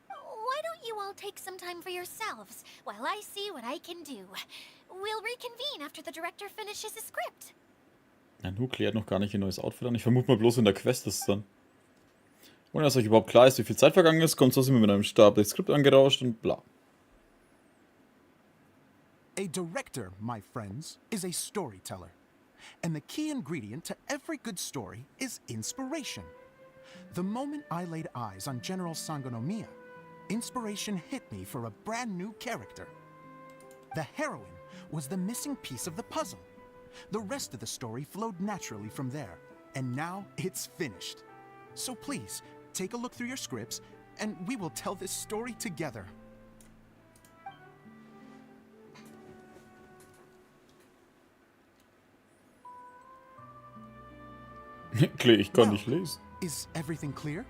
Why don't you all take some time for yourselves while I see what I can do? We'll reconvene after the director finishes his script. Nukli hat noch gar nicht ein neues Outfit an. Ich vermute mal bloß in der Quest ist es dann. Ohne dass euch überhaupt klar ist, wie viel Zeit vergangen ist, kommt Zosimo mit einem Stab das Skript angerauscht und bla. A director, my friends, is a storyteller. And the key ingredient to every good story is inspiration. The moment I laid eyes on General Sangonomiya, inspiration hit me for a brand new character. The heroine was the missing piece of the puzzle. The rest of the story flowed naturally from there, and now it's finished. So please, take a look through your scripts, and we will tell this story together. Klee, ich kann nicht lesen. Is everything clear?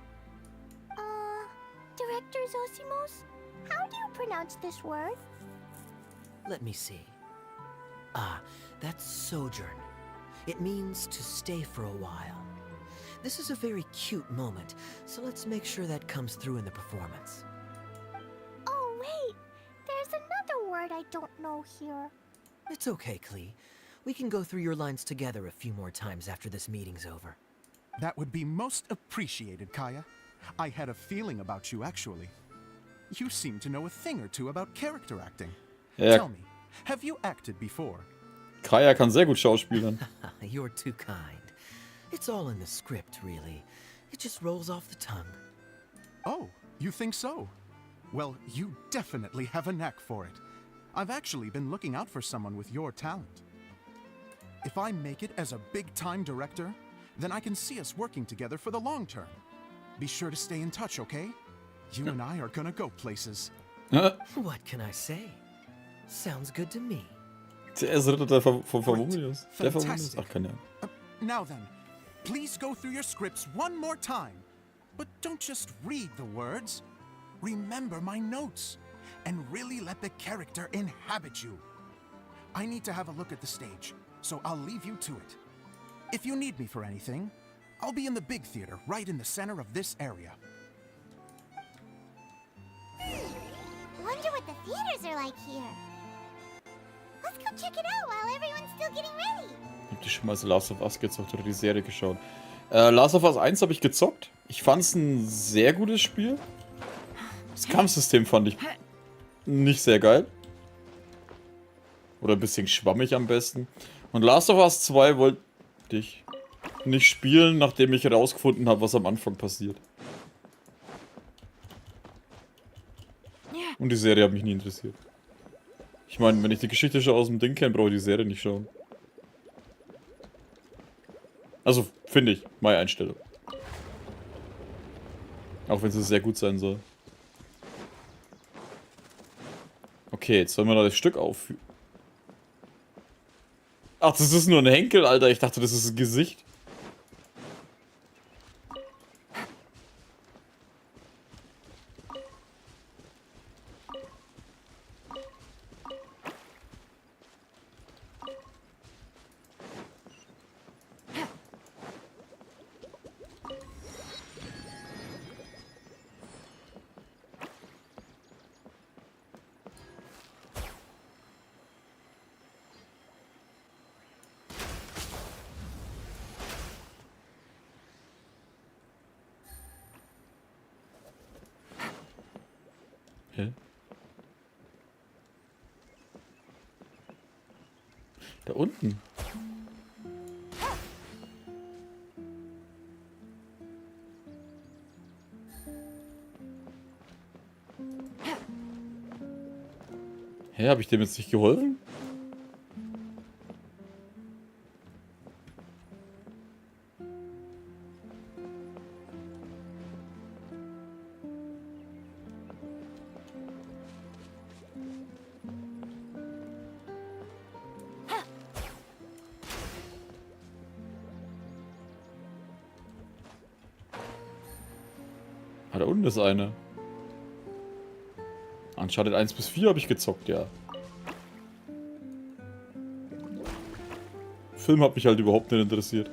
Director Zosimos, how do you pronounce this word? Let me see. Ah, that's sojourn. It means to stay for a while. This is a very cute moment, so let's make sure that comes through in the performance. Oh, wait. There's another word I don't know here. It's okay, Klee. We can go through your lines together a few more times after this meeting's over. That would be most appreciated, Kaya. I had a feeling about you, actually. You seem to know a thing or two about character acting. Ja, Tell me, have you acted before? Kaya kann sehr gut schauspielern. You're too kind. It's all in the script, really. It just rolls off the tongue. Oh, you think so? Well, you definitely have a knack for it. I've actually been looking out for someone with your talent. If I make it as a big-time director, then I can see us working together for the long term. Be sure to stay in touch, okay? You and I are gonna go places. What can I say? Sounds good to me. Der erste Ritter, der vom Verwundet ist. Der verwundet ist? Fantastic. Ach, keine Ahnung. Now then, Please go through your scripts one more time. But don't just read the words. Remember my notes. And really let the character inhabit you. I need to have a look at the stage, so I'll leave you to it. If you need me for anything, I'll be in the big theater right in the center of this area. Wonder what the theaters are like here. Let's go check it out while everyone's still getting ready. Habt ihr schon mal so Last of Us gezockt oder die Serie geschaut? Last of Us 1 habe ich gezockt. Ich fand es ein sehr gutes Spiel. Das Kampfsystem fand ich nicht sehr geil. Oder ein bisschen schwammig am besten. Und Last of Us 2 wollte ich nicht spielen, nachdem ich herausgefunden habe, was am Anfang passiert. Und die Serie hat mich nie interessiert. Ich meine, wenn ich die Geschichte schon aus dem Ding kenne, brauche ich die Serie nicht schauen. Also, finde ich, meine Einstellung. Auch wenn sie sehr gut sein soll. Okay, jetzt sollen wir noch das Stück aufführen. Ach, das ist nur ein Henkel, Alter. Ich dachte, das ist ein Gesicht. Hä? Da unten. Hä, habe ich dem jetzt nicht geholfen? Ah, da unten ist eine. Uncharted 1 bis 4 habe ich gezockt, ja. Film hat mich halt überhaupt nicht interessiert.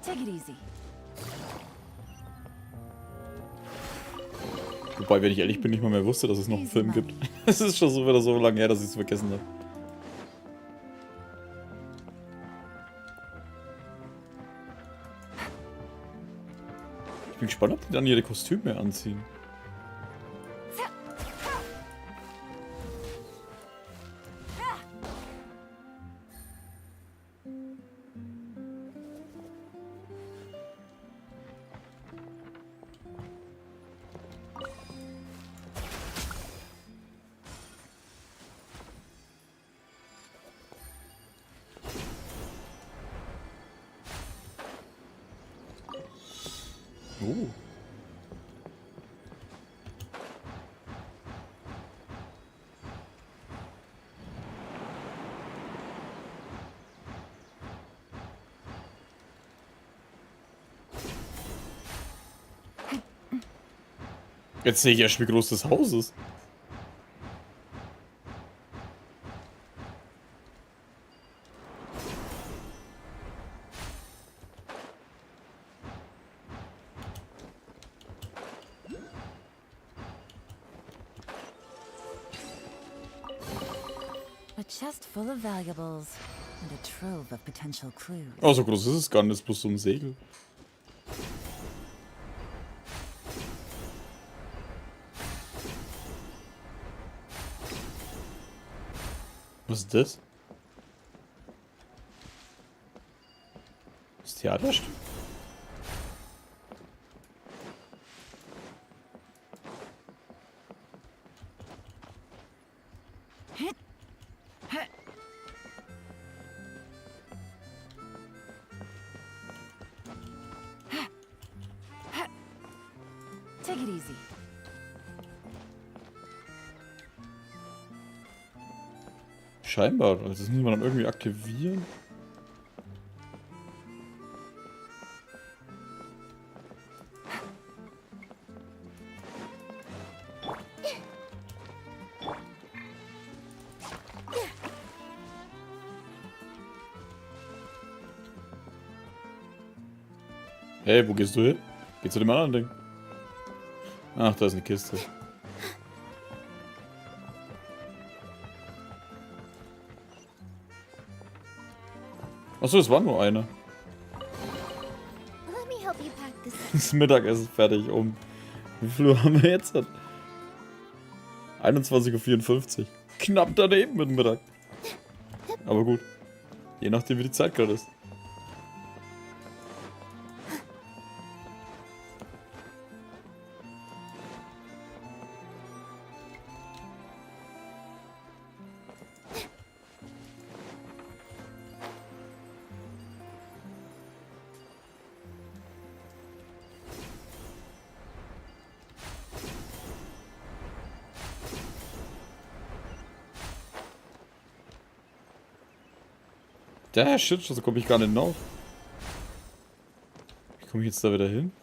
Take it easy. Wobei, wenn ich ehrlich bin, nicht mal mehr wusste, dass es noch einen Film gibt. Es ist schon so wieder so lange her, dass ich es vergessen habe. Ich bin gespannt, ob die dann ihre Kostüme anziehen. Oh. Jetzt sehe ich erst, wie groß das Haus ist. A chest full of valuables and a trove of potential clues. Oh, so groß ist es gar nicht, das ist bloß so ein Segel. Was ist das? Das Theaterstück? Take it easy. Scheinbar. Also das muss man dann irgendwie aktivieren. Hey, wo gehst du hin? Geh zu dem anderen Ding. Ach, da ist eine Kiste. Achso, das war nur eine. Let me help you pack this. Das Mittagessen ist fertig um. Wie viel Uhr haben wir jetzt? 21:54 Uhr. Knapp daneben mit dem Mittag. Aber gut. Je nachdem, wie die Zeit gerade ist. Der Shit, so komme ich gar nicht hinauf. Wie komme ich jetzt da wieder hin?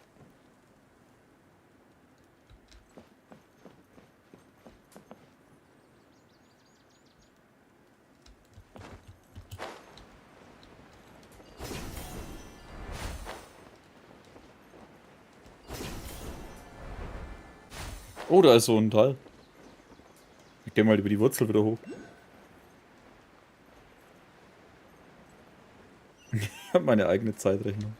Oh, da ist so ein Teil. Ich gehe mal über die Wurzel wieder hoch. Ich habe meine eigene Zeitrechnung.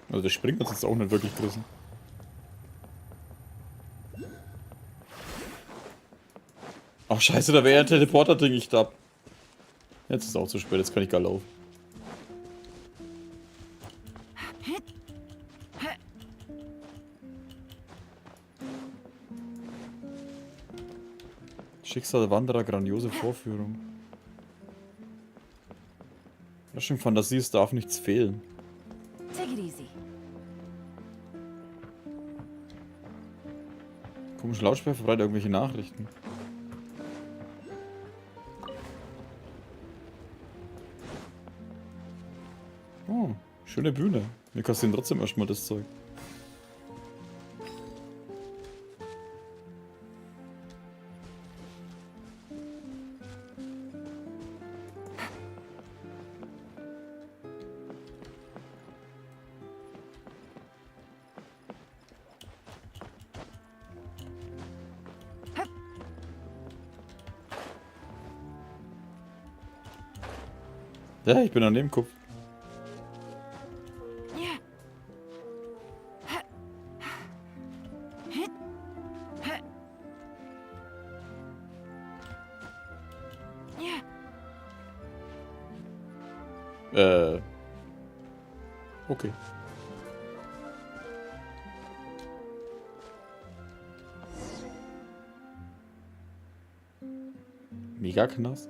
Also der springt uns jetzt auch nicht wirklich gerissen. Ach scheiße, da wäre ja ein Teleporter-Ding, ich glaube. Jetzt ist es auch zu spät, jetzt kann ich gar laufen. Schicksal der Wanderer, grandiose Vorführung. Ja, schon Fantasie, es darf nichts fehlen. Take it easy. Komische Lautsprecher verbreitet irgendwelche Nachrichten. Oh, schöne Bühne. Wir kassieren trotzdem erstmal das Zeug. Ja, ich bin an dem Kopf. Okay. Mega Knast.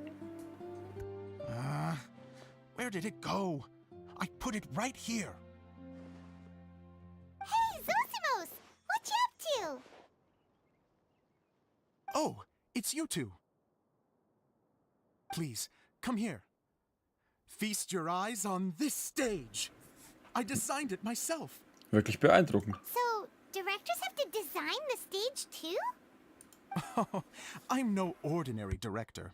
Where did it go? I put it right here. Hey, Zosimos! What you up to? Oh, it's you two. Please, come here. Feast your eyes on this stage. I designed it myself. Wirklich beeindruckend. So, directors have to design the stage too? I'm no ordinary director.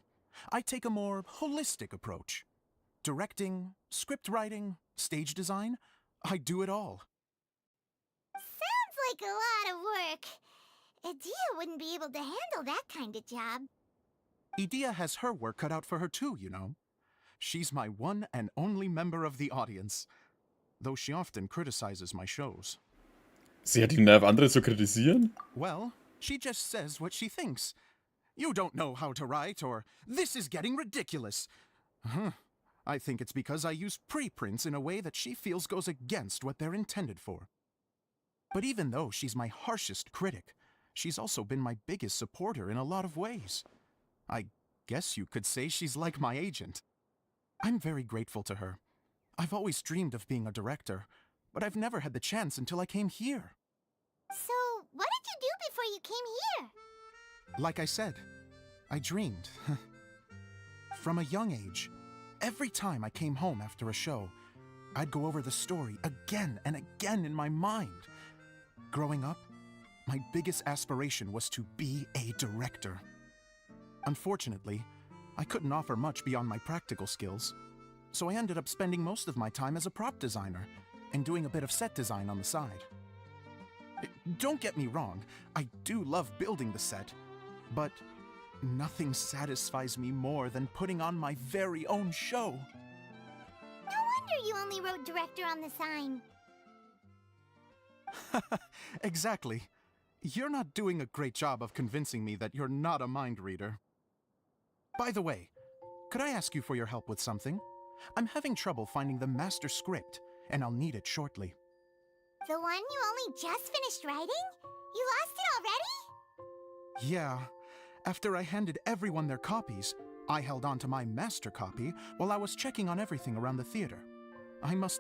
I take a more holistic approach. Directing, script writing, stage design, I do it all. Sounds like a lot of work. Adia wouldn't be able to handle that kind of job. Edea has her work cut out for her too, you know. She's my one and only member of the audience, though she often criticizes my shows. Sie hat den Nerv, andere zu kritisieren? Well, she just says what she thinks. you don't know how to write, or this is getting ridiculous. I think it's because I use preprints in a way that she feels goes against what they're intended for. But even though she's my harshest critic, she's also been my biggest supporter in a lot of ways. I guess you could say she's like my agent. I'm very grateful to her. I've always dreamed of being a director, but I've never had the chance until I came here. So, what did you do before you came here? Like I said, I dreamed. From a young age, every time I came home after a show, I'd go over the story again and again in my mind. Growing up, my biggest aspiration was to be a director. Unfortunately, I couldn't offer much beyond my practical skills, so I ended up spending most of my time as a prop designer and doing a bit of set design on the side. Don't get me wrong, I do love building the set, but nothing satisfies me more than putting on my very own show. No wonder you only wrote director on the sign. Exactly. You're not doing a great job of convincing me that you're not a mind reader. By the way, could I ask you for your help with something? I'm having trouble finding the master script, and I'll need it shortly. The one you only just finished writing? You lost it already? Yeah. After I handed everyone their copies, I held on to my master copy while I was checking on everything around the theater.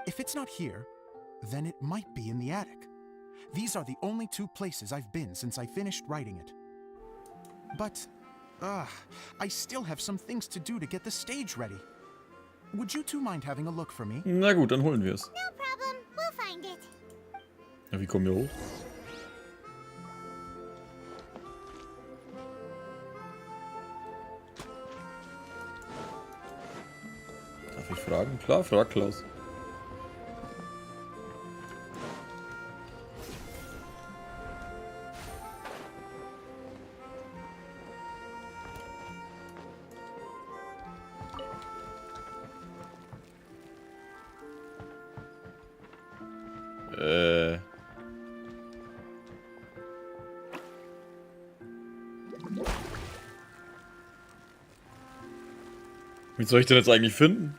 If it's not here, then it might be in the attic. These are the only two places I've been since I finished writing it. But, I still have some things to do to get the stage ready. Would you two mind having a look for me? Na gut, dann holen wir es. No problem, we'll find it. Ja, wie kommen wir hoch? Darf ich fragen? Klar, frag Klaus. Wie soll ich den jetzt eigentlich finden?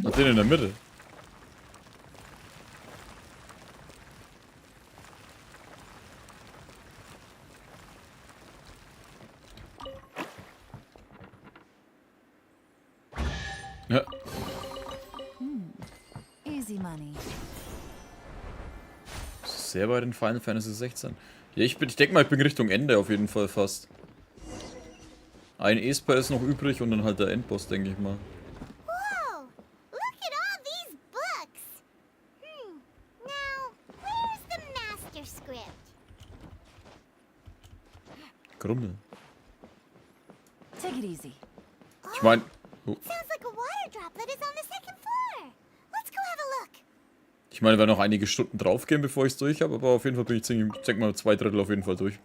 Ach, den in der Mitte. Ja. Easy money. Sehr weit in Final Fantasy 16. Ja, ich denke mal, ich bin Richtung Ende auf jeden Fall fast. Ein Esper ist noch übrig und dann halt der Endboss, denke ich mal. Whoa! Look at all these books! Now, where's the master script? Grummel. Take it easy. Ich meine... Oh. Sounds like a water droplet is on the second floor. Let's go have a look. Ich meine, wir werden noch einige Stunden draufgehen, bevor ich es durch habe, aber auf jeden Fall bin ich, denke mal, 2/3 auf jeden Fall durch.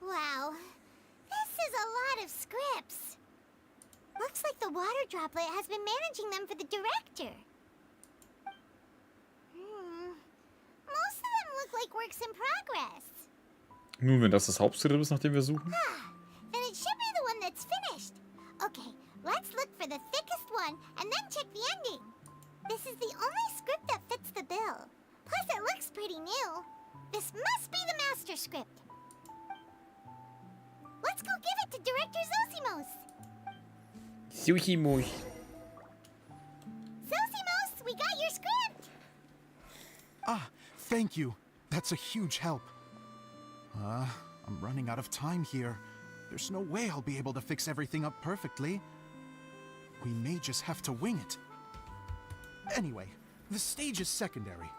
Wow, this is a lot of scripts. Looks like the water droplet has been managing them for the director. Most of them look like works in progress. Nun, wenn das Hauptskript ist, nach dem wir suchen. Then it should be the one that's finished. Okay, let's look for the thickest one and then check the ending. This is the only script that fits the bill. Plus it looks pretty new. This must be the master script. Let's go give it to Director Zosimos. Zosimos. Zosimos, we got your script. Ah, thank you. That's a huge help. I'm running out of time here. There's no way I'll be able to fix everything up perfectly. We may just have to wing it. Anyway, the stage is secondary.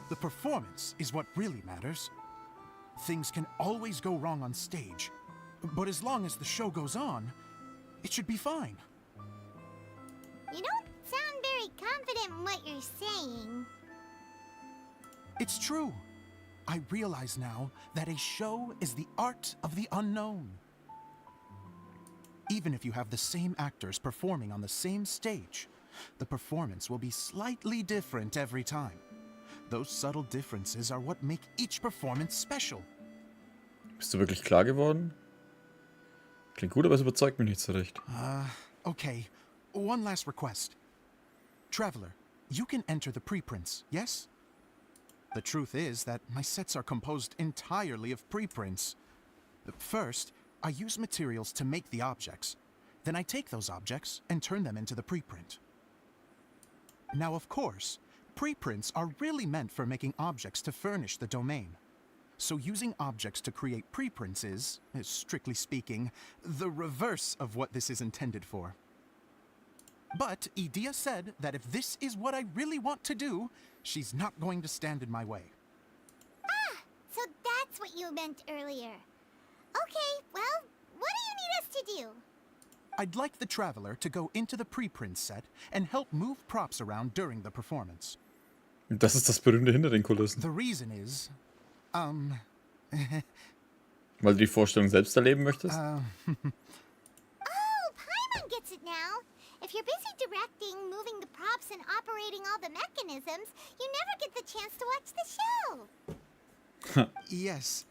The performance is what really matters. Things can always go wrong on stage, but as long as the show goes on, it should be fine. You don't sound very confident in what you're saying. It's true. I realize now that a show is the art of the unknown. Even if you have the same actors performing on the same stage, the performance will be slightly different every time. Those subtle differences are what make each performance special. Bist du wirklich klar geworden? Klingt gut, aber es überzeugt mich nicht so recht. Okay. One last request. Traveler, you can enter the preprints, yes? The truth is that my sets are composed entirely of preprints. First, I use materials to make the objects. Then I take those objects and turn them into the preprint. Now, of course, preprints are really meant for making objects to furnish the domain. So using objects to create preprints is, strictly speaking, the reverse of what this is intended for. But Edea said that if this is what I really want to do, she's not going to stand in my way. Ah, so that's what you meant earlier. Okay, well, what do you need us to do? I'd like the Traveler to go into the preprint set and help move props around during the performance. Das ist das Berühmte hinter den Kulissen. The reason is, Weil du die Vorstellung selbst erleben möchtest? Oh, Paimon gets it now. If you're busy directing, moving the props, and operating all the mechanisms, you never get the chance to watch the show. Yes,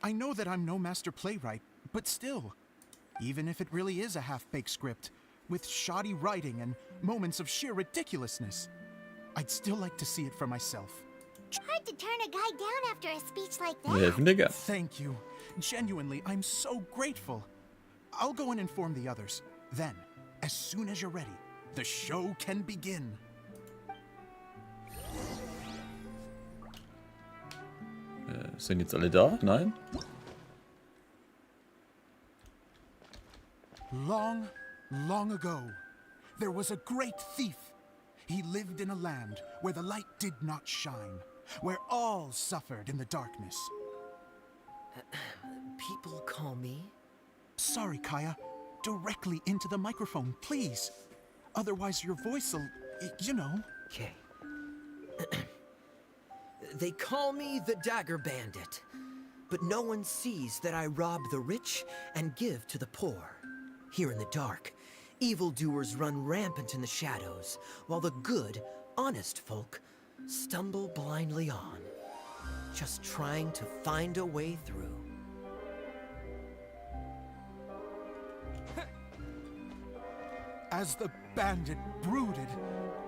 I know that I'm no master playwright, but still, even if it really is a half-baked script, with shoddy writing and moments of sheer ridiculousness, I'd still like to see it for myself. Hard to turn a guy down after a speech like that. Helfen dir gern. Thank you. Genuinely, I'm so grateful. I'll go and inform the others. Then, as soon as you're ready, the show can begin. Sind jetzt alle da? Nein? Long, long ago, there was a great thief. He lived in a land where the light did not shine, where all suffered in the darkness. People call me... Sorry, Kaya. Directly into the microphone, please. Otherwise your voice'll, you know. Okay. They call me the Dagger Bandit, but no one sees that I rob the rich and give to the poor. Here in the dark, evildoers run rampant in the shadows, while the good, honest folk stumble blindly on, just trying to find a way through. As the bandit brooded,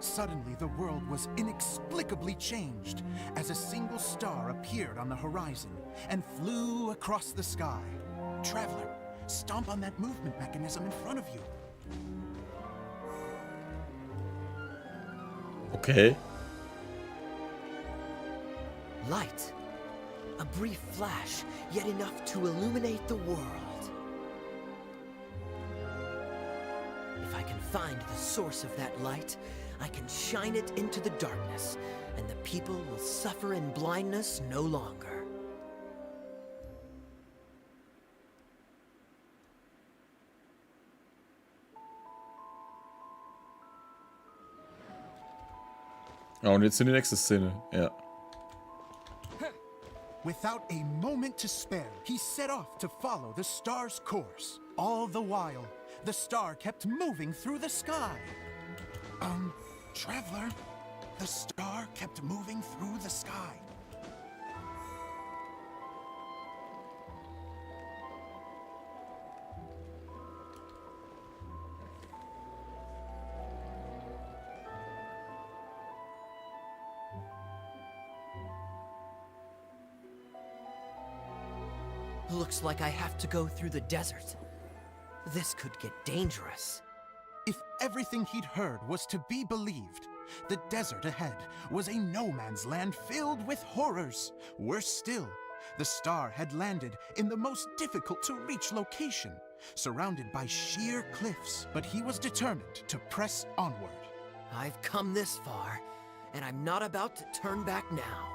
suddenly the world was inexplicably changed as a single star appeared on the horizon and flew across the sky. Traveler, stomp on that movement mechanism in front of you. Okay. Light. A brief flash, yet enough to illuminate the world. If I can find the source of that light, I can shine it into the darkness, and the people will suffer in blindness no longer. Ja, und jetzt in die nächste Szene. Ja. Without a moment to spare, he set off to follow the star's course. All the while, the star kept moving through the sky. Traveler, the star kept moving through the sky. Looks like I have to go through the desert. This could get dangerous. If everything he'd heard was to be believed, the desert ahead was a no-man's land filled with horrors. Worse still, the star had landed in the most difficult-to-reach location, surrounded by sheer cliffs, but he was determined to press onward. I've come this far, and I'm not about to turn back now.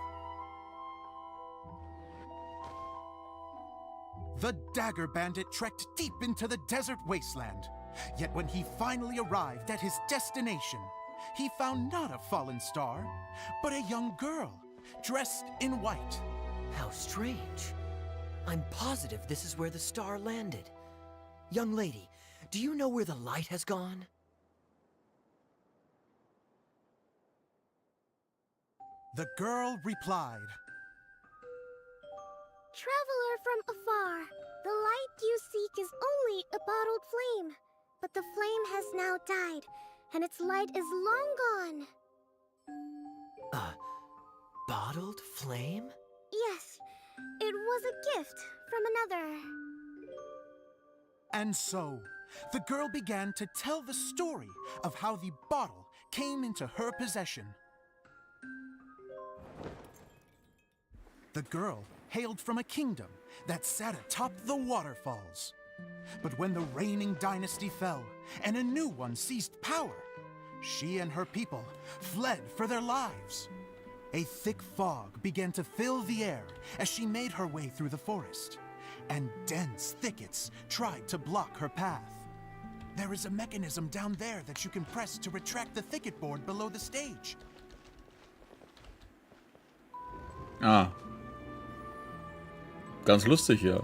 The Dagger Bandit trekked deep into the desert wasteland. Yet when he finally arrived at his destination, he found not a fallen star, but a young girl, dressed in white. How strange. I'm positive this is where the star landed. Young lady, do you know where the light has gone? The girl replied, Traveler from afar, the light you seek is only a bottled flame. But the flame has now died, and its light is long gone. A bottled flame? Yes, it was a gift from another. and so the girl began to tell the story of how the bottle came into her possession. The girl hailed from a kingdom that sat atop the waterfalls. But when the reigning dynasty fell and a new one seized power, she and her people fled for their lives. A thick fog began to fill the air as she made her way through the forest, and dense thickets tried to block her path. There is a mechanism down there that you can press to retract the thicket board below the stage. Ah. Ganz lustig, ja.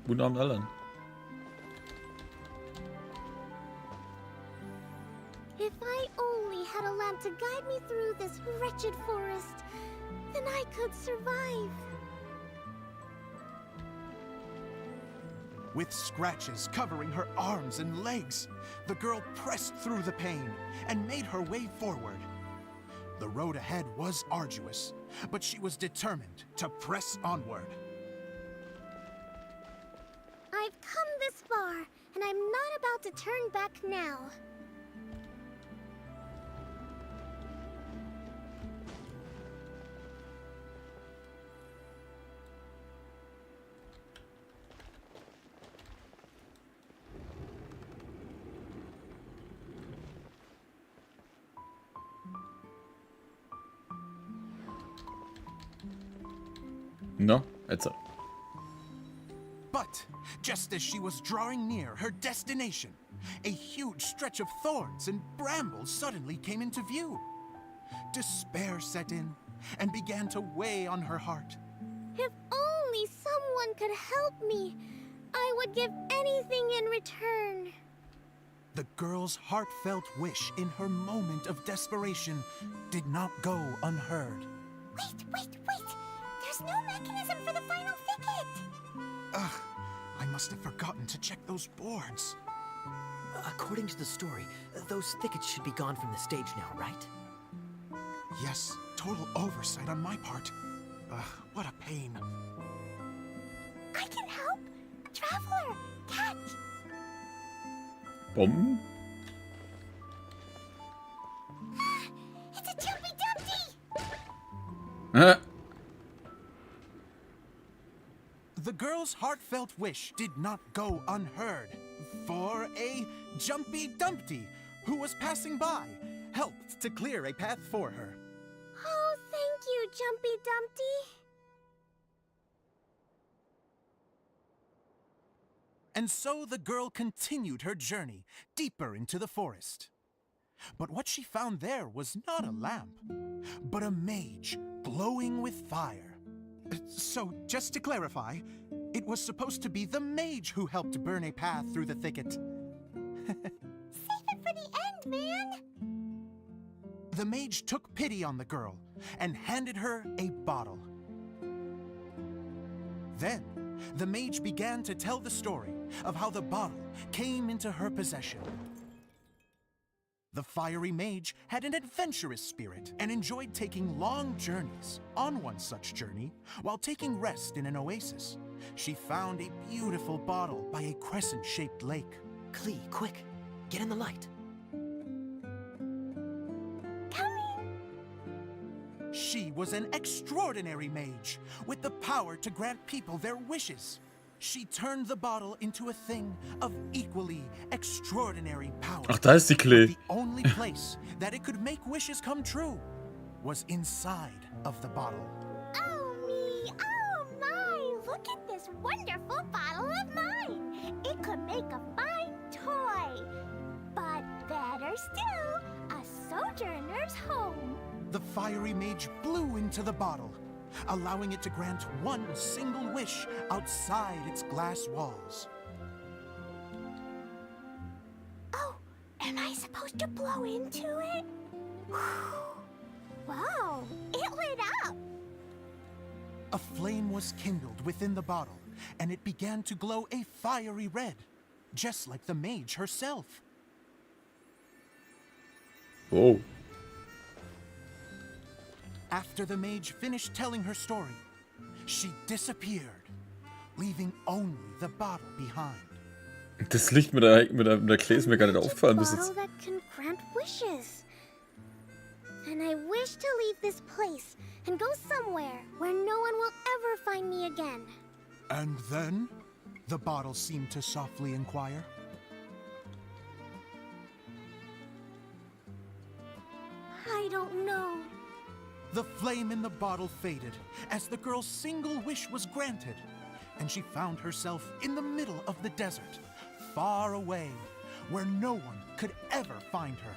Guten Abend, Alan. If I only had a lamp to guide me through this wretched forest, then I could survive. With scratches covering her arms and legs, the girl pressed through the pain and made her way forward. The road ahead was arduous, but she was determined to press onward. I've come this far, and I'm not about to turn back now. No, jetzt. But just as she was drawing near her destination, a huge stretch of thorns and brambles suddenly came into view. Despair set in and began to weigh on her heart. If only someone could help me, I would give anything in return. The girl's heartfelt wish in her moment of desperation did not go unheard. Wait! There's no mechanism for the final thicket! Ugh, I must have forgotten to check those boards. According to the story, those thickets should be gone from the stage now, right? Yes, total oversight on my part. Ugh, what a pain. I can help! Traveler! Catch! Bomben? It's a Jumpy Dumpty! The girl's heartfelt wish did not go unheard, for a Jumpy Dumpty, who was passing by, helped to clear a path for her. Oh, thank you, Jumpy Dumpty. And so the girl continued her journey deeper into the forest. But what she found there was not a lamp, but a mage glowing with fire. So, just to clarify, it was supposed to be the mage who helped burn a path through the thicket. Save it for the end, man! The mage took pity on the girl and handed her a bottle. Then, the mage began to tell the story of how the bottle came into her possession. The fiery mage had an adventurous spirit and enjoyed taking long journeys. On one such journey, while taking rest in an oasis, she found a beautiful bottle by a crescent-shaped lake. Klee, quick, get in the light. She was an extraordinary mage with the power to grant people their wishes. She turned the bottle into a thing of equally extraordinary power. Ach, da ist die Klee. The only place that it could make wishes come true was inside of the bottle. Oh me, oh my! Look at this wonderful bottle of mine! It could make a fine toy! But better still, a sojourner's home! The fiery mage blew into the bottle, allowing it to grant one single wish outside its glass walls. Am I supposed to blow into it? Whoa, it lit up! A flame was kindled within the bottle, and it began to glow a fiery red, just like the mage herself. Oh. After the mage finished telling her story, she disappeared, leaving only the bottle behind. Das Licht mit der Klee ist mir gar nicht aufgefallen bis Bottle jetzt. that can grant wishes. And I wish to leave this place and go somewhere where no one will ever find me again. And then, the bottle seemed to softly inquire. I don't know. The flame in the bottle faded as the girl's single wish was granted, and she found herself in the middle of the desert, far away, where no one could ever find her.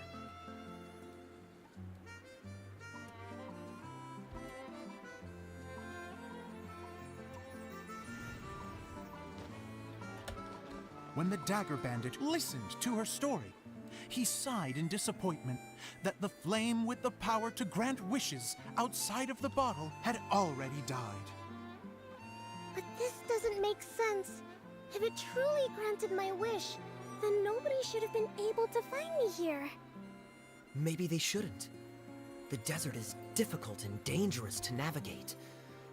When the dagger bandit listened to her story, he sighed in disappointment that the flame with the power to grant wishes outside of the bottle had already died. But this doesn't make sense. If it truly granted my wish, then nobody should have been able to find me here. Maybe they shouldn't. The desert is difficult and dangerous to navigate,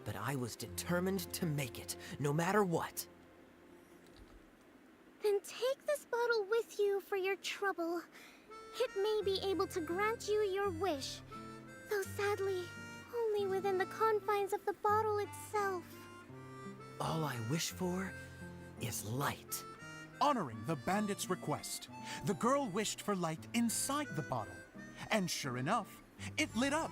but I was determined to make it, no matter what. Then take this bottle with you for your trouble. It may be able to grant you your wish, though sadly, only within the confines of the bottle itself. All I wish for is light. Honoring the bandit's request, the girl wished for light inside the bottle, and sure enough, it lit up.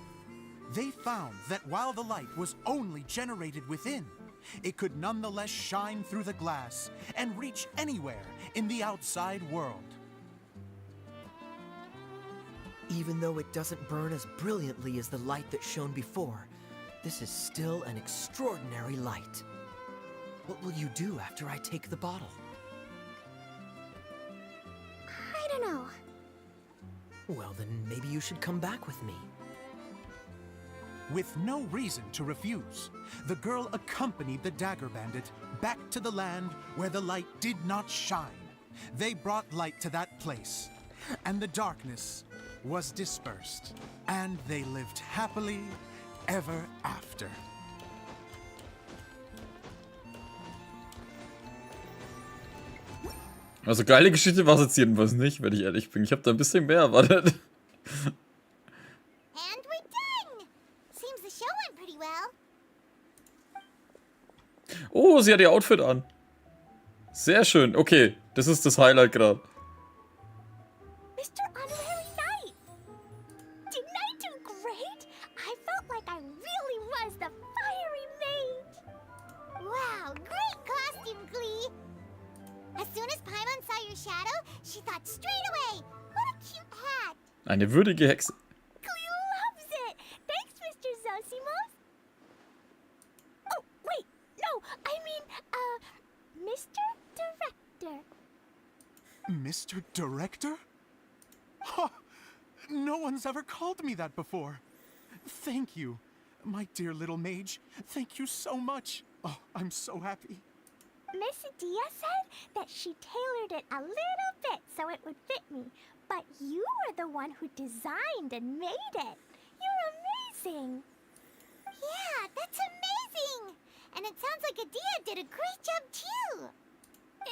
They found that while the light was only generated within, it could nonetheless shine through the glass and reach anywhere in the outside world. Even though it doesn't burn as brilliantly as the light that shone before, this is still an extraordinary light. What will you do after I take the bottle? I don't know. Well, then maybe you should come back with me. With no reason to refuse, the girl accompanied the dagger bandit back to the land where the light did not shine. They brought light to that place, and the darkness was dispersed, and they lived happily ever after. Also geile Geschichte war es jetzt jedenfalls nicht, wenn ich ehrlich bin. Ich habe da ein bisschen mehr erwartet. And we're done! Seems the show went pretty well. Oh, sie hat ihr Outfit an. Sehr schön. Okay, das ist das Highlight gerade. Mr. Honorary Knight! Didn't I do great? I felt like I really was the fiery mage! Wow, great costume, Glee! As soon as Paimon saw your shadow, she thought straight away, what a cute hat! Eine würdige Hexe. Glee loves it! Thanks, Mr. Zosimos! Oh, wait, no, I mean, Mr. Director. Mr. Director? Ha! No one's ever called me that before. Thank you, my dear little mage. Thank you so much. Oh, I'm so happy. Miss Dia said that she tailored it a little bit so it would fit me, but you were the one who designed and made it. You're amazing. Yeah, that's amazing. And it sounds like Adia did a great job too.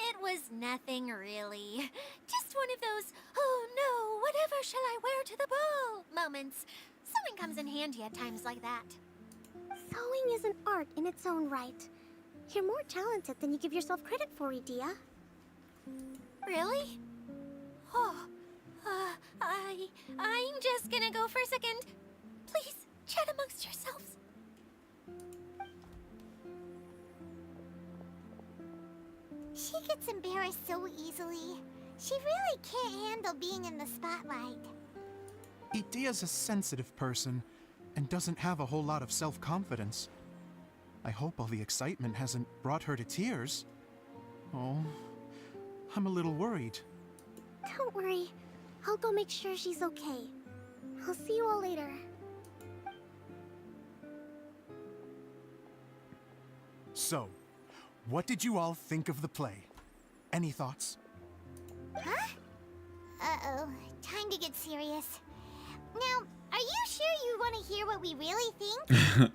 It was nothing really. Just one of those, oh no, whatever shall I wear to the ball moments. Sewing comes in handy at times like that. Sewing is an art in its own right. You're more talented than you give yourself credit for, Adia. Really? Oh, I'm just gonna go for a second. Please, chat amongst yourselves. She gets embarrassed so easily. She really can't handle being in the spotlight. Idia's a sensitive person and doesn't have a whole lot of self-confidence. I hope all the excitement hasn't brought her to tears. Oh, I'm a little worried. Don't worry. I'll go make sure she's okay. I'll see you all later. So, what did you all think of the play? Any thoughts? Huh? Uh-oh. Time to get serious. Now, are you sure you want to hear what we really think?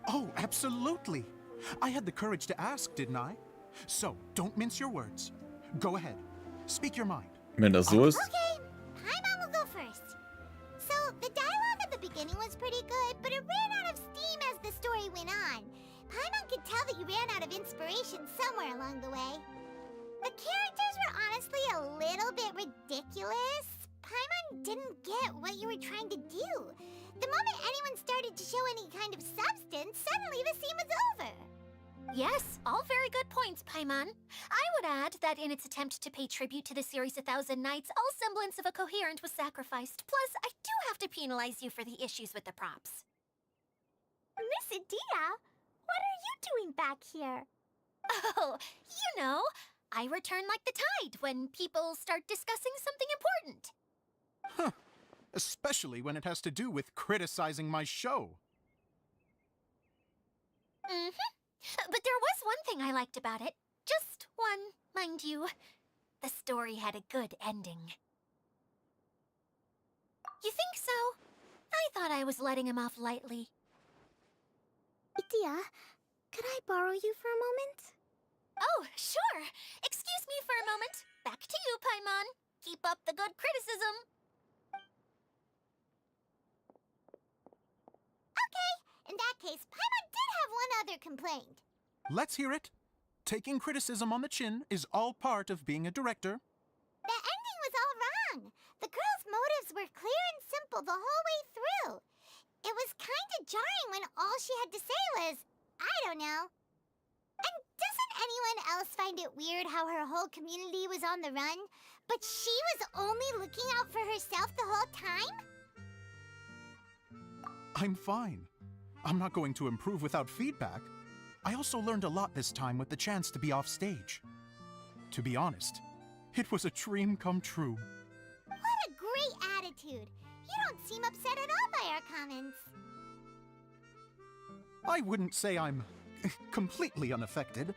Oh, absolutely. I had the courage to ask, didn't I? So, don't mince your words. Go ahead. Speak your mind. Wenn das so ist. Okay, Paimon will go first. So, the dialogue at the beginning was pretty good, but it ran out of steam as the story went on. Paimon could tell that you ran out of inspiration somewhere along the way. The characters were honestly a little bit ridiculous. Paimon didn't get what you were trying to do. The moment anyone started to show any kind of substance, suddenly the scene was over. Yes, all very good points, Paimon. I would add that in its attempt to pay tribute to the series 1,000 Nights, all semblance of a coherent was sacrificed. Plus, I do have to penalize you for the issues with the props. Miss Adia, what are you doing back here? Oh, you know, I return like the tide when people start discussing something important. Huh. Especially when it has to do with criticizing my show. Mm-hmm. But there was one thing I liked about it. Just one, mind you. The story had a good ending. You think so? I thought I was letting him off lightly. Adia, could I borrow you for a moment? Oh, sure. Excuse me for a moment. Back to you, Paimon. Keep up the good criticism. Okay, in that case, Paimon did have one other complaint. Let's hear it. Taking criticism on the chin is all part of being a director. The ending was all wrong. The girl's motives were clear and simple the whole way through. It was kind of jarring when all she had to say was, I don't know. And doesn't anyone else find it weird how her whole community was on the run, but she was only looking out for herself the whole time? I'm fine. I'm not going to improve without feedback. I also learned a lot this time with the chance to be off stage. To be honest, it was a dream come true. What a great attitude. You don't seem upset at all by our comments. I wouldn't say I'm completely unaffected,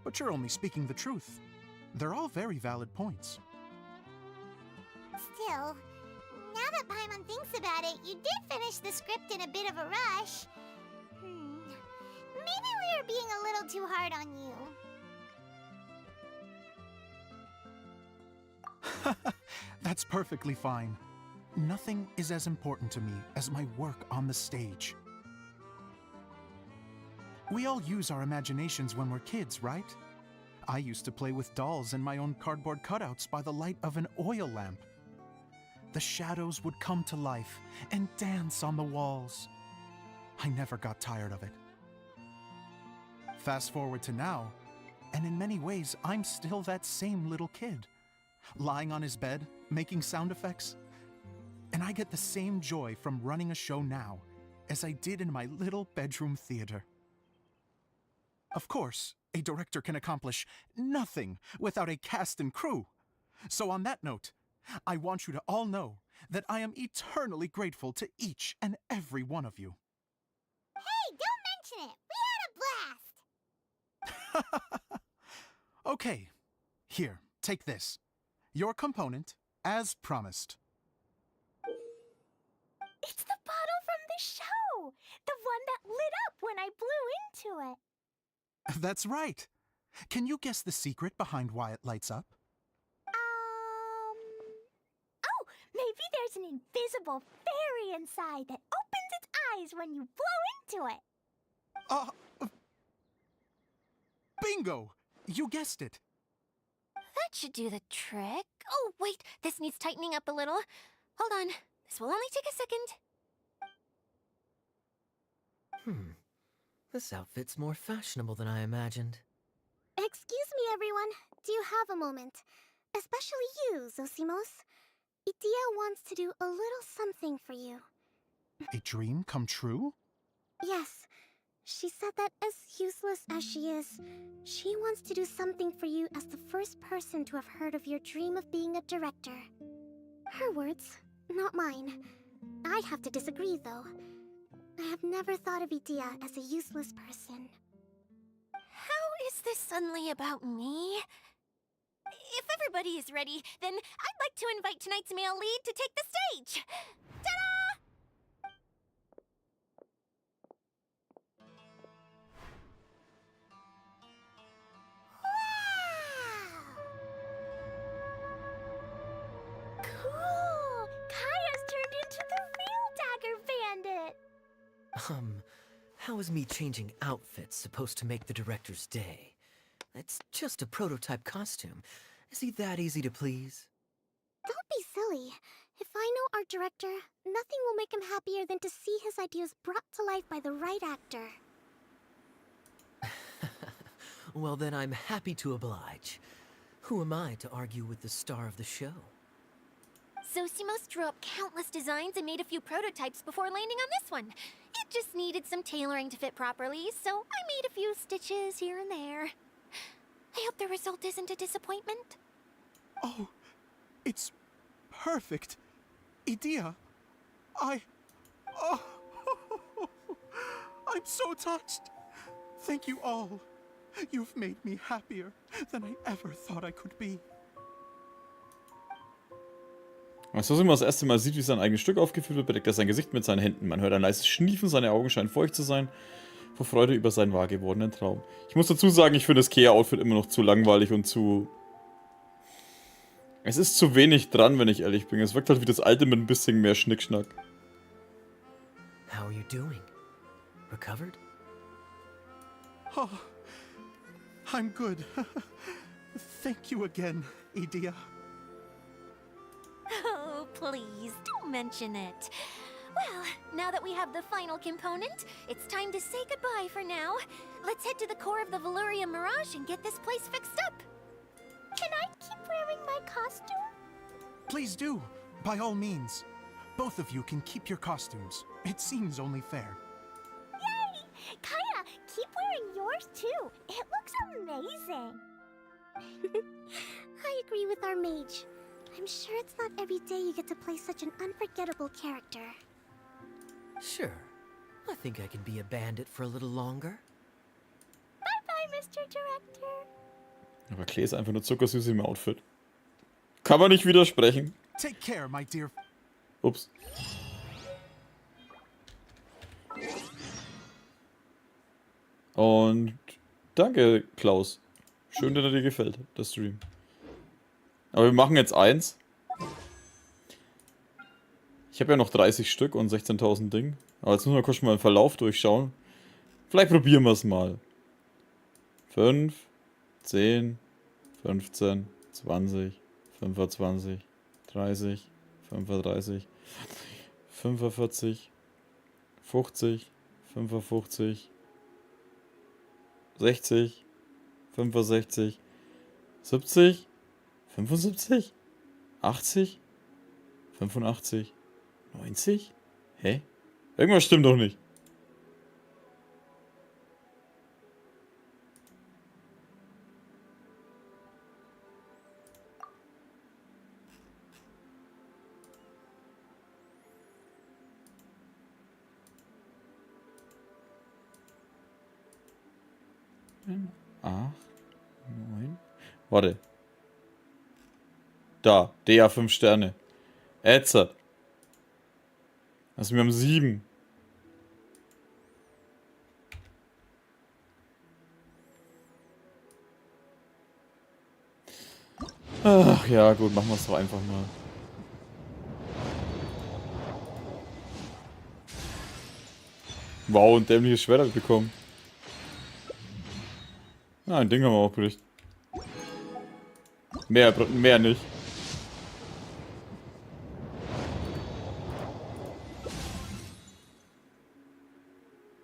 but you're only speaking the truth. They're all very valid points. Still, now that Paimon thinks about it, you did finish the script in a bit of a rush. Maybe we are being a little too hard on you. That's perfectly fine. Nothing is as important to me as my work on the stage. We all use our imaginations when we're kids, right? I used to play with dolls and my own cardboard cutouts by the light of an oil lamp. The shadows would come to life and dance on the walls. I never got tired of it. Fast forward to now, and in many ways, I'm still that same little kid, lying on his bed, making sound effects. And I get the same joy from running a show now as I did in my little bedroom theater. Of course, a director can accomplish nothing without a cast and crew. So on that note, I want you to all know that I am eternally grateful to each and every one of you. Hey, don't mention it. We had a blast. Okay, here, take this. Your component, as promised. It's the bottle from the show! The one that lit up when I blew into it. That's right. Can you guess the secret behind why it lights up? Oh, maybe there's an invisible fairy inside that opens its eyes when you blow into it. Bingo! You guessed it. That should do the trick. Oh, wait, this needs tightening up a little. Hold on, this will only take a second. This outfit's more fashionable than I imagined. Excuse me, everyone. Do you have a moment? Especially you, Zosimos. Idia wants to do a little something for you. A dream come true? Yes. She said that as useless as she is, she wants to do something for you as the first person to have heard of your dream of being a director. Her words, not mine. I'd have to disagree, though. I have never thought of Idea as a useless person. How is this suddenly about me? If everybody is ready, then I'd like to invite tonight's male lead to take the stage. Ta-da! Wow! Cool! Kaya's turned into the real Dagger Bandit! How is me changing outfits supposed to make the director's day? It's just a prototype costume. Is he that easy to please? Don't be silly. If I know our director, nothing will make him happier than to see his ideas brought to life by the right actor. Well, then I'm happy to oblige. Who am I to argue with the star of the show? Zosimos drew up countless designs and made a few prototypes before landing on this one. It just needed some tailoring to fit properly, so I made a few stitches here and there. I hope the result isn't a disappointment. Oh, it's perfect. Idea, Oh, I'm so touched. Thank you all. You've made me happier than I ever thought I could be. Als Zosima das erste Mal sieht, wie sein eigenes Stück aufgeführt wird, bedeckt er sein Gesicht mit seinen Händen. Man hört ein leises Schniefen, seine Augen scheinen feucht zu sein, vor Freude über seinen wahr gewordenen Traum. Ich muss dazu sagen, ich finde das Kea-Outfit immer noch zu langweilig und zu... Es ist zu wenig dran, wenn ich ehrlich bin. Es wirkt halt wie das alte mit ein bisschen mehr Schnickschnack. How are you doing? Recovered? Oh, I'm good. Thank you again, Idea. Oh, please, don't mention it. Well, now that we have the final component, it's time to say goodbye for now. Let's head to the core of the Valuria Mirage and get this place fixed up. Can I keep wearing my costume? Please do, by all means. Both of you can keep your costumes. It seems only fair. Yay! Kaya, keep wearing yours too. It looks amazing. I agree with our mage. I'm sure it's not every day you get to play such an unforgettable character. Sure. I think I can be a bandit for a little longer. Bye-bye, Mr. Director. Aber Klee ist einfach nur zuckersüß im Outfit. Kann man nicht widersprechen. Take care, my dear. Ups. Und danke, Klaus. Schön, dass er dir gefällt, der Stream. Aber wir machen jetzt eins. Ich habe ja noch 30 Stück und 16.000 Ding. Aber jetzt müssen wir kurz mal den Verlauf durchschauen. Vielleicht probieren wir es mal. 5, 10, 15, 20, 25, 30, 35, 45, 50, 55, 60, 65, 70, 75, 80, 85, 90? Hä? Irgendwas stimmt doch nicht. Acht, 9. Warte. Da. DA 5 Sterne. Ätzer. Also wir haben 7. Ach ja, gut, machen wir es doch einfach mal. Wow, ein dämliches Schwert bekommen. Ah, ein Ding haben wir auch gekriegt. Mehr nicht.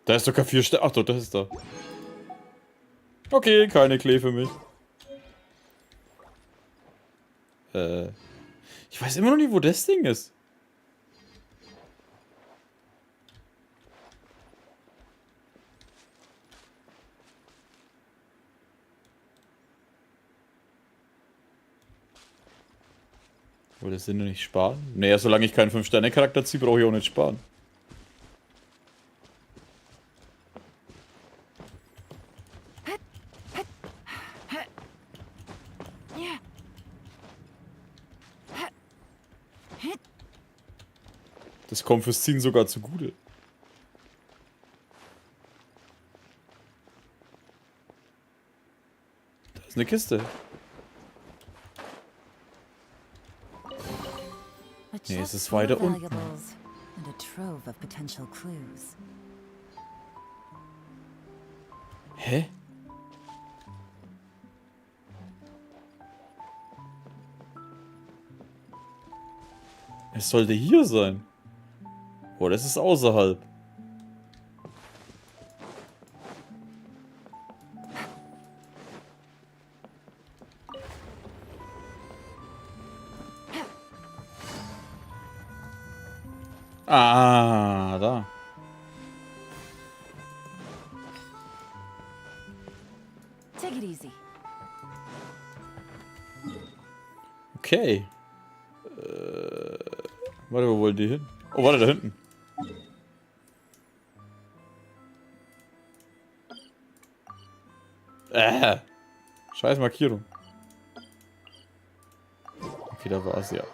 Da ist doch kein 4 Sterne. Ach doch, das ist da. Okay, keine Klee für mich. Ich weiß immer noch nicht, wo das Ding ist. Wollte das Sinn nicht sparen? Naja, solange ich keinen 5-Sterne-Charakter ziehe, brauche ich auch nicht sparen. Das kommt fürs Ziehen sogar zugute. Da ist eine Kiste. Nee, es ist weiter unten. And a trove of potential clues. Hä? Es sollte hier sein. Oh, das ist außerhalb. Ah, da. Take it easy. Okay. Warte, wo wollen die hin? Oh, warte, da hinten. Scheiß Markierung. Okay, da war es ja.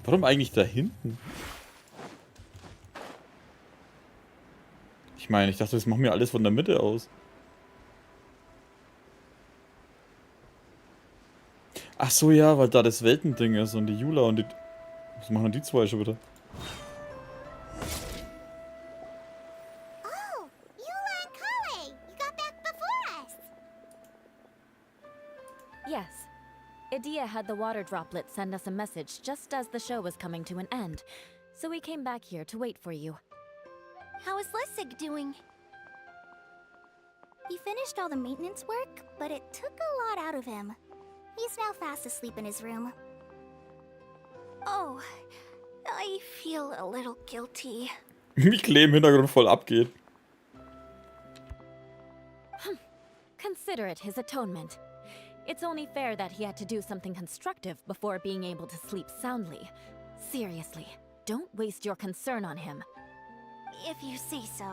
Warum eigentlich da hinten? Ich meine, ich dachte, das machen wir alles von der Mitte aus. Ach so, ja, weil da das Weltending ist und die Jula und die... Was machen die zwei schon wieder? Oh, Eula and Kale, you got back before us. Yes. Idia had the water droplet send us a message just as the show was coming to an end, so we came back here to wait for you. How is Lessig doing? He finished all the maintenance work, but it took a lot out of him. He's now fast asleep in his room. Oh, I feel a little guilty. Wie Klee im Hintergrund voll abgeht. Consider it his atonement. It's only fair that he had to do something constructive before being able to sleep soundly. Seriously, don't waste your concern on him. If you say so.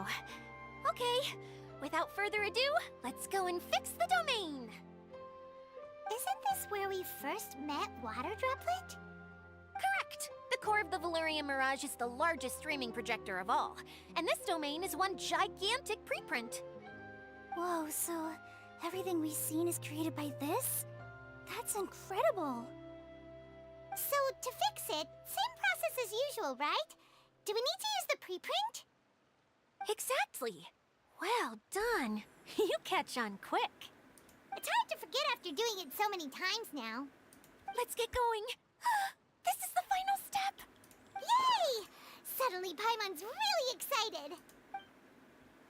Okay, without further ado, let's go and fix the domain. Isn't this where we first met Water Droplet? Correct. The core of the Valerian Mirage is the largest streaming projector of all, and this domain is one gigantic preprint. Whoa, so everything we've seen is created by this? That's incredible. So, to fix it, same process as usual, right? Do we need to use the preprint? Exactly. Well done. You catch on quick. It's hard to forget after doing it so many times now. Let's get going. This is the final step. Yay! Suddenly Paimon's really excited.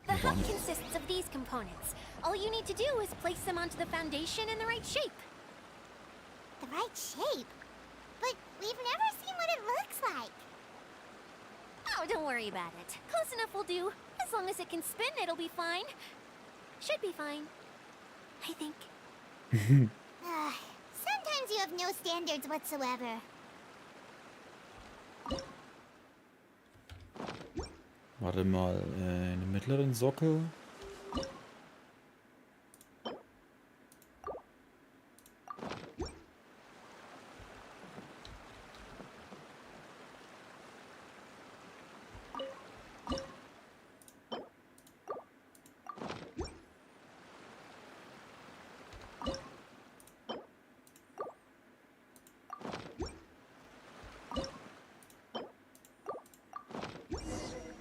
The hub consists of these components. All you need to do is place them onto the foundation in the right shape. The right shape? But we've never seen what it looks like. Oh, don't worry about it. Close enough will do. As long as it can spin, it'll be fine. Should be fine. I think. Sometimes you have no standards whatsoever. Warte mal, in der mittleren Sockel.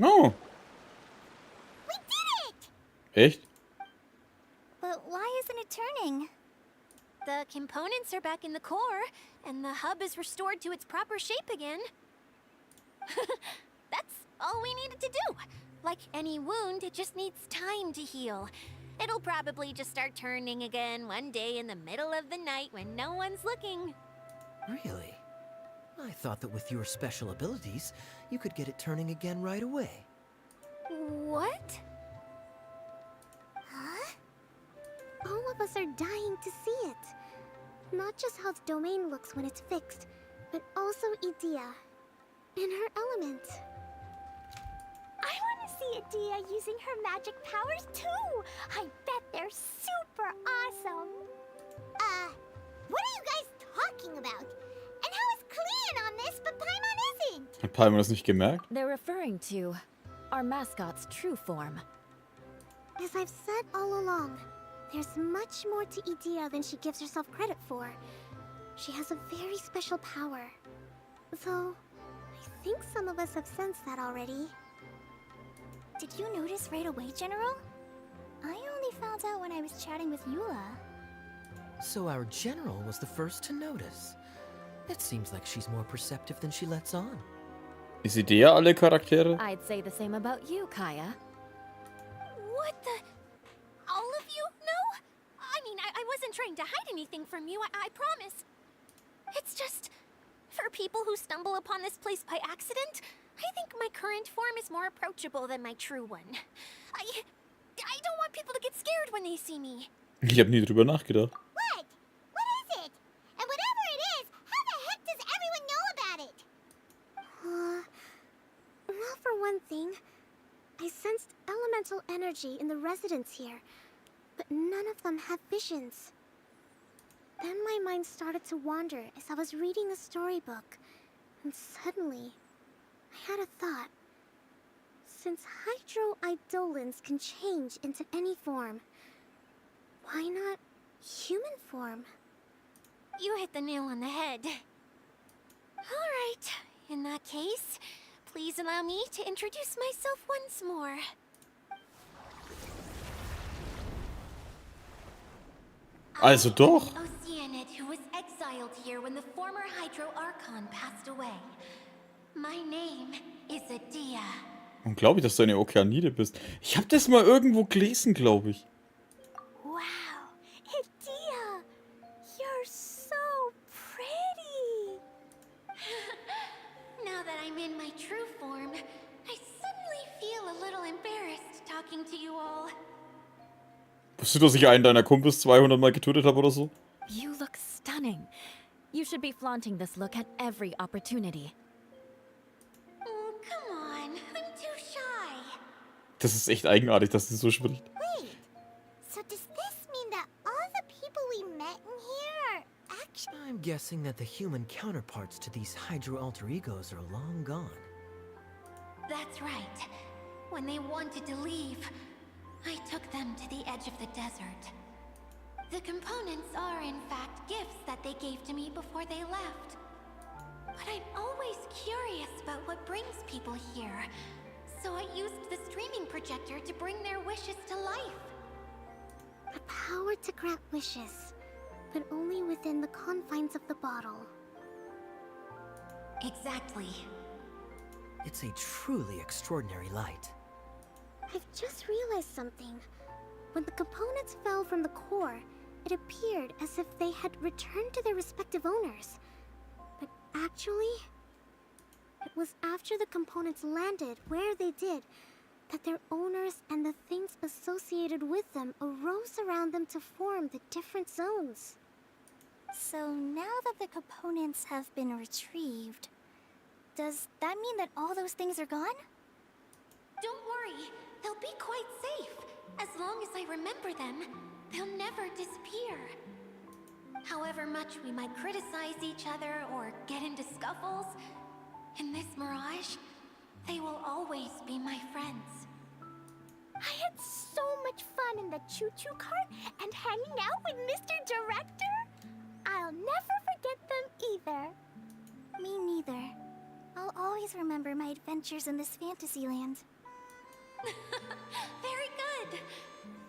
Oh! We did it! Echt? But why isn't it turning? The components components are back in the core, and the hub is restored to its proper shape again. That's all we needed to do. Like any wound, it just needs time to heal. It'll probably just start turning again one day in the middle of the night when no one's looking. Really? I thought that with your special abilities, you could get it turning again right away. What? Huh? All of us are dying to see it. Not just how the domain looks when it's fixed, but also Edea. In her element. I want to see Edea using her magic powers too! I bet they're super awesome! What are you guys talking about? And how is Clean on this, but Paimon isn't? Hat Paimon das nicht gemerkt? They're referring to our mascot's true form. As I've said all along, there's much more to Edea than she gives herself credit for. She has a very special power. Though, I think some of us have sensed that already. Did you notice right away, General? I only found out when I was chatting with Eula. So our general was the first to notice. It seems like she's more perceptive than she lets on. Ist Idea alle Charaktere? I'd say the same about you, Kaya. What the? All of you? No? I mean, I wasn't trying to hide anything from you, I promise. It's just, for people who stumble upon this place by accident, I think my current form is more approachable than my true one. I don't want people to get scared when they see me. Ich habe nie drüber nachgedacht. What? What is it? And whatever it is, how the heck does everyone know about it? Well, for one thing, I sensed elemental energy in the residents here, but none of them have visions. Then my mind started to wander as I was reading the storybook, and suddenly, I had a thought. Since hydro-eidolons can change into any form, why not human form? You hit the nail on the head. Alright, in that case, please allow me to introduce myself once more. Also doch. Oceanid, who was exiled here when the former Hydro Archon passed away. My name is Edea. Unglaublich, dass du eine Okeanide bist. Ich habe das mal irgendwo gelesen, glaube ich. Wow, Edea, you're so pretty. Now that I'm in my true form, I suddenly feel a little embarrassed talking to you all. Wusstest du, dass ich einen deiner Kumpels 200 Mal getötet habe oder so? You look stunning. You should be flaunting this look at every opportunity. Oh, come on, I'm too shy. Das ist echt eigenartig, dass sie so spricht. Wait, so does this mean that all the people we met in here are actually... I'm guessing that the human counterparts to these hydro alter egos are long gone. That's right. When they wanted to leave, I took them to the edge of the desert. The components are, in fact, gifts that they gave to me before they left. But I'm always curious about what brings people here, so I used the streaming projector to bring their wishes to life. The power to grant wishes, but only within the confines of the bottle. Exactly. It's a truly extraordinary light. I've just realized something. When the components fell from the core, it appeared as if they had returned to their respective owners. But actually, it was after the components landed where they did that their owners and the things associated with them arose around them to form the different zones. So now that the components have been retrieved, does that mean that all those things are gone? Don't worry, they'll be quite safe. As long as I remember them, they'll never disappear. However much we might criticize each other or get into scuffles, in this mirage, they will always be my friends. I had so much fun in the choo-choo cart and hanging out with Mr. Director. I'll never forget them either. Me neither. I'll always remember my adventures in this fantasy land. Very good.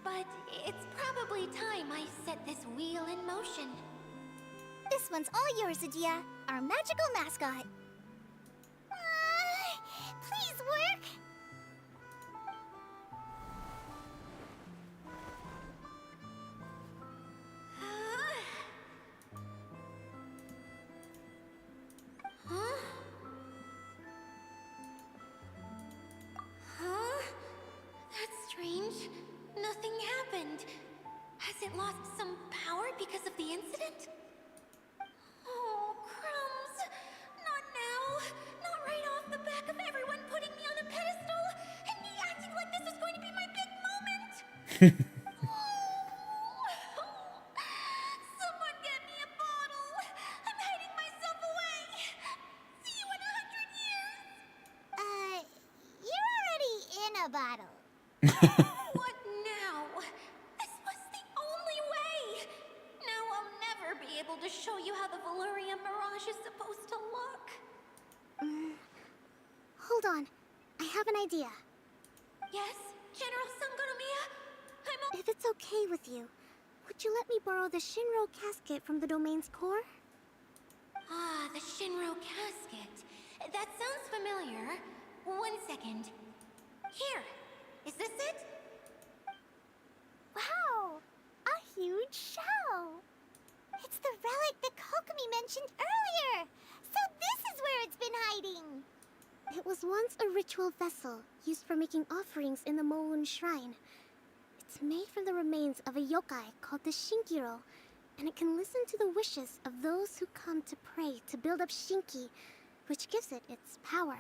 But it's probably time I set this wheel in motion. This one's all yours, Adia, our magical mascot. Please work. That's strange. Nothing happened. Has it lost some power because of the incident? Oh, crumbs. Not now. Not right off the back of everyone putting me on a pedestal and me acting like this is going to be my big moment. Someone get me a bottle. I'm hiding myself away. See you in 100 years. You're already in a bottle. What now? This was the only way. Now I'll never be able to show you how the Valyria Mirage is supposed to look. Hold on. I have an idea. Yes, General Sangonomiya? If it's okay with you, would you let me borrow the Shinro casket from the domain's core? Ah, the Shinro casket. That sounds familiar. 1 second. Here. Is this it? Wow! A huge shell! It's the relic that Kokomi mentioned earlier! So this is where it's been hiding! It was once a ritual vessel used for making offerings in the Moun Shrine. It's made from the remains of a yokai called the Shinkiro, and it can listen to the wishes of those who come to pray to build up Shinki, which gives it its power.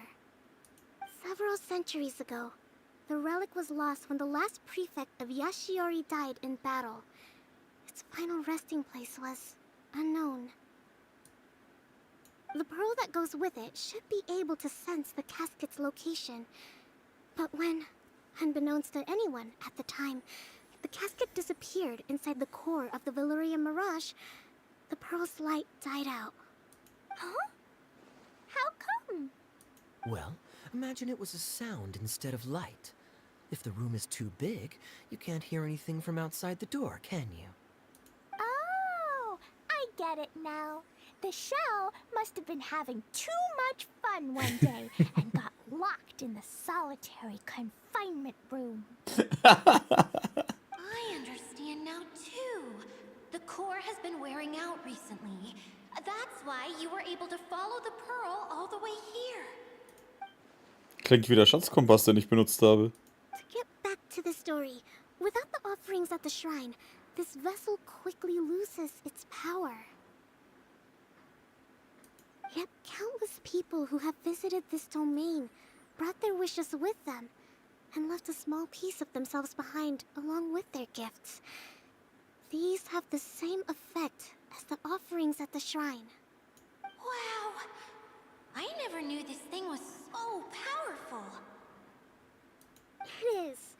Several centuries ago, the relic was lost when the last prefect of Yashiori died in battle. Its final resting place was unknown. The pearl that goes with it should be able to sense the casket's location. But when, unbeknownst to anyone at the time, the casket disappeared inside the core of the Valyria Mirage, the pearl's light died out. Huh? How come? Well, imagine it was a sound instead of light. If the room is too big, you can't hear anything from outside the door, can you? Oh, I get it now. The shell must have been having too much fun one day and got locked in the solitary confinement room. I understand now, too. The core has been wearing out recently. That's why you were able to follow the pearl all the way here. Klingt wie der Schatzkompass, den ich benutzt habe. To get back to the story, without the offerings at the shrine, this vessel quickly loses its power. Yet countless people who have visited this domain brought their wishes with them and left a small piece of themselves behind along with their gifts. These have the same effect as the offerings at the shrine. Wow! I never knew this thing was so powerful. It is.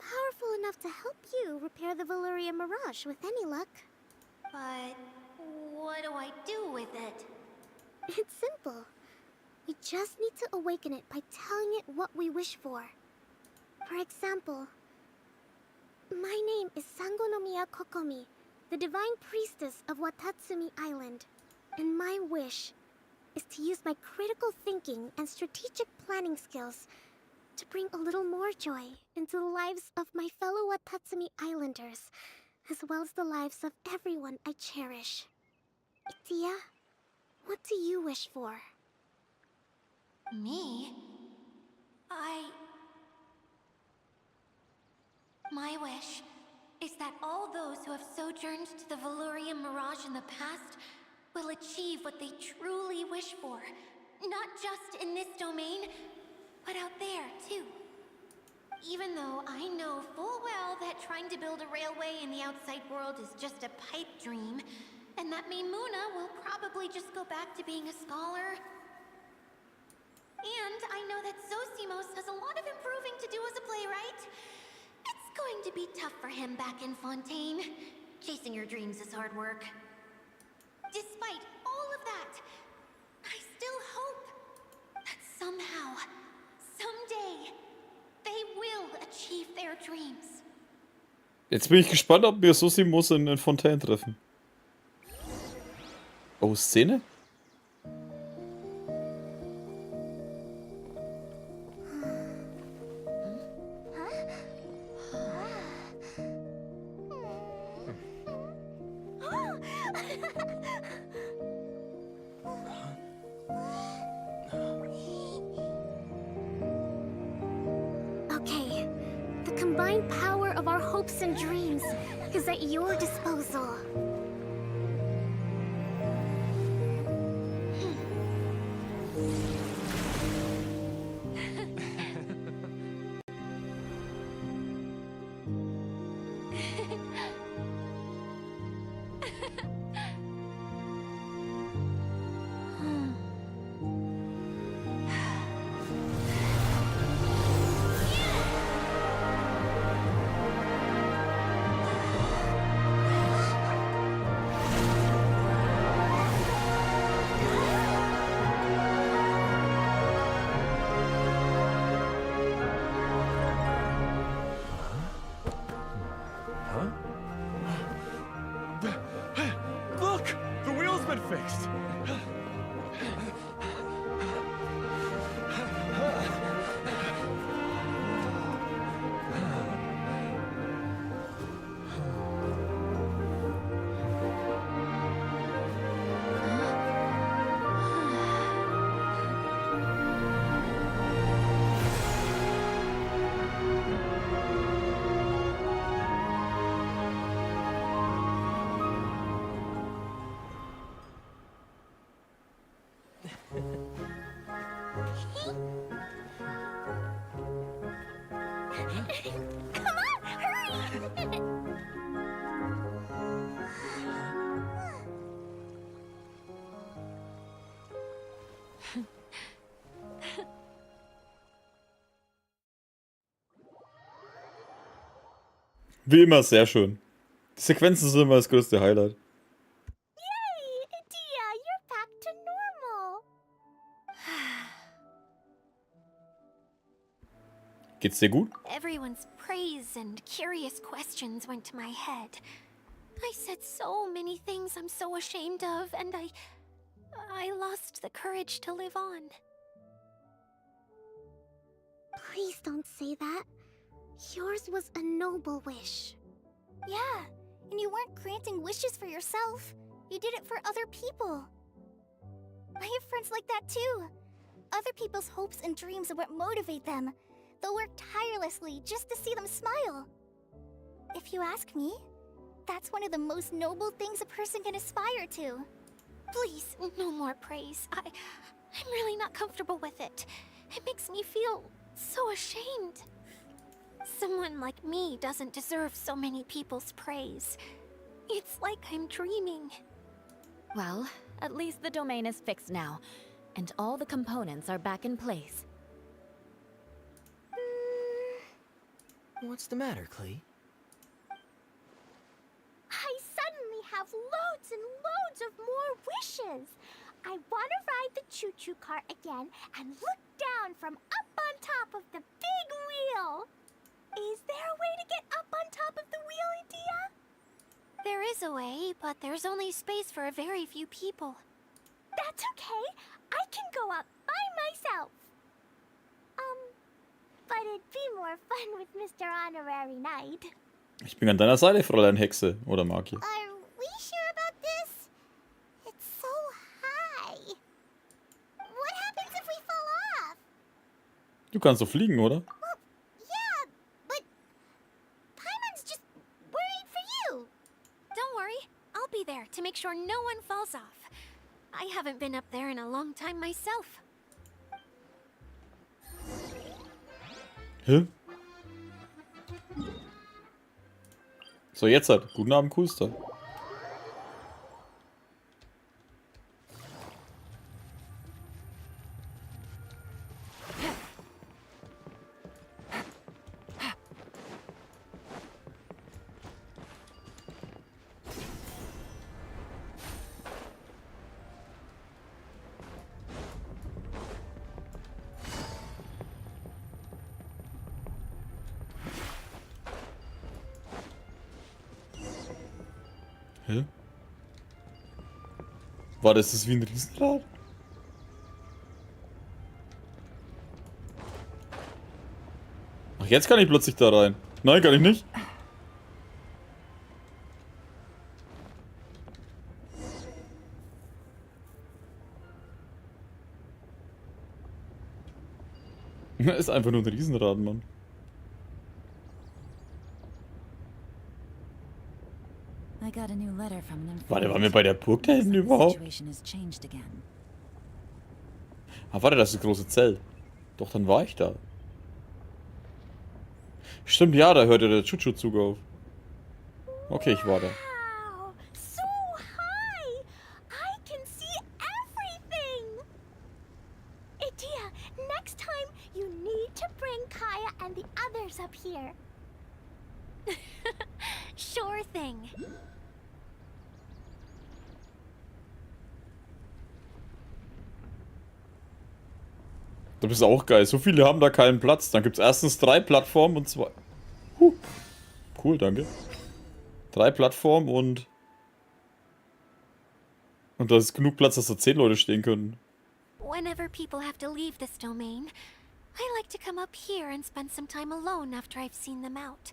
Powerful enough to help you repair the Valyria Mirage with any luck. But what do I do with it? It's simple. We just need to awaken it by telling it what we wish for. For example, my name is Sangonomiya Kokomi, the divine priestess of Watatsumi Island. And my wish is to use my critical thinking and strategic planning skills to bring a little more joy into the lives of my fellow Watatsumi Islanders, as well as the lives of everyone I cherish. Itia, what do you wish for? Me? My wish is that all those who have sojourned to the Valyria Mirage in the past will achieve what they truly wish for. Not just in this domain, but out there, too. Even though I know full well that trying to build a railway in the outside world is just a pipe dream, and that Mimuna will probably just go back to being a scholar. And I know that Zosimos has a lot of improving to do as a playwright. It's going to be tough for him back in Fontaine. Chasing your dreams is hard work. Despite all of that, I still hope that somehow, someday, they will achieve their dreams. Jetzt bin ich gespannt, ob wir Zosimos in Fontaine treffen. Oh, Szene? Okay, the combined power of our hopes and dreams is at your disposal. Look! The wheel's been fixed! Come on, hurry! Wie immer sehr schön. Die Sequenzen sind immer das größte Highlight. Yay, Dia, you're back to normal. Geht's dir gut? Everyone's praise and curious questions went to my head. I said so many things I'm so ashamed of, and I lost the courage to live on. Please don't say that. Yours was a noble wish. Yeah, and you weren't granting wishes for yourself. You did it for other people. I have friends like that too. Other people's hopes and dreams are what motivate them. They'll work tirelessly just to see them smile. If you ask me, that's one of the most noble things a person can aspire to. Please, no more praise. I'm really not comfortable with it. It makes me feel so ashamed. Someone like me doesn't deserve so many people's praise. It's like I'm dreaming. Well, at least the domain is fixed now, and all the components are back in place. What's the matter, Klee? I suddenly have loads and loads of more wishes. I want to ride the choo-choo cart again and look down from up on top of the big wheel. Is there a way to get up on top of the wheel, Dia? There is a way, but there's only space for a very few people. That's okay. I can go up by myself. But it'd be more fun with Mr. Honorary Knight. Ich bin an deiner Seite, Fräulein Hexe oder Magier. Are we sure about this? It's so high. What happens if we fall off? Du kannst doch fliegen, oder? Well, yeah, but Paimon's just worried for you. Don't worry, I'll be there to make sure no one falls off. I haven't been up there in a long time myself. Hä? So, jetzt halt. Guten Abend, Kuster. War das wie ein Riesenrad? Ach, jetzt kann ich plötzlich da rein. Nein, kann ich nicht. Ist einfach nur ein Riesenrad, Mann. I got a new letter from an Warte, waren wir bei der Burg da hinten überhaupt? situation has changed again. Ah, warte, das ist das große Zelt. Doch, dann war ich da. Stimmt, ja, da hörte der Chuchu-Zug auf. Okay, ich war da. Wow, so high! I can see everything! Idea, next time you need to bring Kaya and the others up here. Sure thing. Das ist auch geil. So viele haben da keinen Platz. Dann gibt es erstens 3 Plattformen und 2. Cool, danke. 3 Plattformen und da ist genug Platz, dass da 10 Leute stehen können. Whenever people have to leave this domain, I like to come up here and spend some time alone after I've seen them out.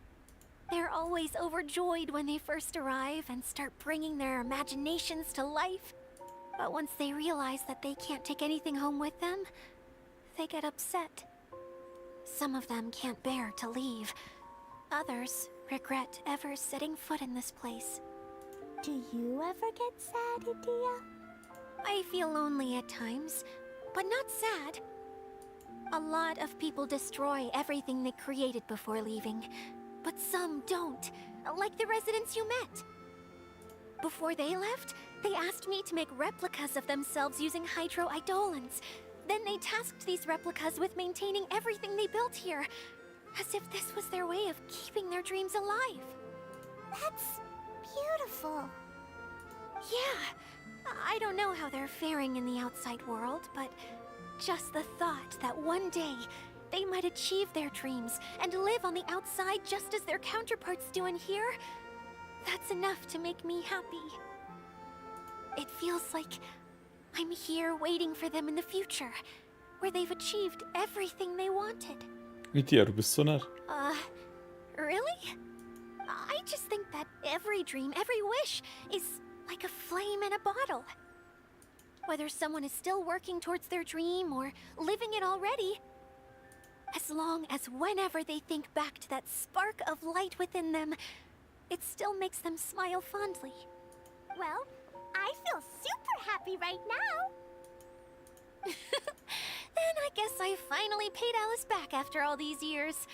They're always overjoyed when they first arrive and start bringing their imaginations to life. But once they realize that they can't take anything home with them, they get upset. Some of them can't bear to leave. Others regret ever setting foot in this place. Do you ever get sad, Idea? I feel lonely at times, but not sad. A lot of people destroy everything they created before leaving, but some don't, like the residents you met. Before they left, they asked me to make replicas of themselves using hydroidolins. Then they tasked these replicas with maintaining everything they built here, as if this was their way of keeping their dreams alive. That's beautiful. Yeah, I don't know how they're faring in the outside world, but just the thought that one day they might achieve their dreams and live on the outside just as their counterparts do in here, that's enough to make me happy. It feels like I'm here waiting for them in the future, where they've achieved everything they wanted. Lydia, du bist so nett. Really? I just think that every dream, every wish is like a flame in a bottle. Whether someone is still working towards their dream or living it already, as long as whenever they think back to that spark of light within them, it still makes them smile fondly. Well, I feel super happy right now. Then I guess I finally paid Alice back after all these years.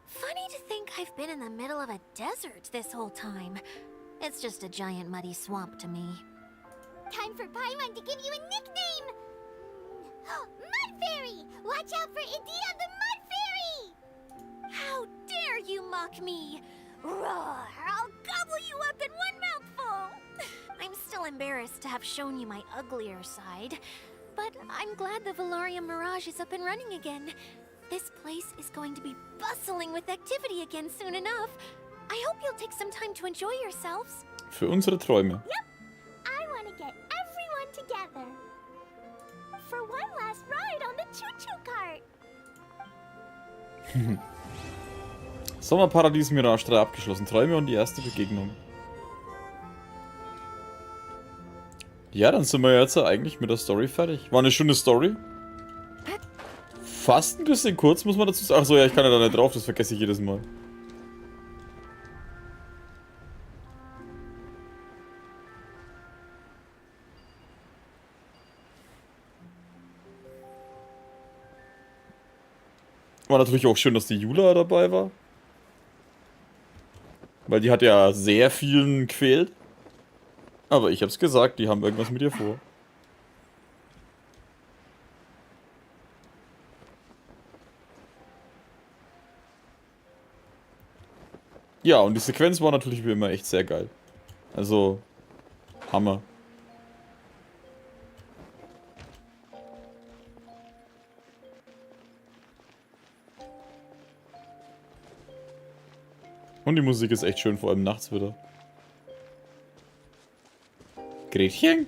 Funny to think I've been in the middle of a desert this whole time. It's just a giant muddy swamp to me. Time for Paimon to give you a nickname! Mud Fairy! Watch out for Idea the Mud Fairy! How dare you mock me! Roar! I'll gobble you up in one mouthful! I'm still embarrassed to have shown you my uglier side, but I'm glad the Valorium Mirage is up and running again. This place is going to be bustling with activity again soon enough. I hope you'll take some time to enjoy yourselves. Für unsere Träume. Yep, I want to get everyone together. For one last ride on the choo-choo cart. Sommerparadies Mirage 3 abgeschlossen. Träume und die erste Begegnung. Ja, dann sind wir jetzt eigentlich mit der Story fertig. War eine schöne Story. Fast ein bisschen kurz, muss man dazu sagen. Achso, ja, ich kann ja da nicht drauf, das vergesse ich jedes Mal. War natürlich auch schön, dass die Jula dabei war. Weil die hat ja sehr vielen gequält. Aber ich hab's gesagt, die haben irgendwas mit ihr vor. Ja, und die Sequenz war natürlich wie immer echt sehr geil. Also, Hammer. Und die Musik ist echt schön, vor allem nachts wieder. Gretchen?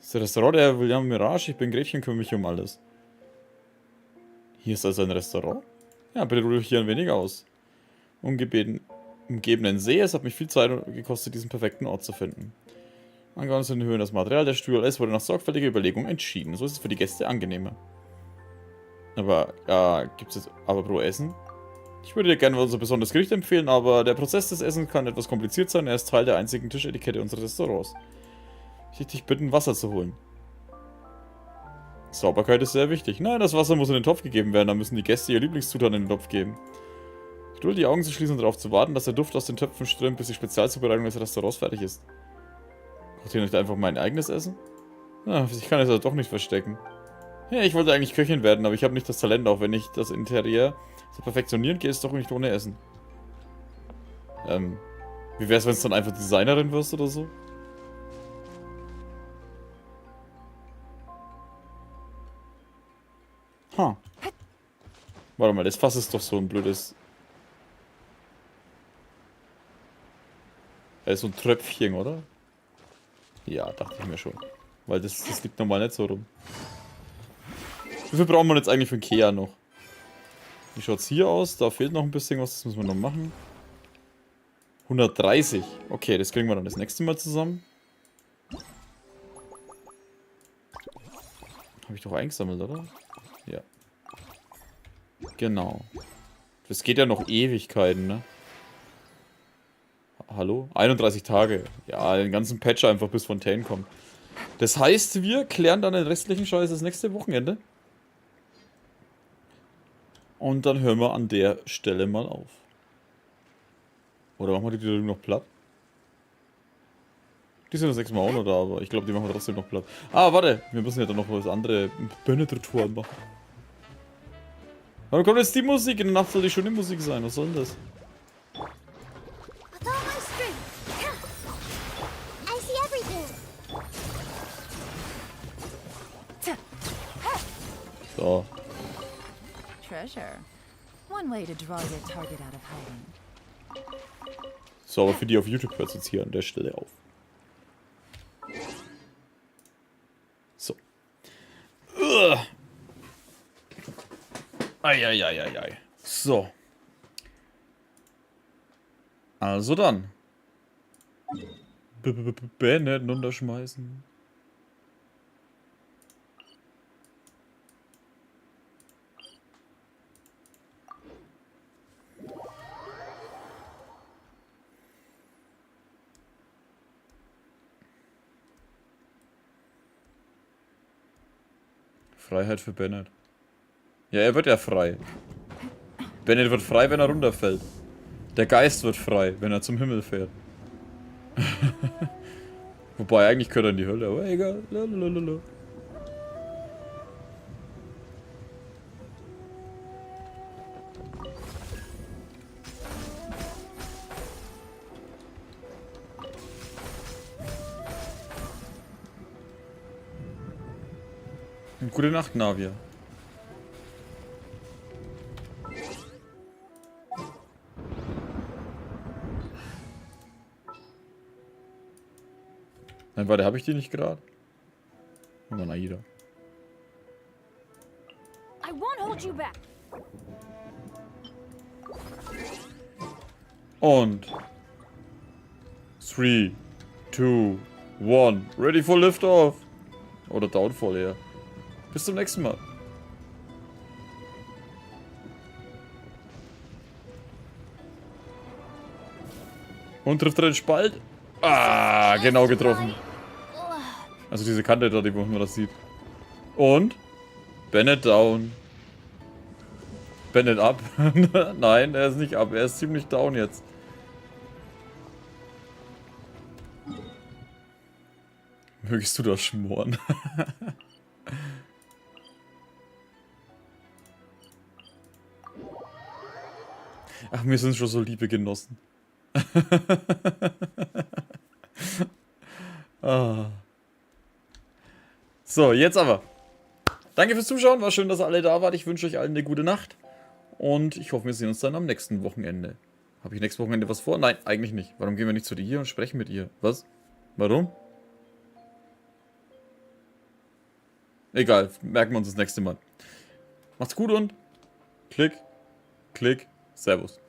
Das ist das Restaurant der William Mirage. Ich bin Gretchen, kümmere mich um alles. Hier ist also ein Restaurant? Ja, bitte ruhe ich hier ein wenig aus. Umgebenden See, es hat mich viel Zeit gekostet, diesen perfekten Ort zu finden. Angewandt in Höhen das Material der Stühle, alles wurde nach sorgfältiger Überlegung entschieden. So ist es für die Gäste angenehmer. Aber, gibt es jetzt aber pro Essen? Ich würde dir gerne unser besonderes Gericht empfehlen, aber der Prozess des Essens kann etwas kompliziert sein. Er ist Teil der einzigen Tischetikette unseres Restaurants. Ich möchte dich bitten, Wasser zu holen. Sauberkeit ist sehr wichtig. Nein, das Wasser muss in den Topf gegeben werden. Dann müssen die Gäste ihr Lieblingszutat in den Topf geben. Geduld, die Augen zu schließen und darauf zu warten, dass der Duft aus den Töpfen strömt, bis die Spezialzubereitung des Restaurants fertig ist. Kocht ihr nicht einfach mein eigenes Essen? Ich kann es ja doch nicht verstecken. Ja, ich wollte eigentlich Köchin werden, aber ich habe nicht das Talent, auch wenn ich das Interieur so perfektionieren gehe, ist doch nicht ohne Essen. Wie wär's, wenn es dann einfach Designerin wirst oder so? Warte mal, das Fass ist doch so ein blödes... so ein Tröpfchen, oder? Ja, dachte ich mir schon. Weil das liegt normal nicht so rum. Wie viel brauchen wir jetzt eigentlich für den Kea noch? Wie schaut's hier aus? Da fehlt noch ein bisschen was, das müssen wir noch machen. 130. Okay, das kriegen wir dann das nächste Mal zusammen. Habe ich doch eingesammelt, oder? Ja. Genau. Das geht ja noch Ewigkeiten, ne? Hallo? 31 Tage. Ja, den ganzen Patch einfach bis Fontaine kommt. Das heißt, wir klären dann den restlichen Scheiß das nächste Wochenende. Und dann hören wir an der Stelle mal auf. Oder machen wir die Dialoge noch platt? Die sind das nächste Mal auch noch da, aber ich glaube, die machen wir trotzdem noch platt. Ah, warte. Wir müssen ja dann noch was andere Penetratoren machen. Warum kommt jetzt die Musik? In der Nacht soll die schöne Musik sein. Was soll denn das? So. Treasure. One way to draw your target out of hiding. So, aber für die auf YouTube hört es jetzt hier an der Stelle auf. So. Eieieiei. So. Also dann. Bennett runterschmeißen. Freiheit für Bennett. Ja, er wird ja frei. Bennett wird frei, wenn er runterfällt. Der Geist wird frei, wenn er zum Himmel fährt. Wobei, eigentlich gehört er in die Hölle, aber egal. Lalalala. Gute Nacht, Navia. Nein, warte, habe ich die nicht gerade? Oh, Naida. I won't hold you back. Und 3, 2, 1. Ready for Liftoff. Oder Downfall, ja. Bis zum nächsten Mal. Und trifft er den Spalt? Ah, genau getroffen. Also diese Kante da, wo man das sieht. Und? Bennett down. Bennett up. Nein, er ist nicht up. Er ist ziemlich down jetzt. Mögest du das schmoren? Ach, wir sind schon so liebe Genossen. Ah. So, jetzt aber. Danke fürs Zuschauen. War schön, dass ihr alle da wart. Ich wünsche euch allen eine gute Nacht. Und ich hoffe, wir sehen uns dann am nächsten Wochenende. Habe ich nächstes Wochenende was vor? Nein, eigentlich nicht. Warum gehen wir nicht zu dir und sprechen mit ihr? Was? Warum? Egal, merken wir uns das nächste Mal. Macht's gut und Klick, Klick, Servus.